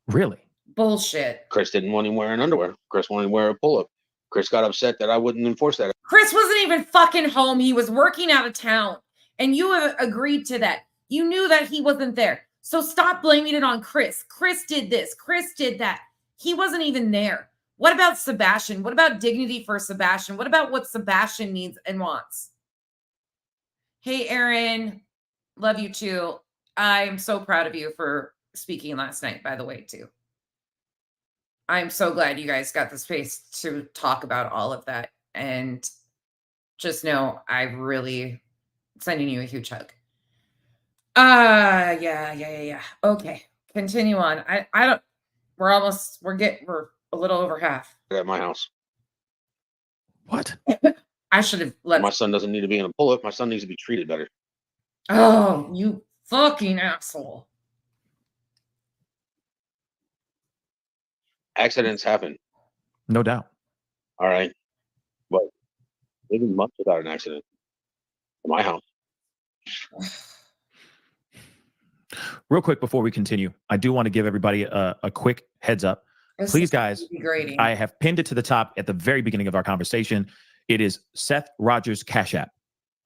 [SPEAKER 2] Really?
[SPEAKER 1] Bullshit.
[SPEAKER 3] Chris didn't want him wearing underwear. Chris wanted to wear a pull-up. Chris got upset that I wouldn't enforce that.
[SPEAKER 1] Chris wasn't even fucking home. He was working out of town. And you have agreed to that. You knew that he wasn't there. So stop blaming it on Chris. Chris did this. Chris did that. He wasn't even there. What about Sebastian? What about dignity for Sebastian? What about what Sebastian needs and wants? Hey, Aaron. Love you too. I'm so proud of you for speaking last night, by the way, too. I'm so glad you guys got the space to talk about all of that. And just know I really sending you a huge hug. Yeah. Okay. Continue on. I don't, we're a little over half.
[SPEAKER 3] At my house.
[SPEAKER 2] What?
[SPEAKER 1] I should have let
[SPEAKER 3] my son doesn't need to be in a pull-up. My son needs to be treated better.
[SPEAKER 1] Oh, you fucking asshole.
[SPEAKER 3] Accidents happen.
[SPEAKER 2] No doubt.
[SPEAKER 3] All right. But living months without an accident in my house.
[SPEAKER 2] Real quick before we continue, I do want to give everybody a quick heads up. Please, guys, I have pinned it to the top at the very beginning of our conversation. It is Seth Rogers' Cash App.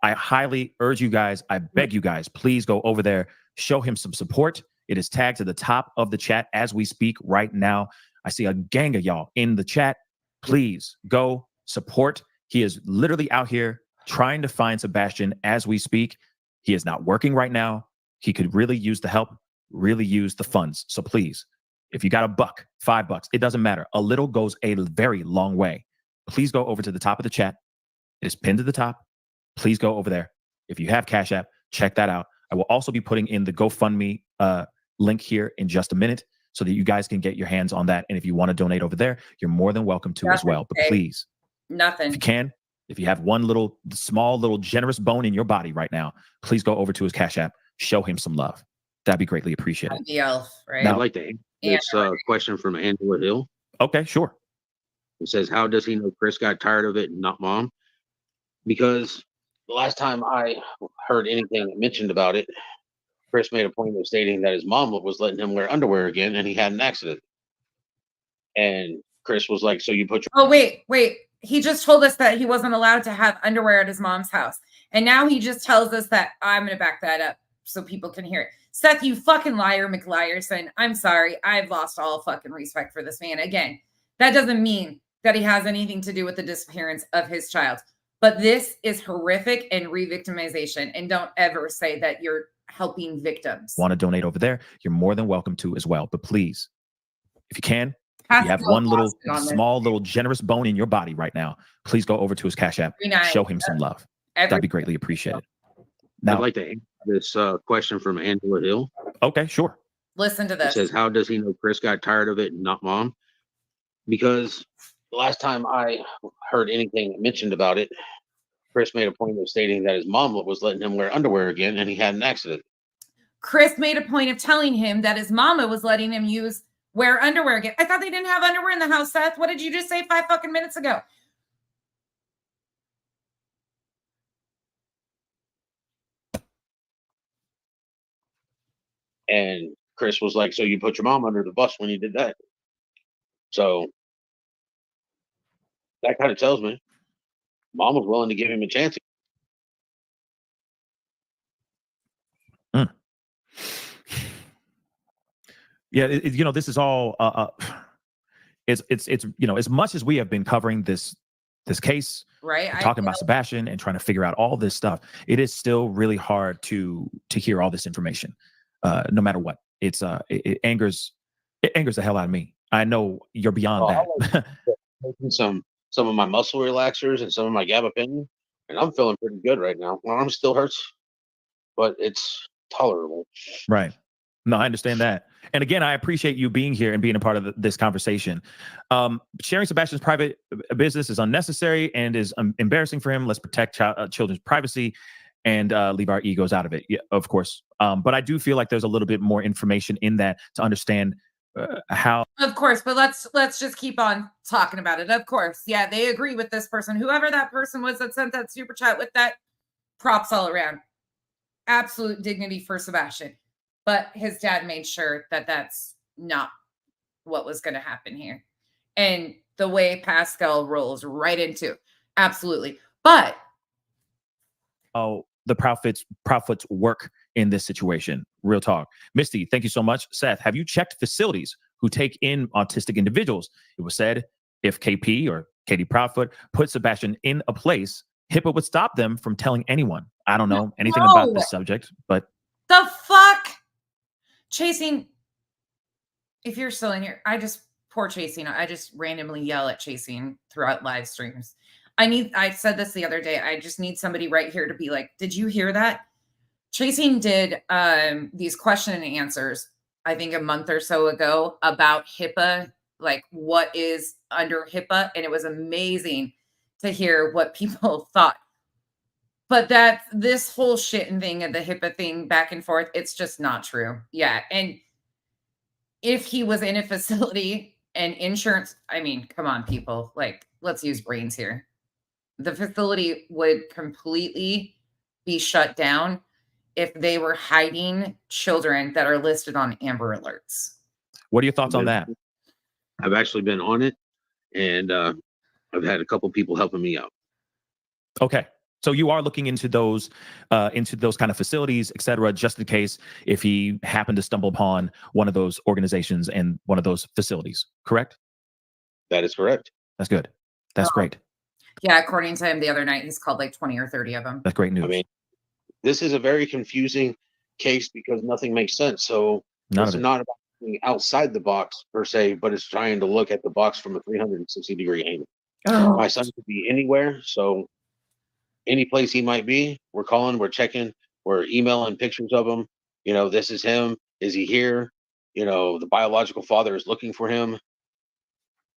[SPEAKER 2] I highly urge you guys, I beg you guys, please go over there, show him some support. It is tagged to the top of the chat as we speak right now. I see a gang of y'all in the chat. Please go support. He is literally out here trying to find Sebastian as we speak. He is not working right now. He could really use the help, really use the funds. So please, if you got $1, $5, it doesn't matter. A little goes a very long way. Please go over to the top of the chat. It is pinned to the top. Please go over there. If you have Cash App, check that out. I will also be putting in the GoFundMe link here in just a minute so that you guys can get your hands on that. And if you want to donate over there, you're more than welcome to as well. But please, if you can, if you have one little, small, little generous bone in your body right now, please go over to his Cash App. Show him some love. That'd be greatly appreciated.
[SPEAKER 1] The elf, right?
[SPEAKER 3] I'd like to answer this question from Angela Hill.
[SPEAKER 2] Okay, sure.
[SPEAKER 3] It says, how does he know Chris got tired of it and not mom? Because the last time I heard anything mentioned about it, Chris made a point of stating that his mom was letting him wear underwear again and he had an accident. And Chris was like, so you put your...
[SPEAKER 1] Oh, wait. He just told us that he wasn't allowed to have underwear at his mom's house. And now he just tells us that I'm going to back that up so people can hear it. Seth, you fucking liar, McLiarson. I'm sorry. I've lost all fucking respect for this man. Again, that doesn't mean that he has anything to do with the disappearance of his child. But this is horrific and re-victimization. And don't ever say that you're helping victims.
[SPEAKER 2] Want to donate over there? You're more than welcome to as well. But please, if you can, if you have one little, small, little generous bone in your body right now, please go over to his Cash App. Show him some love. That'd be greatly appreciated. Now,
[SPEAKER 3] I'd like to answer this question from Angela Hill.
[SPEAKER 2] Okay, sure.
[SPEAKER 1] Listen to this.
[SPEAKER 3] It says, how does he know Chris got tired of it and not mom? Because the last time I heard anything mentioned about it, Chris made a point of stating that his mom was letting him wear underwear again and he had an accident.
[SPEAKER 1] Chris made a point of telling him that his mama was letting him wear underwear again. I thought they didn't have underwear in the house, Seth. What did you just say 5 fucking minutes ago?
[SPEAKER 3] And Chris was like, so you put your mom under the bus when you did that. So that kind of tells me mom was willing to give him a chance.
[SPEAKER 2] Yeah, this is all. It's as much as we have been covering this case,
[SPEAKER 1] right?
[SPEAKER 2] Talking about Sebastian and trying to figure out all this stuff, it is still really hard to hear all this information. No matter what, it angers the hell out of me. I know you're beyond that.
[SPEAKER 3] Taking some of my muscle relaxers and some of my gabapentin, and I'm feeling pretty good right now. My arm still hurts, but it's tolerable.
[SPEAKER 2] Right. No, I understand that. And again, I appreciate you being here and being a part of this conversation. Sharing Sebastian's private business is unnecessary and is embarrassing for him. Let's protect children's privacy and leave our egos out of it. Yeah, of course. But I do feel like there's a little bit more information in that to understand how.
[SPEAKER 1] Of course, but let's just keep on talking about it. Of course. Yeah, they agree with this person. Whoever that person was that sent that super chat with that, props all around. Absolute dignity for Sebastian. But his dad made sure that that's not what was going to happen here. And the way Pascal rolls right into, absolutely. But
[SPEAKER 2] the Proudfoots work in this situation. Real talk. Misty, thank you so much. Seth, have you checked facilities who take in autistic individuals? It was said if KP or Katie Proudfoot put Sebastian in a place, HIPAA would stop them from telling anyone. I don't know anything about this subject, but
[SPEAKER 1] the fuck? Chasing, if you're still in here, poor Chasing. I just randomly yell at Chasing throughout live streams. I said this the other day. I just need somebody right here to be like, did you hear that? Chasing did these question and answers, I think a month or so ago about HIPAA, like what is under HIPAA. And it was amazing to hear what people thought. But this whole shit and thing of the HIPAA thing back and forth, it's just not true. Yeah. And if he was in a facility and insurance, I mean, come on, people, like, let's use brains here. The facility would completely be shut down if they were hiding children that are listed on Amber Alerts.
[SPEAKER 2] What are your thoughts on that?
[SPEAKER 3] I've actually been on it, and I've had a couple people helping me out.
[SPEAKER 2] Okay. So you are looking into those kind of facilities, et cetera, just in case if he happened to stumble upon one of those organizations and one of those facilities, correct?
[SPEAKER 3] That is correct.
[SPEAKER 2] That's good. That's great.
[SPEAKER 1] Yeah, according to him the other night, he's called like 20 or 30 of them.
[SPEAKER 2] That's great news.
[SPEAKER 3] I mean, this is a very confusing case because nothing makes sense. So
[SPEAKER 2] None
[SPEAKER 3] it's
[SPEAKER 2] of it.
[SPEAKER 3] not about being outside the box per se, but it's trying to look at the box from a 360-degree angle.
[SPEAKER 1] Oh,
[SPEAKER 3] My son could be anywhere, so any place he might be, we're calling, we're checking, we're emailing pictures of him. You know, this is him. Is he here? You know, the biological father is looking for him.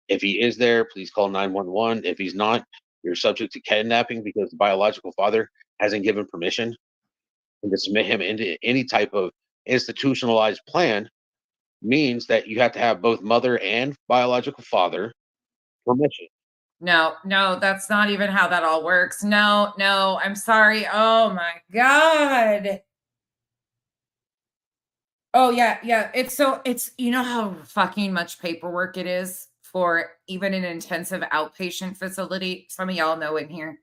[SPEAKER 3] If he is there, please call 911. If he's not, you're subject to kidnapping because the biological father hasn't given permission. And to submit him into any type of institutionalized plan means that you have to have both mother and biological father permission.
[SPEAKER 1] no, that's not even how that all works. No, I'm sorry. Oh my God. Oh yeah. It's you know how fucking much paperwork it is for even an intensive outpatient facility. Some of y'all know in here.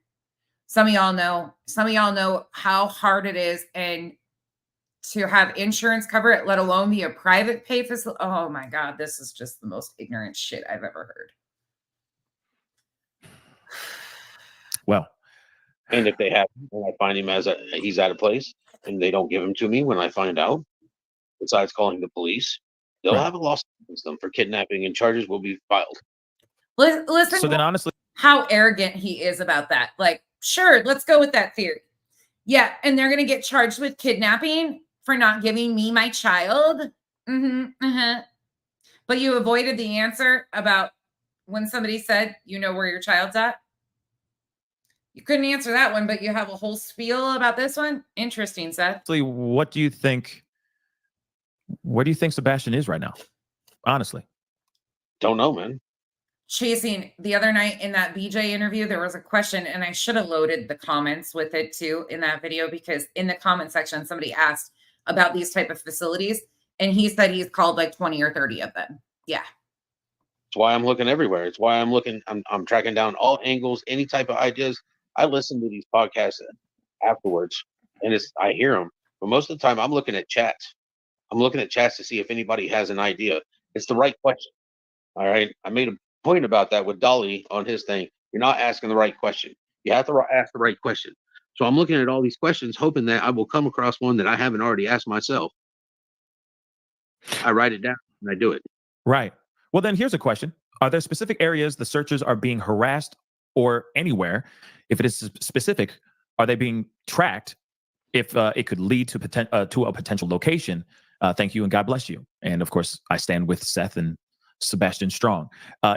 [SPEAKER 1] Some of y'all know how hard it is and to have insurance cover it, let alone be a private pay facility. Oh my God, this is just the most ignorant shit I've ever heard.
[SPEAKER 2] Well,
[SPEAKER 3] And if they have, when I find him he's at a place and they don't give him to me when I find out, besides calling the police, they'll
[SPEAKER 2] Right.
[SPEAKER 3] have a lawsuit against them for kidnapping and charges will be filed.
[SPEAKER 1] Listen
[SPEAKER 2] so then honestly,
[SPEAKER 1] how arrogant he is about that. Like, sure, let's go with that theory. Yeah, and they're going to get charged with kidnapping for not giving me my child. But you avoided the answer about when somebody said, you know where your child's at. You couldn't answer that one, but you have a whole spiel about this one. Interesting, Seth.
[SPEAKER 2] what do you think? Where do you think Sebastian is right now? Honestly,
[SPEAKER 3] Don't know, man.
[SPEAKER 1] Chasing the other night in that BJ interview, there was a question, and I should have loaded the comments with it too in that video, because in the comment section, somebody asked about these type of facilities, and he said he's called like 20 or 30 of them. Yeah.
[SPEAKER 3] It's why I'm looking everywhere. It's why I'm tracking down all angles, any type of ideas. I listen to these podcasts afterwards, and I hear them. But most of the time, I'm looking at chats. I'm looking at chats to see if anybody has an idea. It's the right question. All right. I made a point about that with Dolly on his thing. You're not asking the right question. You have to ask the right question. So I'm looking at all these questions, hoping that I will come across one that I haven't already asked myself. I write it down and I do it.
[SPEAKER 2] right. Well, then here's a question. Are there specific areas the searchers are being harassed, or anywhere? If it is specific, are they being tracked if it could lead to a potential location? Thank you and God bless you. And of course, I stand with Seth and Sebastian Strong.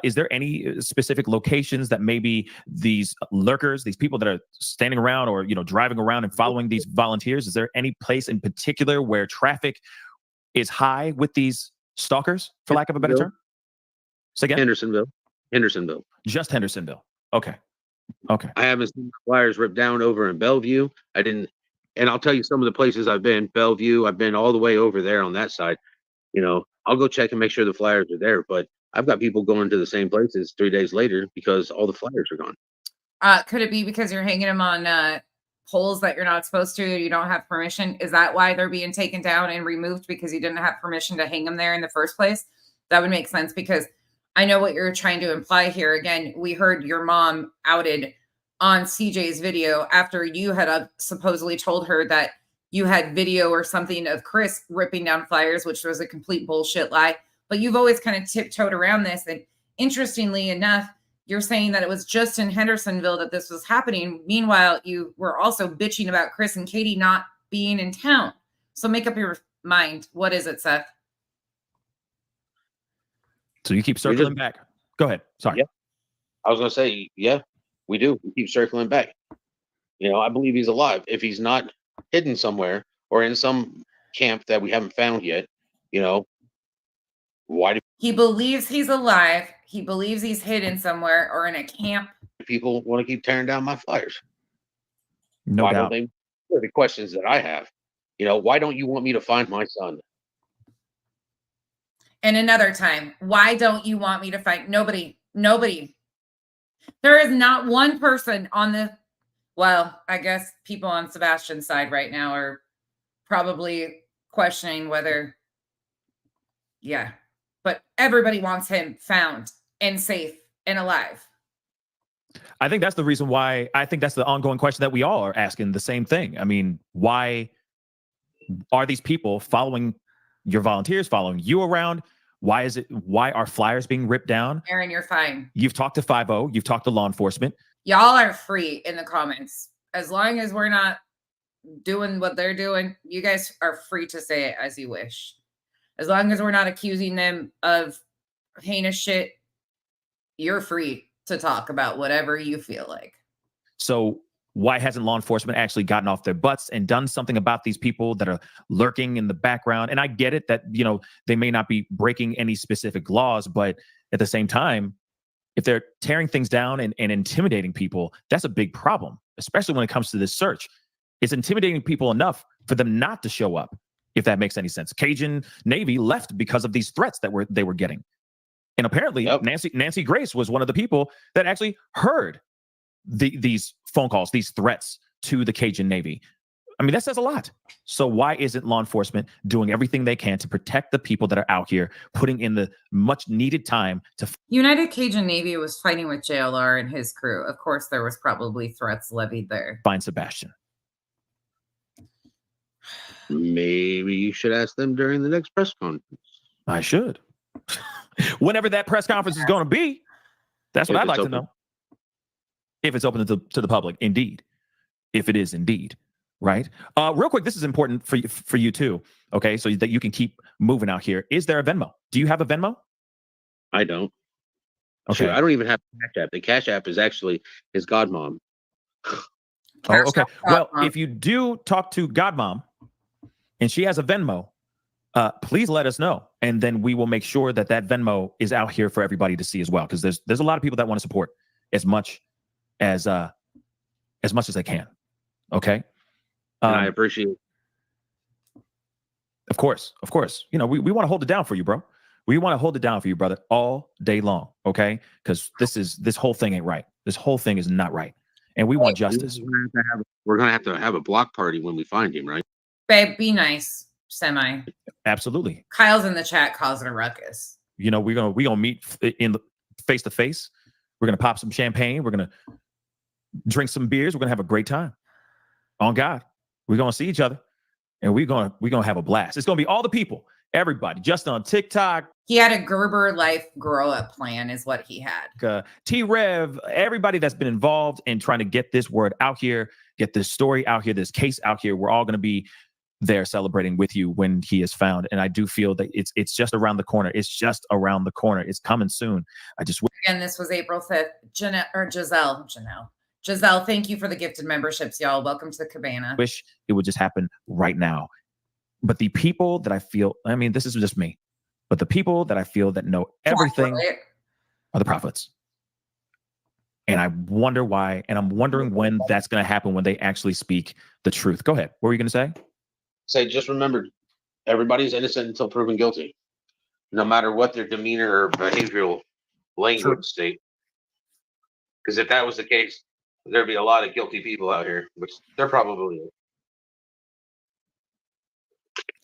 [SPEAKER 2] Is there any specific locations that maybe these lurkers, these people that are standing around or driving around and following these volunteers, is there any place in particular where traffic is high with these stalkers, for lack of a better term? Say again?
[SPEAKER 3] Hendersonville.
[SPEAKER 2] Just Hendersonville. Okay.
[SPEAKER 3] I haven't seen flyers ripped down over in Bellevue. I didn't, and I'll tell you some of the places I've been. Bellevue, I've been all the way over there on that side. I'll go check and make sure the flyers are there. But I've got people going to the same places 3 days later because all the flyers are gone.
[SPEAKER 1] Could it be because you're hanging them on poles that you're not supposed to? You don't have permission. Is that why they're being taken down and removed, because you didn't have permission to hang them there in the first place? That would make sense, because I know what you're trying to imply here. Again, we heard your mom outed on CJ's video after you had supposedly told her that you had video or something of Chris ripping down flyers, which was a complete bullshit lie. But you've always kind of tiptoed around this. And interestingly enough, you're saying that it was just in Hendersonville that this was happening. Meanwhile, you were also bitching about Chris and Katie not being in town. So make up your mind. What is it, Seth?
[SPEAKER 2] So you keep circling back. Go ahead. Sorry.
[SPEAKER 3] Yeah. I was going to say, yeah, we do. We keep circling back. I believe he's alive. If he's not hidden somewhere or in some camp that we haven't found yet, why do
[SPEAKER 1] he believes he's alive? He believes he's hidden somewhere or in a camp.
[SPEAKER 3] People want to keep tearing down my flyers?
[SPEAKER 2] No doubt.
[SPEAKER 3] Don't they? The questions that I have. Why don't you want me to find my son?
[SPEAKER 1] And another time, why don't you want me to find nobody? There is not one person on the, well, I guess people on Sebastian's side right now are probably questioning whether, yeah, but everybody wants him found and safe and alive.
[SPEAKER 2] I think that's the reason why. I think that's the ongoing question that we all are asking the same thing. I mean, why are these people following your volunteers, following you around? Why are flyers being ripped down?
[SPEAKER 1] Aaron, you're fine.
[SPEAKER 2] You've talked to 5-0, you've talked to law enforcement.
[SPEAKER 1] Y'all are free in the comments. As long as we're not doing what they're doing, you guys are free to say it as you wish. As long as we're not accusing them of heinous shit, you're free to talk about whatever you feel like.
[SPEAKER 2] So why hasn't law enforcement actually gotten off their butts and done something about these people that are lurking in the background? And I get it that, they may not be breaking any specific laws, but at the same time, if they're tearing things down and intimidating people, that's a big problem, especially when it comes to this search. It's intimidating people enough for them not to show up, if that makes any sense. Cajun Navy left because of these threats that they were getting. And apparently, Nancy Grace was one of the people that actually heard these phone calls, these threats to the Cajun Navy. I mean, that says a lot. So why isn't law enforcement doing everything they can to protect the people that are out here, putting in the much needed time to...
[SPEAKER 1] United Cajun Navy was fighting with JLR and his crew. Of course, there was probably threats levied there.
[SPEAKER 2] Find Sebastian.
[SPEAKER 3] Maybe you should ask them during the next press conference.
[SPEAKER 2] I should. Whenever that press conference is going to be. That's what I'd like to know. If it's open to the public, indeed. If it is indeed. Right. Real quick, this is important for you too. Okay, so that you can keep moving out here. Is there a Venmo? Do you have a Venmo?
[SPEAKER 3] I don't.
[SPEAKER 2] Okay.
[SPEAKER 3] Shoot, I don't even have the Cash App. The Cash App is actually his godmom.
[SPEAKER 2] Oh, okay. Well, if you do talk to godmom and she has a Venmo, please let us know, and then we will make sure that Venmo is out here for everybody to see as well. Because there's a lot of people that want to support as much as they can. Okay.
[SPEAKER 3] And I appreciate it.
[SPEAKER 2] Of course. We want to hold it down for you, bro. We want to hold it down for you, brother, all day long. Okay. Because this whole thing ain't right. This whole thing is not right. And we want justice.
[SPEAKER 3] We're going to have a block party when we find him, right?
[SPEAKER 1] Babe, be nice. Semi.
[SPEAKER 2] Absolutely.
[SPEAKER 1] Kyle's in the chat causing a ruckus.
[SPEAKER 2] We're gonna meet in face to face. We're gonna pop some champagne. We're gonna drink some beers. We're gonna have a great time. On God. We're going to see each other, and we're going to have a blast. It's going to be all the people, everybody, just on TikTok.
[SPEAKER 1] He had a Gerber life grow-up plan is what he had.
[SPEAKER 2] T-Rev, everybody that's been involved in trying to get this word out here, get this story out here, this case out here. We're all going to be there celebrating with you when he is found. And I do feel that it's just around the corner. It's just around the corner. It's coming soon.
[SPEAKER 1] Again, this was April 5th. Giselle, thank you for the gifted memberships, y'all. Welcome to the Cabana.
[SPEAKER 2] Wish it would just happen right now. But the people that I feel, I mean, this is just me, but the people that I feel that know everything are the Proudfoots. And I wonder why, and I'm wondering when that's going to happen, when they actually speak the truth. Go ahead. What were you going to say?
[SPEAKER 3] Just remember, everybody's innocent until proven guilty, no matter what their demeanor or behavioral language state. Because if that was the case, there'd be a lot of guilty people out here, which there probably is.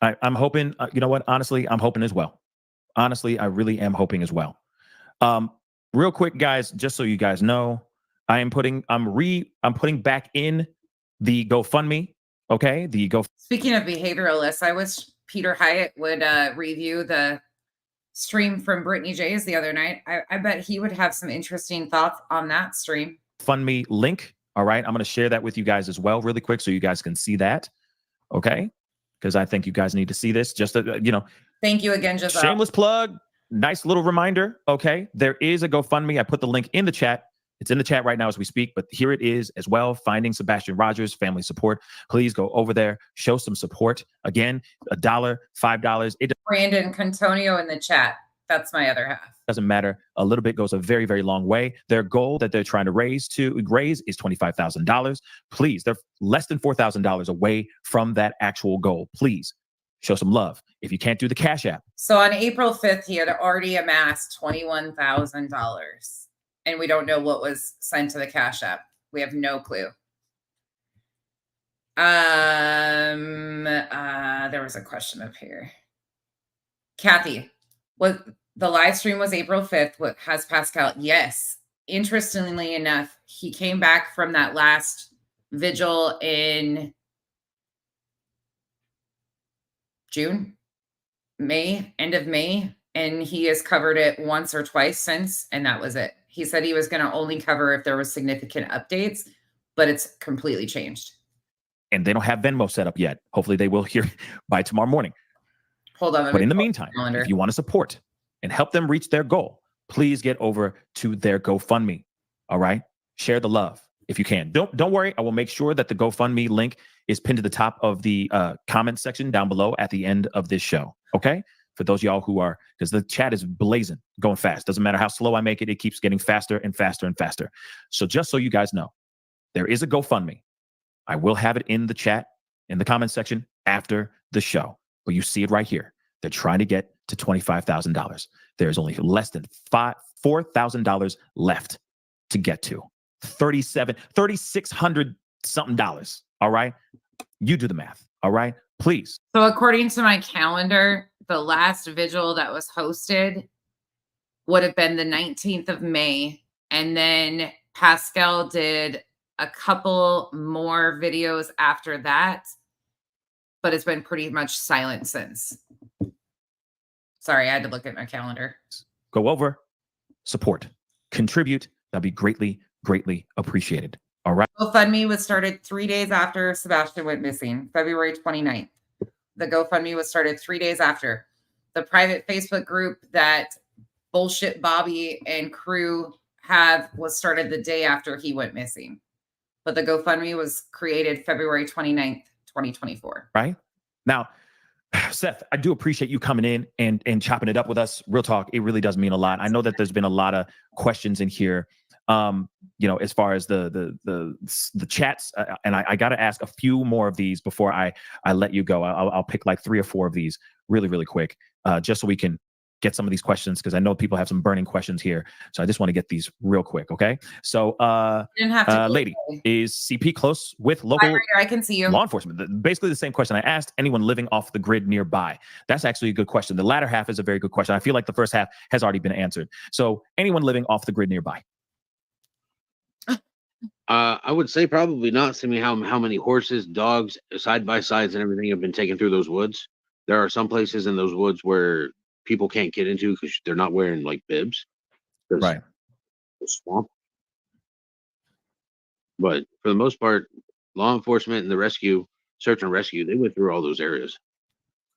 [SPEAKER 2] I'm hoping, you know what? Honestly, I'm hoping as well. Honestly, I really am hoping as well. Real quick, guys, just so you guys know, I'm putting back in the GoFundMe. Okay.
[SPEAKER 1] Speaking of behavioralists, I wish Peter Hyatt would review the stream from Brittany J's the other night. I bet he would have some interesting thoughts on that stream.
[SPEAKER 2] GoFundMe link. All right. I'm going to share that with you guys as well, really quick, so you guys can see that. Okay. Because I think you guys need to see this. Just,
[SPEAKER 1] thank you again, Giselle.
[SPEAKER 2] Shameless plug. Nice little reminder. Okay. There is a GoFundMe. I put the link in the chat. It's in the chat right now as we speak, but here it is as well. Finding Sebastian Rogers family support. Please go over there. Show some support. Again, $1, $5.
[SPEAKER 1] Brandon Contonio in the chat. That's my other half.
[SPEAKER 2] Doesn't matter. A little bit goes a very, very long way. Their goal that they're trying to raise is $25,000. Please, they're less than $4,000 away from that actual goal. Please show some love. If you can't do the Cash App.
[SPEAKER 1] So on April 5th, he had already amassed $21,000. And we don't know what was sent to the Cash App. We have no clue. There was a question up here. Kathy, the live stream was April 5th. What has Pascal? Yes. interestingly enough, he came back from that last vigil in June, May, end of May, and he has covered it once or twice since, and that was it. He said he was going to only cover if there was significant updates, but it's completely changed.
[SPEAKER 2] And they don't have Venmo set up yet. Hopefully they will here by tomorrow morning.
[SPEAKER 1] Hold on.
[SPEAKER 2] But in the meantime, if you want to support and help them reach their goal, please get over to their GoFundMe. All right. Share the love if you can. Don't worry. I will make sure that the GoFundMe link is pinned to the top of the comment section down below at the end of this show. Okay. For those of y'all who are, because the chat is blazing, going fast. Doesn't matter how slow I make it. It keeps getting faster and faster and faster. So just so you guys know, there is a GoFundMe. I will have it in the chat, in the comment section after the show. But you see it right here. They're trying to get to $25,000. There's only less than $4,000 left to get to. $3,600 something dollars. All right. You do the math. All right. Please.
[SPEAKER 1] So according to my calendar, the last vigil that was hosted would have been the 19th of May. And then Pascal did a couple more videos after that, but it's been pretty much silent since. Sorry, I had to look at my calendar.
[SPEAKER 2] Go over, support, contribute. That'd be greatly, greatly appreciated. All right.
[SPEAKER 1] GoFundMe was started 3 days after Sebastian went missing, February 29th. The GoFundMe was started 3 days after. The private Facebook group that Bullshit Bobby and crew have was started the day after he went missing. But the GoFundMe was created February 29th, 2024.
[SPEAKER 2] Right. Now, Seth, I do appreciate you coming in and chopping it up with us. Real talk, it really does mean a lot. I know that there's been a lot of questions in here, as far as the chats, and I got to ask a few more of these before I let you go. I'll pick like 3 or 4 of these really, really quick, just so we can get some of these questions, because I know people have some burning questions here. So I just want to get these real quick. Okay. So, lady, is CP close with local
[SPEAKER 1] I can see you.
[SPEAKER 2] Law enforcement? Basically the same question I asked. Anyone living off the grid nearby? That's actually a good question. The latter half is a very good question. I feel like the first half has already been answered. So anyone living off the grid nearby?
[SPEAKER 3] I would say probably not. See me how many horses, dogs, side by sides, and everything have been taken through those woods. There are some places in those woods where people can't get into because they're not wearing like bibs.
[SPEAKER 2] Right.
[SPEAKER 3] The swamp. But for the most part, law enforcement and the rescue, search and rescue, they went through all those areas.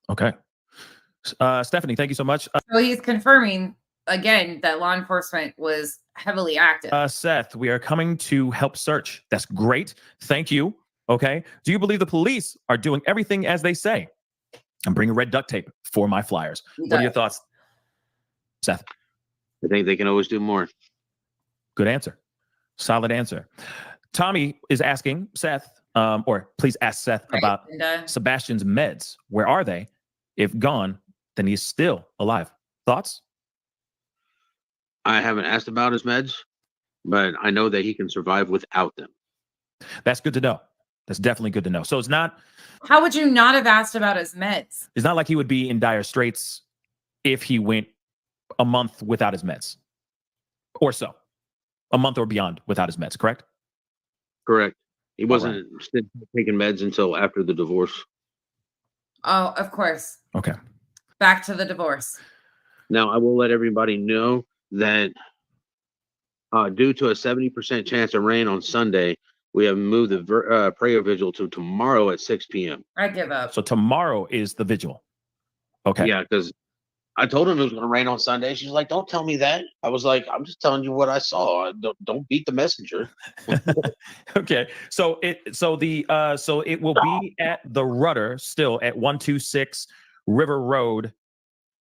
[SPEAKER 2] Okay. Stephanie, thank you so much.
[SPEAKER 1] So he's confirming again that law enforcement was heavily active.
[SPEAKER 2] Seth, we are coming to help search. That's great. Thank you. Okay. Do you believe the police are doing everything as they say? I'm bringing red duct tape for my flyers. What are your thoughts, Seth?
[SPEAKER 3] I think they can always do more.
[SPEAKER 2] Good answer. Solid answer. Tommy is asking Seth, or please ask Seth about Sebastian's meds. Where are they? If gone, then he's still alive. Thoughts?
[SPEAKER 3] I haven't asked about his meds, but I know that he can survive without them.
[SPEAKER 2] That's good to know. That's definitely good to know. So it's not...
[SPEAKER 1] How would you not have asked about his meds?
[SPEAKER 2] It's not like he would be in dire straits if he went a month without his meds. Or so. A month or beyond without his meds, correct?
[SPEAKER 3] Correct. He wasn't taking meds until after the divorce.
[SPEAKER 1] Oh, of course.
[SPEAKER 2] Okay.
[SPEAKER 1] Back to the divorce.
[SPEAKER 3] Now, I will let everybody know that due to a 70% chance of rain on Sunday, we have moved the prayer vigil to tomorrow at 6 p.m.
[SPEAKER 1] I give up.
[SPEAKER 2] So tomorrow is the vigil. Okay.
[SPEAKER 3] Yeah, because I told him it was going to rain on Sunday. She's like, "Don't tell me that." I was like, "I'm just telling you what I saw. Don't beat the messenger."
[SPEAKER 2] Okay. So it will be at the Rudder still at 126 River Road,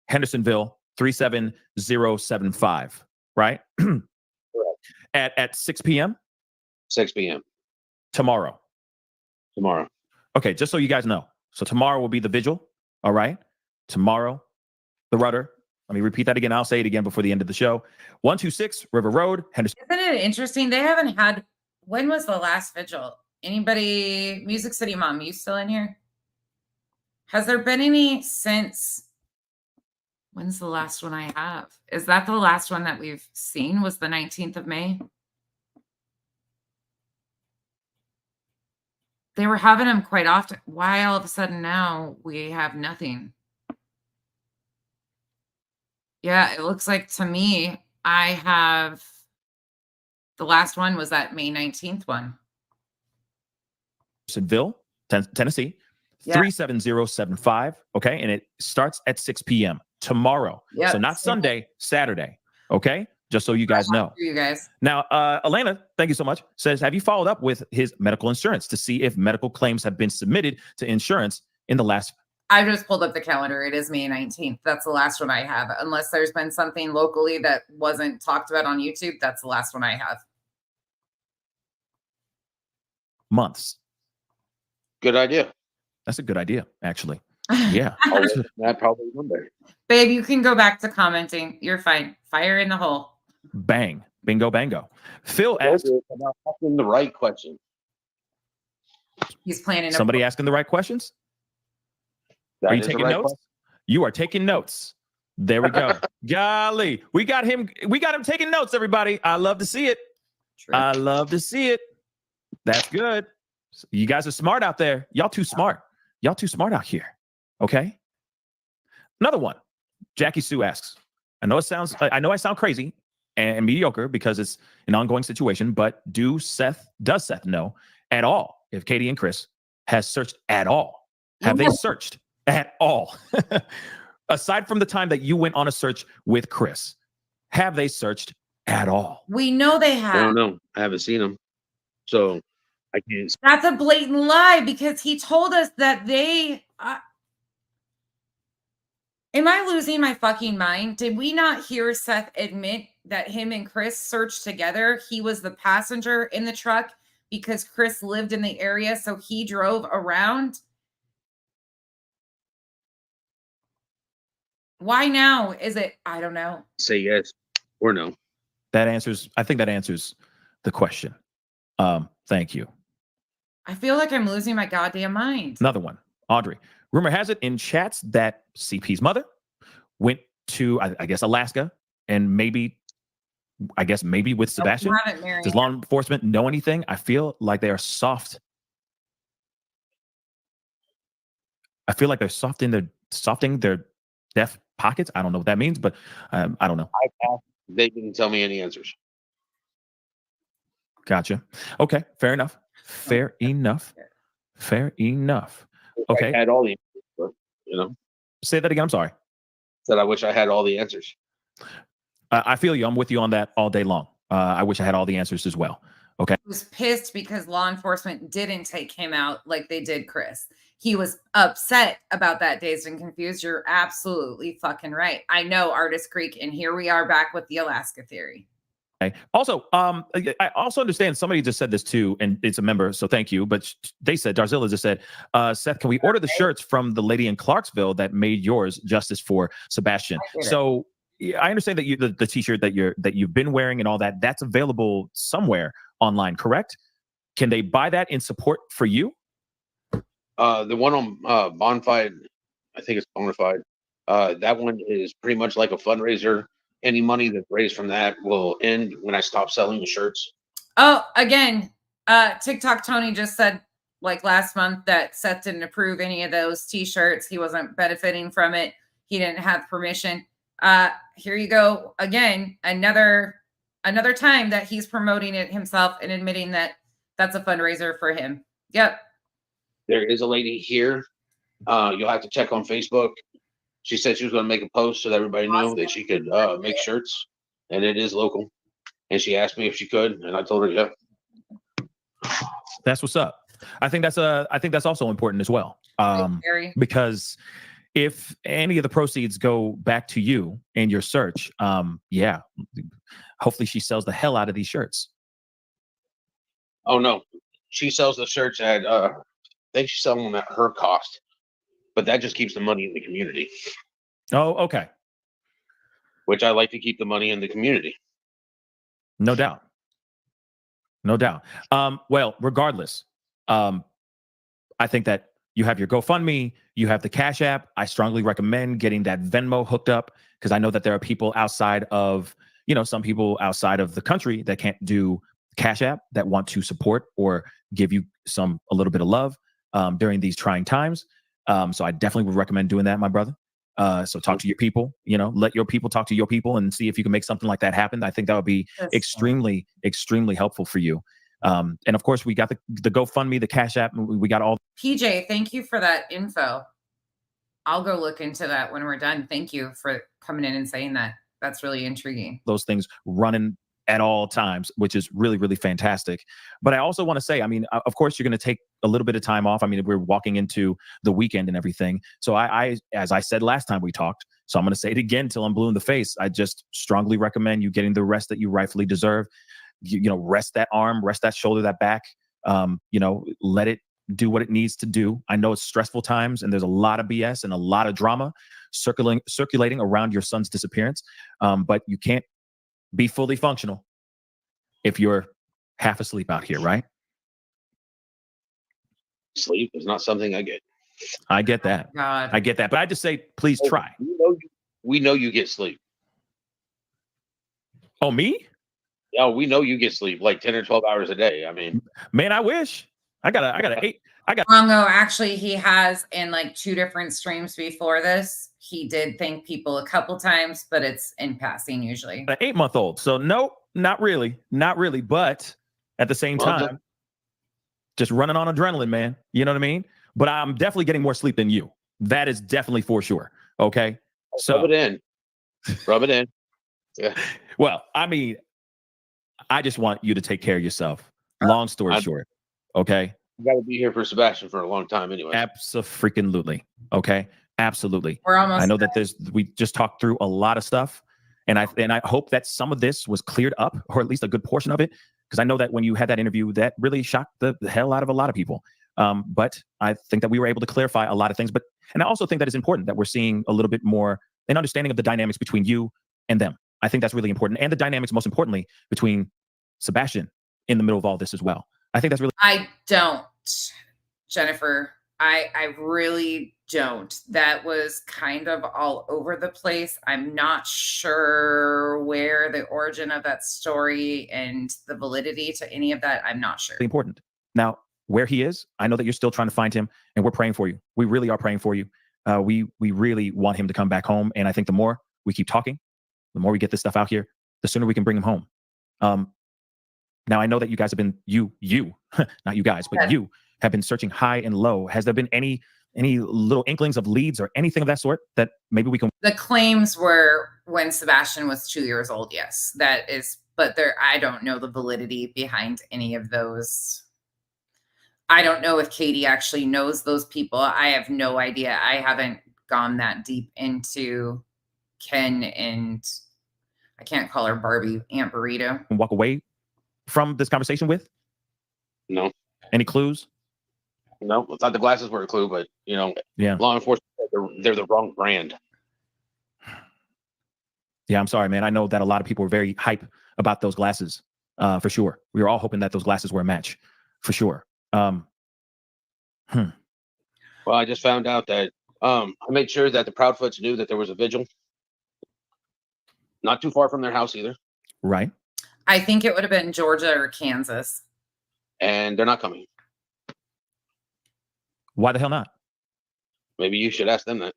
[SPEAKER 2] Hendersonville 37075. Right? at 6 p.m.
[SPEAKER 3] 6 p.m.
[SPEAKER 2] Tomorrow. Okay, just so you guys know. So tomorrow will be the vigil. All right. Tomorrow, the Rudder. Let me repeat that again. I'll say it again before the end of the show. 126 River Road, Henderson.
[SPEAKER 1] Isn't it interesting? They haven't had. When was the last vigil? Anybody? Music City Mom, you still in here? Has there been any since When's the last one I have? Is that the last one that we've seen? Was the 19th of May? They were having them quite often. Why all of a sudden now we have nothing? Yeah, it looks like to me, I have the last one was that May 19th one.
[SPEAKER 2] Ville, Tennessee,
[SPEAKER 1] Yeah.
[SPEAKER 2] 37075. Okay. And it starts at 6 p.m. tomorrow.
[SPEAKER 1] Yep.
[SPEAKER 2] So not Sunday, Saturday. Okay. Just so you guys know.
[SPEAKER 1] You guys.
[SPEAKER 2] Now, Elena, thank you so much, says, have you followed up with his medical insurance to see if medical claims have been submitted to insurance in the last?
[SPEAKER 1] I just pulled up the calendar. It is May 19th. That's the last one I have. Unless there's been something locally that wasn't talked about on YouTube, that's the last one I have.
[SPEAKER 2] Months.
[SPEAKER 3] Good idea.
[SPEAKER 2] That's a good idea, actually. Yeah.
[SPEAKER 3] That probably Monday.
[SPEAKER 1] Babe, you can go back to commenting. You're fine. Fire in the hole.
[SPEAKER 2] Bang. Bingo, bango. Phil asked.
[SPEAKER 3] About asking the right question.
[SPEAKER 1] He's planning.
[SPEAKER 2] Somebody asking the right questions? Are you taking notes? Question. You are taking notes. There we go. Golly, we got him taking notes, everybody. I love to see it. True. I love to see it. That's good. You guys are smart out there. Y'all too smart. Y'all too smart out here. Okay. Another one. Jackie Sue asks, I know I sound crazy and mediocre because it's an ongoing situation, but does Seth know at all if Katie and Chris has searched at all? Have they searched at all? Aside from the time that you went on a search with Chris, have they searched at all?
[SPEAKER 1] We know they have.
[SPEAKER 3] I don't know. I haven't seen them. So I can't.
[SPEAKER 1] That's a blatant lie because he told us that they. Am I losing my fucking mind? Did we not hear Seth admit that him and Chris searched together? He was the passenger in the truck because Chris lived in the area, so he drove around. Why now? Is it? I don't know.
[SPEAKER 3] Say yes or no.
[SPEAKER 2] I think that answers the question. Thank you.
[SPEAKER 1] I feel like I'm losing my goddamn mind.
[SPEAKER 2] Another one. Audrey. Rumor has it in chats that CP's mother went to, I guess, Alaska and maybe with Sebastian. Does law enforcement know anything? I feel like they are soft. I feel like they're softening their deaf pockets. I don't know what that means, but I don't know.
[SPEAKER 3] They didn't tell me any answers.
[SPEAKER 2] Gotcha. Okay. Fair enough. Fair enough. Okay.
[SPEAKER 3] I had all the answers, but,
[SPEAKER 2] Say that again. I'm sorry.
[SPEAKER 3] Said I wish I had all the answers.
[SPEAKER 2] I feel you. I'm with you on that all day long. I wish I had all the answers as well. Okay.
[SPEAKER 1] He was pissed because law enforcement didn't take him out like they did Chris. He was upset about that, dazed and confused. You're absolutely fucking right. I know Artist Creek, and here we are back with the Alaska theory.
[SPEAKER 2] Okay. Also, I also understand somebody just said this too, and it's a member, so thank you. But they said, Darzilla just said, Seth, can we order the shirts from the lady in Clarksville that made yours justice for Sebastian? So I understand that the t-shirt that you've been wearing and all that, that's available somewhere online, correct? Can they buy that in support for you?
[SPEAKER 3] The one on Bonfide, I think it's Bonafide. That one is pretty much like a fundraiser. Any money that's raised from that will end when I stop selling the shirts.
[SPEAKER 1] Oh, again, TikTok Tony just said like last month that Seth didn't approve any of those t-shirts. He wasn't benefiting from it. He didn't have permission. Here you go again. Another time that he's promoting it himself and admitting that that's a fundraiser for him. Yep.
[SPEAKER 3] There is a lady here. You'll have to check on Facebook. She said she was going to make a post so that everybody knew that she could make shirts, and it is local. And she asked me if she could, and I told her, yeah.
[SPEAKER 2] That's what's up. I think that's also important as well. Because if any of the proceeds go back to you and your search, yeah, hopefully she sells the hell out of these shirts.
[SPEAKER 3] Oh no, she sells the shirts at I think she's selling them at her cost. But that just keeps the money in the community.
[SPEAKER 2] Oh, okay.
[SPEAKER 3] Which I like to keep the money in the community.
[SPEAKER 2] No doubt. Well, regardless, I think that You have your GoFundMe, you have the Cash App. I strongly recommend getting that Venmo hooked up, because I know that there are people outside of, some people outside of the country that can't do Cash App that want to support or give you a little bit of love during these trying times. So I definitely would recommend doing that, my brother. So talk to your people, let your people talk to your people and see if you can make something like that happen. I think that would be extremely, extremely helpful for you. And of course, we got the GoFundMe, the Cash App. We got all.
[SPEAKER 1] PJ, thank you for that info. I'll go look into that when we're done. Thank you for coming in and saying that. That's really intriguing.
[SPEAKER 2] Those things running at all times, which is really, really fantastic. But I also want to say, of course, you're going to take a little bit of time off. We're walking into the weekend and everything. So I, as I said last time we talked, so I'm going to say it again till I'm blue in the face. I just strongly recommend you getting the rest that you rightfully deserve. Rest that arm, rest that shoulder, that back. Let it do what it needs to do. I know it's stressful times and there's a lot of BS and a lot of drama circulating around your son's disappearance. But you can't be fully functional if you're half asleep out here, right?
[SPEAKER 3] Sleep is not something I get.
[SPEAKER 2] I get that.
[SPEAKER 1] God.
[SPEAKER 2] I get that. But I just say, please try.
[SPEAKER 3] We know you get sleep.
[SPEAKER 2] Oh, me?
[SPEAKER 3] Yeah, we know you get sleep like 10 or 12 hours a day.
[SPEAKER 2] Man, I wish. I got 8.
[SPEAKER 1] Rongo, actually, he has in like 2 different streams before this. He did thank people a couple times, but it's in passing usually.
[SPEAKER 2] An 8-month-old. So no, not really. But at the same time, just running on adrenaline, man. You know what I mean? But I'm definitely getting more sleep than you. That is definitely for sure. Okay. So
[SPEAKER 3] rub it in. Yeah.
[SPEAKER 2] Well, I just want you to take care of yourself. Long story short. Okay.
[SPEAKER 3] You got to be here for Sebastian for a long time anyway.
[SPEAKER 2] Absolutely. Okay. Absolutely.
[SPEAKER 1] We're almost.
[SPEAKER 2] I know that we just talked through a lot of stuff, and I hope that some of this was cleared up, or at least a good portion of it, because I know that when you had that interview, that really shocked the hell out of a lot of people. But I think that we were able to clarify a lot of things. And I also think that it's important that we're seeing a little bit more an understanding of the dynamics between you and them. I think that's really important, and the dynamics, most importantly, between Sebastian in the middle of all this as well. I think that's really.
[SPEAKER 1] I don't, Jennifer. I really don't. That was kind of all over the place. I'm not sure where the origin of that story and the validity to any of that. I'm not sure.
[SPEAKER 2] Important. Now, where he is, I know that you're still trying to find him, and we're praying for you. We really are praying for you. We really want him to come back home, and I think the more we keep talking, the more we get this stuff out here, the sooner we can bring him home. Now, I know that you guys have been, not you guys, but you have been searching high and low. Has there been any little inklings of leads or anything of that sort that maybe we can?
[SPEAKER 1] The claims were when Sebastian was 2 years old. Yes, that is, but I don't know the validity behind any of those. I don't know if Katie actually knows those people. I have no idea. I haven't gone that deep into Ken and I can't call her Barbie, Aunt Burrito.
[SPEAKER 2] Walk away from this conversation with?
[SPEAKER 3] No.
[SPEAKER 2] Any clues?
[SPEAKER 3] No, I thought the glasses were a clue, but
[SPEAKER 2] yeah,
[SPEAKER 3] law enforcement, they're the wrong brand.
[SPEAKER 2] Yeah, I'm sorry, man. I know that a lot of people were very hype about those glasses, for sure. We were all hoping that those glasses were a match, for sure.
[SPEAKER 3] Well, I just found out that I made sure that the Proudfoots knew that there was a vigil. Not too far from their house either.
[SPEAKER 2] Right.
[SPEAKER 1] I think it would have been Georgia or Kansas.
[SPEAKER 3] And they're not coming.
[SPEAKER 2] Why the hell not?
[SPEAKER 3] Maybe you should ask them that.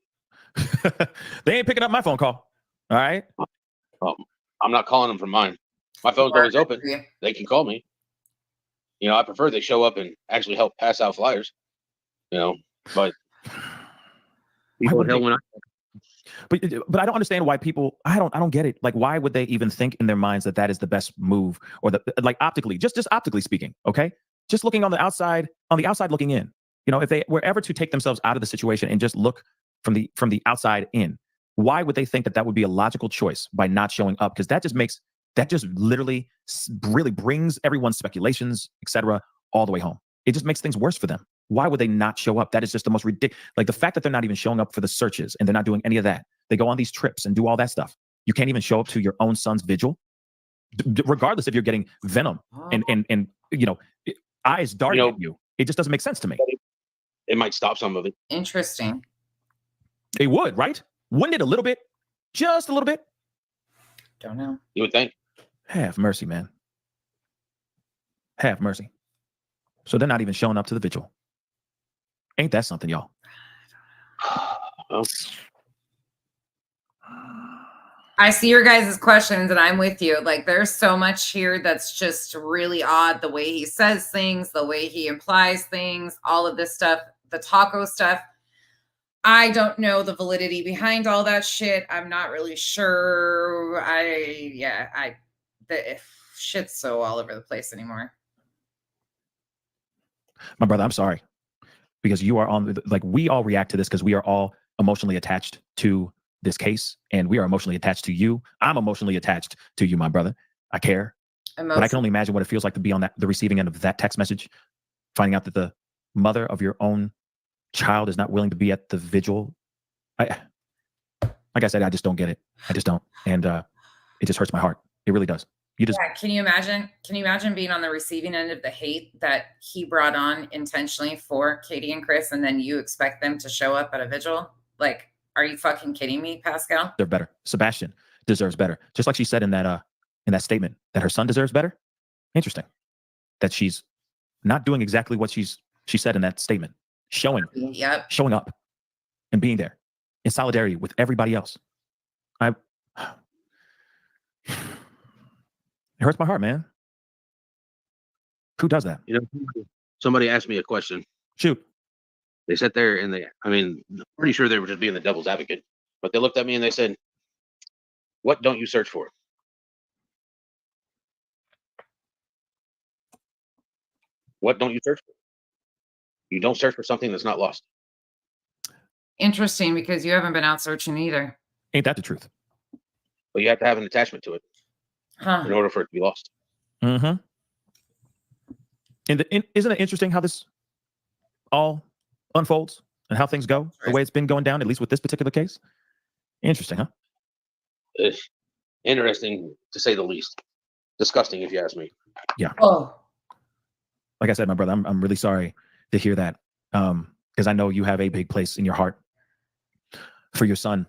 [SPEAKER 2] They ain't picking up my phone call. All right.
[SPEAKER 3] I'm not calling them from mine. My phone's always open. They can call me. I prefer they show up and actually help pass out flyers. But people
[SPEAKER 2] But I don't understand why people. I don't get it. Like, why would they even think in their minds that is the best move, or optically, just optically speaking, okay? Just looking on the outside looking in. If they were ever to take themselves out of the situation and just look from the outside in, why would they think that would be a logical choice by not showing up? Because that just literally really brings everyone's speculations, etc., all the way home. It just makes things worse for them. Why would they not show up? That is just the most ridiculous. Like the fact that they're not even showing up for the searches and they're not doing any of that. They go on these trips and do all that stuff. You can't even show up to your own son's vigil, regardless if you're getting venom and eyes darting at you. It just doesn't make sense to me.
[SPEAKER 3] it might stop some of it.
[SPEAKER 1] Interesting.
[SPEAKER 2] It would, right? Wouldn't it a little bit? Just a little bit?
[SPEAKER 1] Don't know.
[SPEAKER 3] You would think.
[SPEAKER 2] Have mercy, man. Have mercy. So they're not even showing up to the vigil. Ain't that something, y'all?
[SPEAKER 3] Well,
[SPEAKER 1] I see your guys' questions and I'm with you. Like, there's so much here that's just really odd. The way he says things, the way he implies things, all of this stuff, the taco stuff. I don't know the validity behind all that shit. I'm not really sure. The shit's so all over the place anymore.
[SPEAKER 2] My brother, I'm sorry. Because you are on, like, we all react to this because we are all emotionally attached to this case, and we are emotionally attached to you. I'm emotionally attached to you, my brother. I care. But I can only imagine what it feels like to be on the receiving end of that text message, finding out that the mother of your own child is not willing to be at the vigil. Like I said, I just don't get it. I just don't. And it just hurts my heart. It really does. Yeah,
[SPEAKER 1] can you imagine being on the receiving end of the hate that he brought on intentionally for Katie and Chris, and then you expect them to show up at a vigil? Like, are you fucking kidding me, Pascal?
[SPEAKER 2] They're better. Sebastian deserves better. Just like she said in that statement that her son deserves better. Interesting. That she's not doing exactly what she said in that statement. Showing up and being there in solidarity with everybody else. It hurts my heart, man. Who does that?
[SPEAKER 3] You know, somebody asked me a question.
[SPEAKER 2] Shoot.
[SPEAKER 3] They sat there and I'm pretty sure they were just being the devil's advocate, but they looked at me and they said, "What don't you search for?" What don't you search for? You don't search for something that's not lost.
[SPEAKER 1] Interesting, because you haven't been out searching either.
[SPEAKER 2] Ain't that the truth?
[SPEAKER 3] But you have to have an attachment to it in order for it to be lost.
[SPEAKER 2] Mm-hmm. And isn't it interesting how this all unfolds and how things go the way it's been going down, at least with this particular case? Interesting, huh?
[SPEAKER 3] Interesting, to say the least. Disgusting, if you ask me.
[SPEAKER 2] Yeah.
[SPEAKER 1] Oh.
[SPEAKER 2] Like I said, my brother, I'm really sorry to hear that, because I know you have a big place in your heart for your son.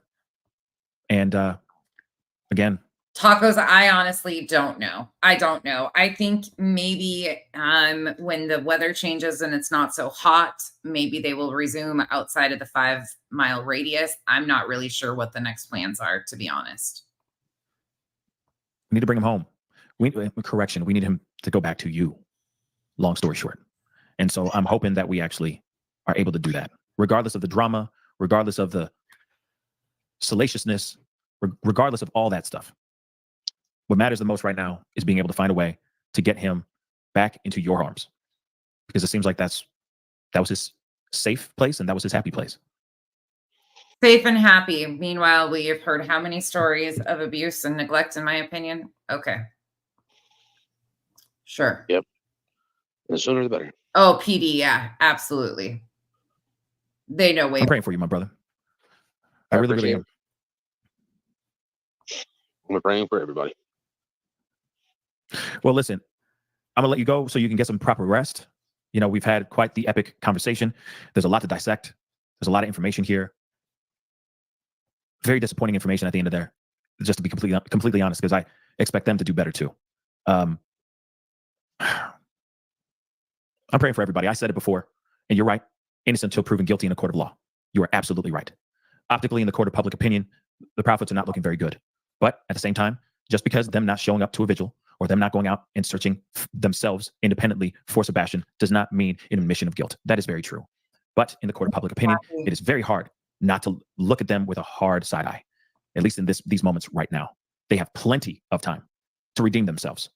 [SPEAKER 2] And again,
[SPEAKER 1] tacos, I honestly don't know. I don't know. I think maybe when the weather changes and it's not so hot, maybe they will resume outside of the 5-mile radius. I'm not really sure what the next plans are, to be honest.
[SPEAKER 2] We need to bring him home. We need him to go back to you. Long story short. And so I'm hoping that we actually are able to do that, regardless of the drama, regardless of the salaciousness, regardless of all that stuff. What matters the most right now is being able to find a way to get him back into your arms, because it seems like that was his safe place and that was his happy place.
[SPEAKER 1] Safe and happy. Meanwhile, we have heard how many stories of abuse and neglect, in my opinion. Okay. Sure.
[SPEAKER 3] Yep. The sooner the better.
[SPEAKER 1] Oh, PD. Yeah, absolutely. They know way.
[SPEAKER 2] I'm praying for you, my brother. I really, really am.
[SPEAKER 3] I'm praying for everybody.
[SPEAKER 2] Well, listen, I'm gonna let you go so you can get some proper rest. You know, we've had quite the epic conversation. There's a lot to dissect. There's a lot of information here. Very disappointing information at the end of there, just to be completely honest, because I expect them to do better too. I'm praying for everybody. I said it before, and you're right. Innocent until proven guilty in a court of law. You are absolutely right. Optically, in the court of public opinion, the Proudfoots are not looking very good. But at the same time, just because them not showing up to a vigil or them not going out and searching themselves independently for Sebastian does not mean an admission of guilt. That is very true. But in the court of public opinion, it is very hard not to look at them with a hard side eye, at least in these moments right now. They have plenty of time to redeem themselves.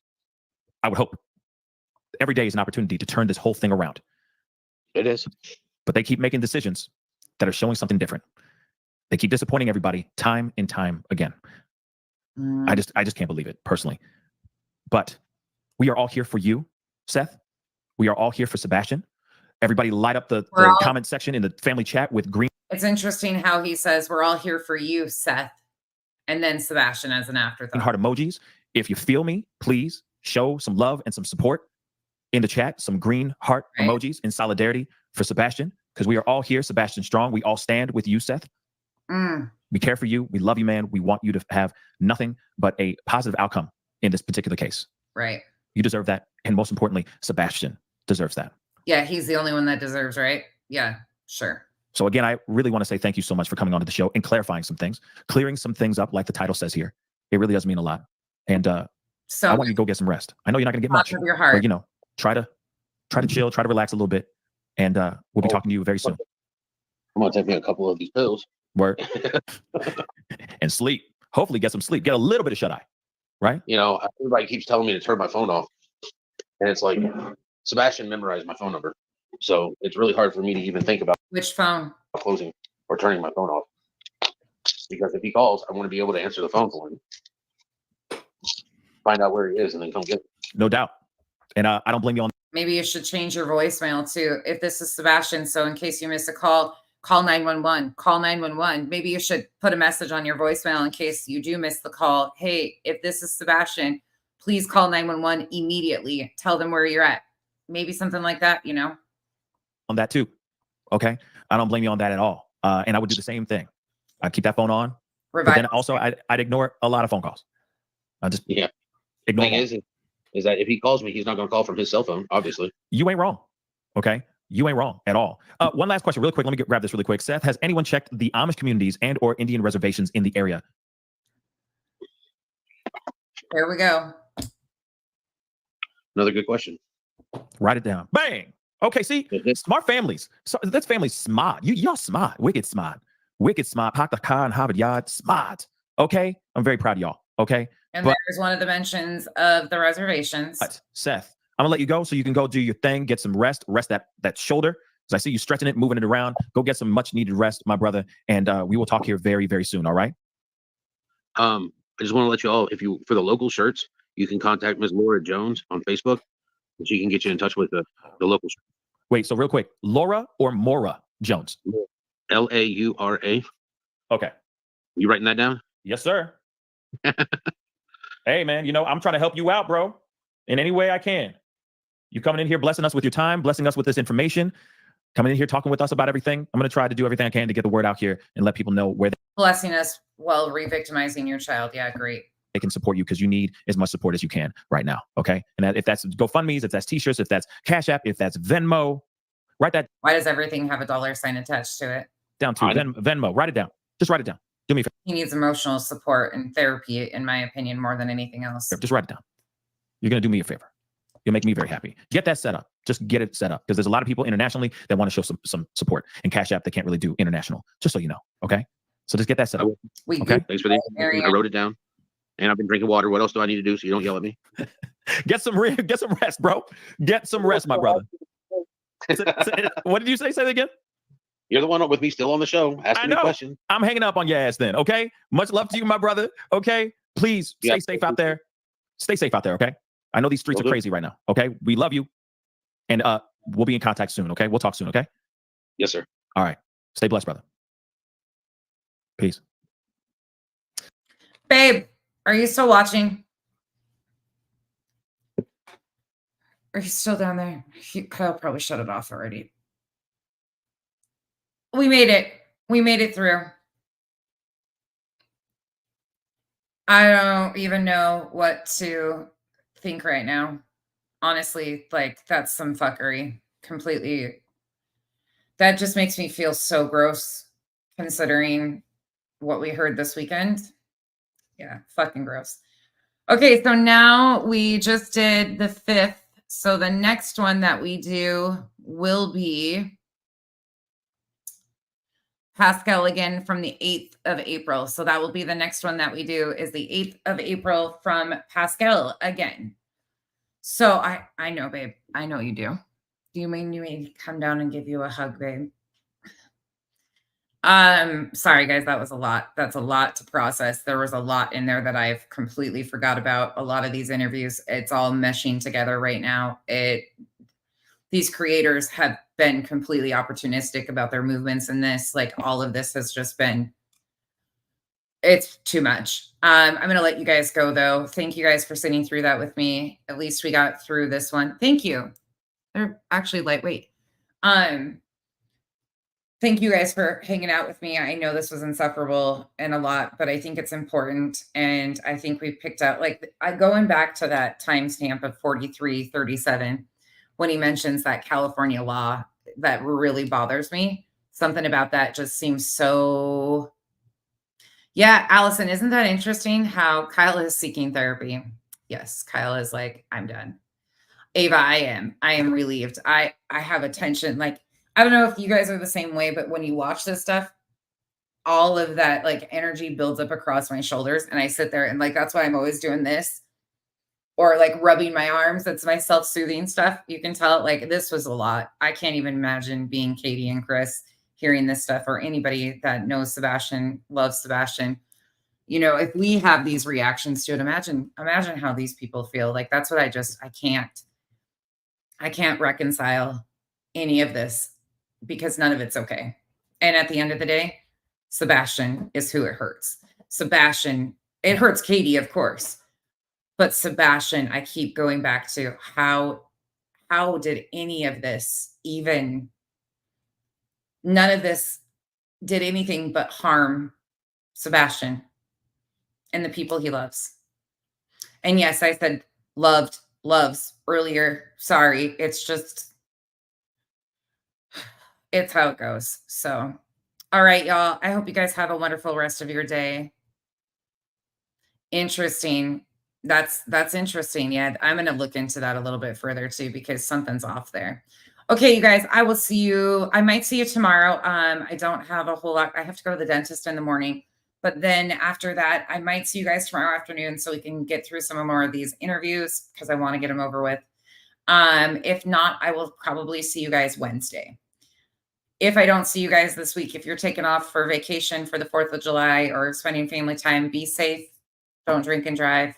[SPEAKER 2] I would hope every day is an opportunity to turn this whole thing around.
[SPEAKER 3] It is.
[SPEAKER 2] But they keep making decisions that are showing something different. They keep disappointing everybody time and time again. I just can't believe it, personally. But we are all here for you, Seth. We are all here for Sebastian. Everybody light up the comment section in the family chat with green.
[SPEAKER 1] It's interesting how he says, we're all here for you, Seth. And then Sebastian as an afterthought.
[SPEAKER 2] Heart emojis. If you feel me, please show some love and some support in the chat. Some green heart emojis in solidarity for Sebastian. because we are all here, Sebastian Strong. We all stand with you, Seth. We care for you. We love you, man. We want you to have nothing but a positive outcome in this particular case.
[SPEAKER 1] Right.
[SPEAKER 2] You deserve that. And most importantly, Sebastian deserves that.
[SPEAKER 1] Yeah, he's the only one that deserves, right? Yeah, sure.
[SPEAKER 2] So again, I really want to say thank you so much for coming onto the show and clarifying some things, clearing some things up like the title says here. It really does mean a lot. And
[SPEAKER 1] so
[SPEAKER 2] I want you to go get some rest. I know you're not going to get much,
[SPEAKER 1] of your heart.
[SPEAKER 2] but, you know, try to chill, try to relax a little bit. And we'll be talking to you very soon.
[SPEAKER 3] I'm going to take me a couple of these pills.
[SPEAKER 2] Word. And sleep. Hopefully get some sleep. Get a little bit of shut-eye, right?
[SPEAKER 3] You know, everybody keeps telling me to turn my phone off. And it's like, Sebastian memorized my phone number. So it's really hard for me to even think about
[SPEAKER 1] which phone
[SPEAKER 3] closing or turning my phone off. Because if he calls, I want to be able to answer the phone for him. Find out where he is and then come get him.
[SPEAKER 2] No doubt. And I don't blame you on that.
[SPEAKER 1] Maybe you should change your voicemail too. If this is Sebastian, so in case you miss a call, call 911, call 911. Maybe you should put a message on your voicemail in case you do miss the call. Hey, if this is Sebastian, please call 911 immediately. Tell them where you're at. Maybe something like that, you know?
[SPEAKER 2] On that too. Okay. I don't blame you on that at all. And I would do the same thing. I'd keep that phone on. But then also I'd ignore a lot of phone calls. I just ignore
[SPEAKER 3] them. Is that if he calls me, he's not going to call from his cell phone, obviously.
[SPEAKER 2] You ain't wrong. Okay. You ain't wrong at all. One last question really quick. Let me grab this really quick. Seth, has anyone checked the Amish communities and or Indian reservations in the area?
[SPEAKER 1] There we go.
[SPEAKER 3] Another good question.
[SPEAKER 2] Write it down. Bang. Okay, see, smart families. So that's family smart. Y'all smart. Wicked smart. Wicked smart. Pakta Khan, Harvard Yard. Smart. Okay? I'm very proud of y'all. Okay?
[SPEAKER 1] And there's one of the mentions of the reservations.
[SPEAKER 2] Seth, I'm gonna let you go so you can go do your thing, get some rest that shoulder. Because I see you stretching it, moving it around. Go get some much needed rest, my brother. And we will talk here very, very soon. All right?
[SPEAKER 3] I just want to let you all, for the local shirts, you can contact Ms. Laura Jones on Facebook. And she can get you in touch with the local shirt.
[SPEAKER 2] Wait, so real quick, Laura or Mora Jones?
[SPEAKER 3] Laura.
[SPEAKER 2] Okay.
[SPEAKER 3] You writing that down?
[SPEAKER 2] Yes, sir. Hey, man, you know, I'm trying to help you out, bro, in any way I can. You coming in here, blessing us with your time, blessing us with this information, coming in here, talking with us about everything. I'm going to try to do everything I can to get the word out here and let people know where
[SPEAKER 1] blessing us while re-victimizing your child. Yeah, great.
[SPEAKER 2] They can support you because you need as much support as you can right now. Okay. And if that's GoFundMe's, if that's t-shirts, if that's Cash App, if that's Venmo, write that.
[SPEAKER 1] Why does everything have a $sign attached to it?
[SPEAKER 2] Down to Venmo. Write it down. Just write it down. Do me a favor.
[SPEAKER 1] He needs emotional support and therapy, in my opinion, more than anything else.
[SPEAKER 2] Just write it down. You're going to do me a favor. You'll make me very happy. Get that set up. Just get it set up. Because there's a lot of people internationally that want to show some support. And Cash App, they can't really do international. Just so you know. Okay. So just get that set up.
[SPEAKER 3] Okay. Thanks for the I wrote it down. And I've been drinking water. What else do I need to do so you don't yell at me?
[SPEAKER 2] Get some rest, bro. Get some rest, my brother. What did you say? Say that again.
[SPEAKER 3] You're the one with me still on the show. Asking me questions.
[SPEAKER 2] I'm hanging up on your ass then. Okay. Much love to you, my brother. Okay. Please stay safe out there. Stay safe out there. Okay. I know these streets are crazy right now. Okay. We love you. And we'll be in contact soon. Okay. We'll talk soon. Okay.
[SPEAKER 3] Yes, sir.
[SPEAKER 2] All right. Stay blessed, brother. Peace.
[SPEAKER 1] Babe, are you still watching? Are you still down there? Kyle probably shut it off already. We made it. We made it through. I don't even know what to think right now. Honestly, like, that's some fuckery. Completely. That just makes me feel so gross, considering what we heard this weekend. Yeah, fucking gross. Okay, so now we just did the 5th. So the next one that we do will be Pascal again from the 8th of April. So that will be the next one that we do is the 8th of April from Pascal again. So I know, babe. I know you do. Do you mean you made me come down and give you a hug, babe? Sorry guys, that was a lot. That's a lot to process. There was a lot in there that I've completely forgot about. A lot of these interviews, it's all meshing together right now. These creators have been completely opportunistic about their movements in this. Like, all of this has just been, it's too much. I'm going to let you guys go though. Thank you guys for sitting through that with me. At least we got through this one. Thank you. They're actually lightweight. thank you guys for hanging out with me. I know this was insufferable and a lot, but I think it's important. And I think we picked out, like, going back to that timestamp of 43:37, when he mentions that California law, that really bothers me. Something about that just seems so. Yeah, Allison, isn't that interesting how Kyle is seeking therapy? Yes, Kyle is like, I'm done. Ava, I am relieved. I have attention. Like, I don't know if you guys are the same way, but when you watch this stuff, all of that like energy builds up across my shoulders, and I sit there and like that's why I'm always doing this or like rubbing my arms. That's my self-soothing stuff. You can tell like this was a lot. I can't even imagine being Katie and Chris hearing this stuff, or anybody that knows Sebastian, loves Sebastian. You know, if we have these reactions to it, imagine how these people feel. Like that's what I can't reconcile any of this because none of it's okay. And at the end of the day, Sebastian is who it hurts. Sebastian, it hurts Katie, of course, but Sebastian, I keep going back to how did any of this even, none of this did anything but harm Sebastian and the people he loves. And yes, I said loves earlier. Sorry. It's just, it's how it goes. So, all right, y'all. I hope you guys have a wonderful rest of your day. Interesting. That's interesting. Yeah, I'm going to look into that a little bit further too, because something's off there. Okay, you guys, I will see you. I might see you tomorrow. I don't have a whole lot. I have to go to the dentist in the morning. But then after that, I might see you guys tomorrow afternoon so we can get through some more of these interviews because I want to get them over with. If not, I will probably see you guys Wednesday. If I don't see you guys this week, if you're taking off for vacation for the 4th of July or spending family time, be safe. Don't drink and drive.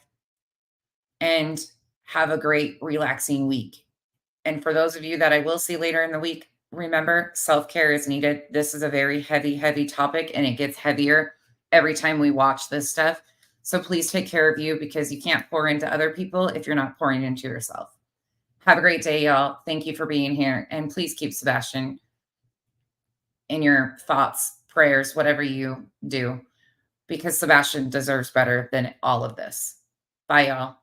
[SPEAKER 1] And have a great, relaxing week. And for those of you that I will see later in the week, remember, self-care is needed. This is a very heavy, heavy topic, and it gets heavier every time we watch this stuff. So please take care of you because you can't pour into other people if you're not pouring into yourself. Have a great day, y'all. Thank you for being here. And please keep Sebastian in your thoughts, prayers, whatever you do, because Sebastian deserves better than all of this. Bye, y'all.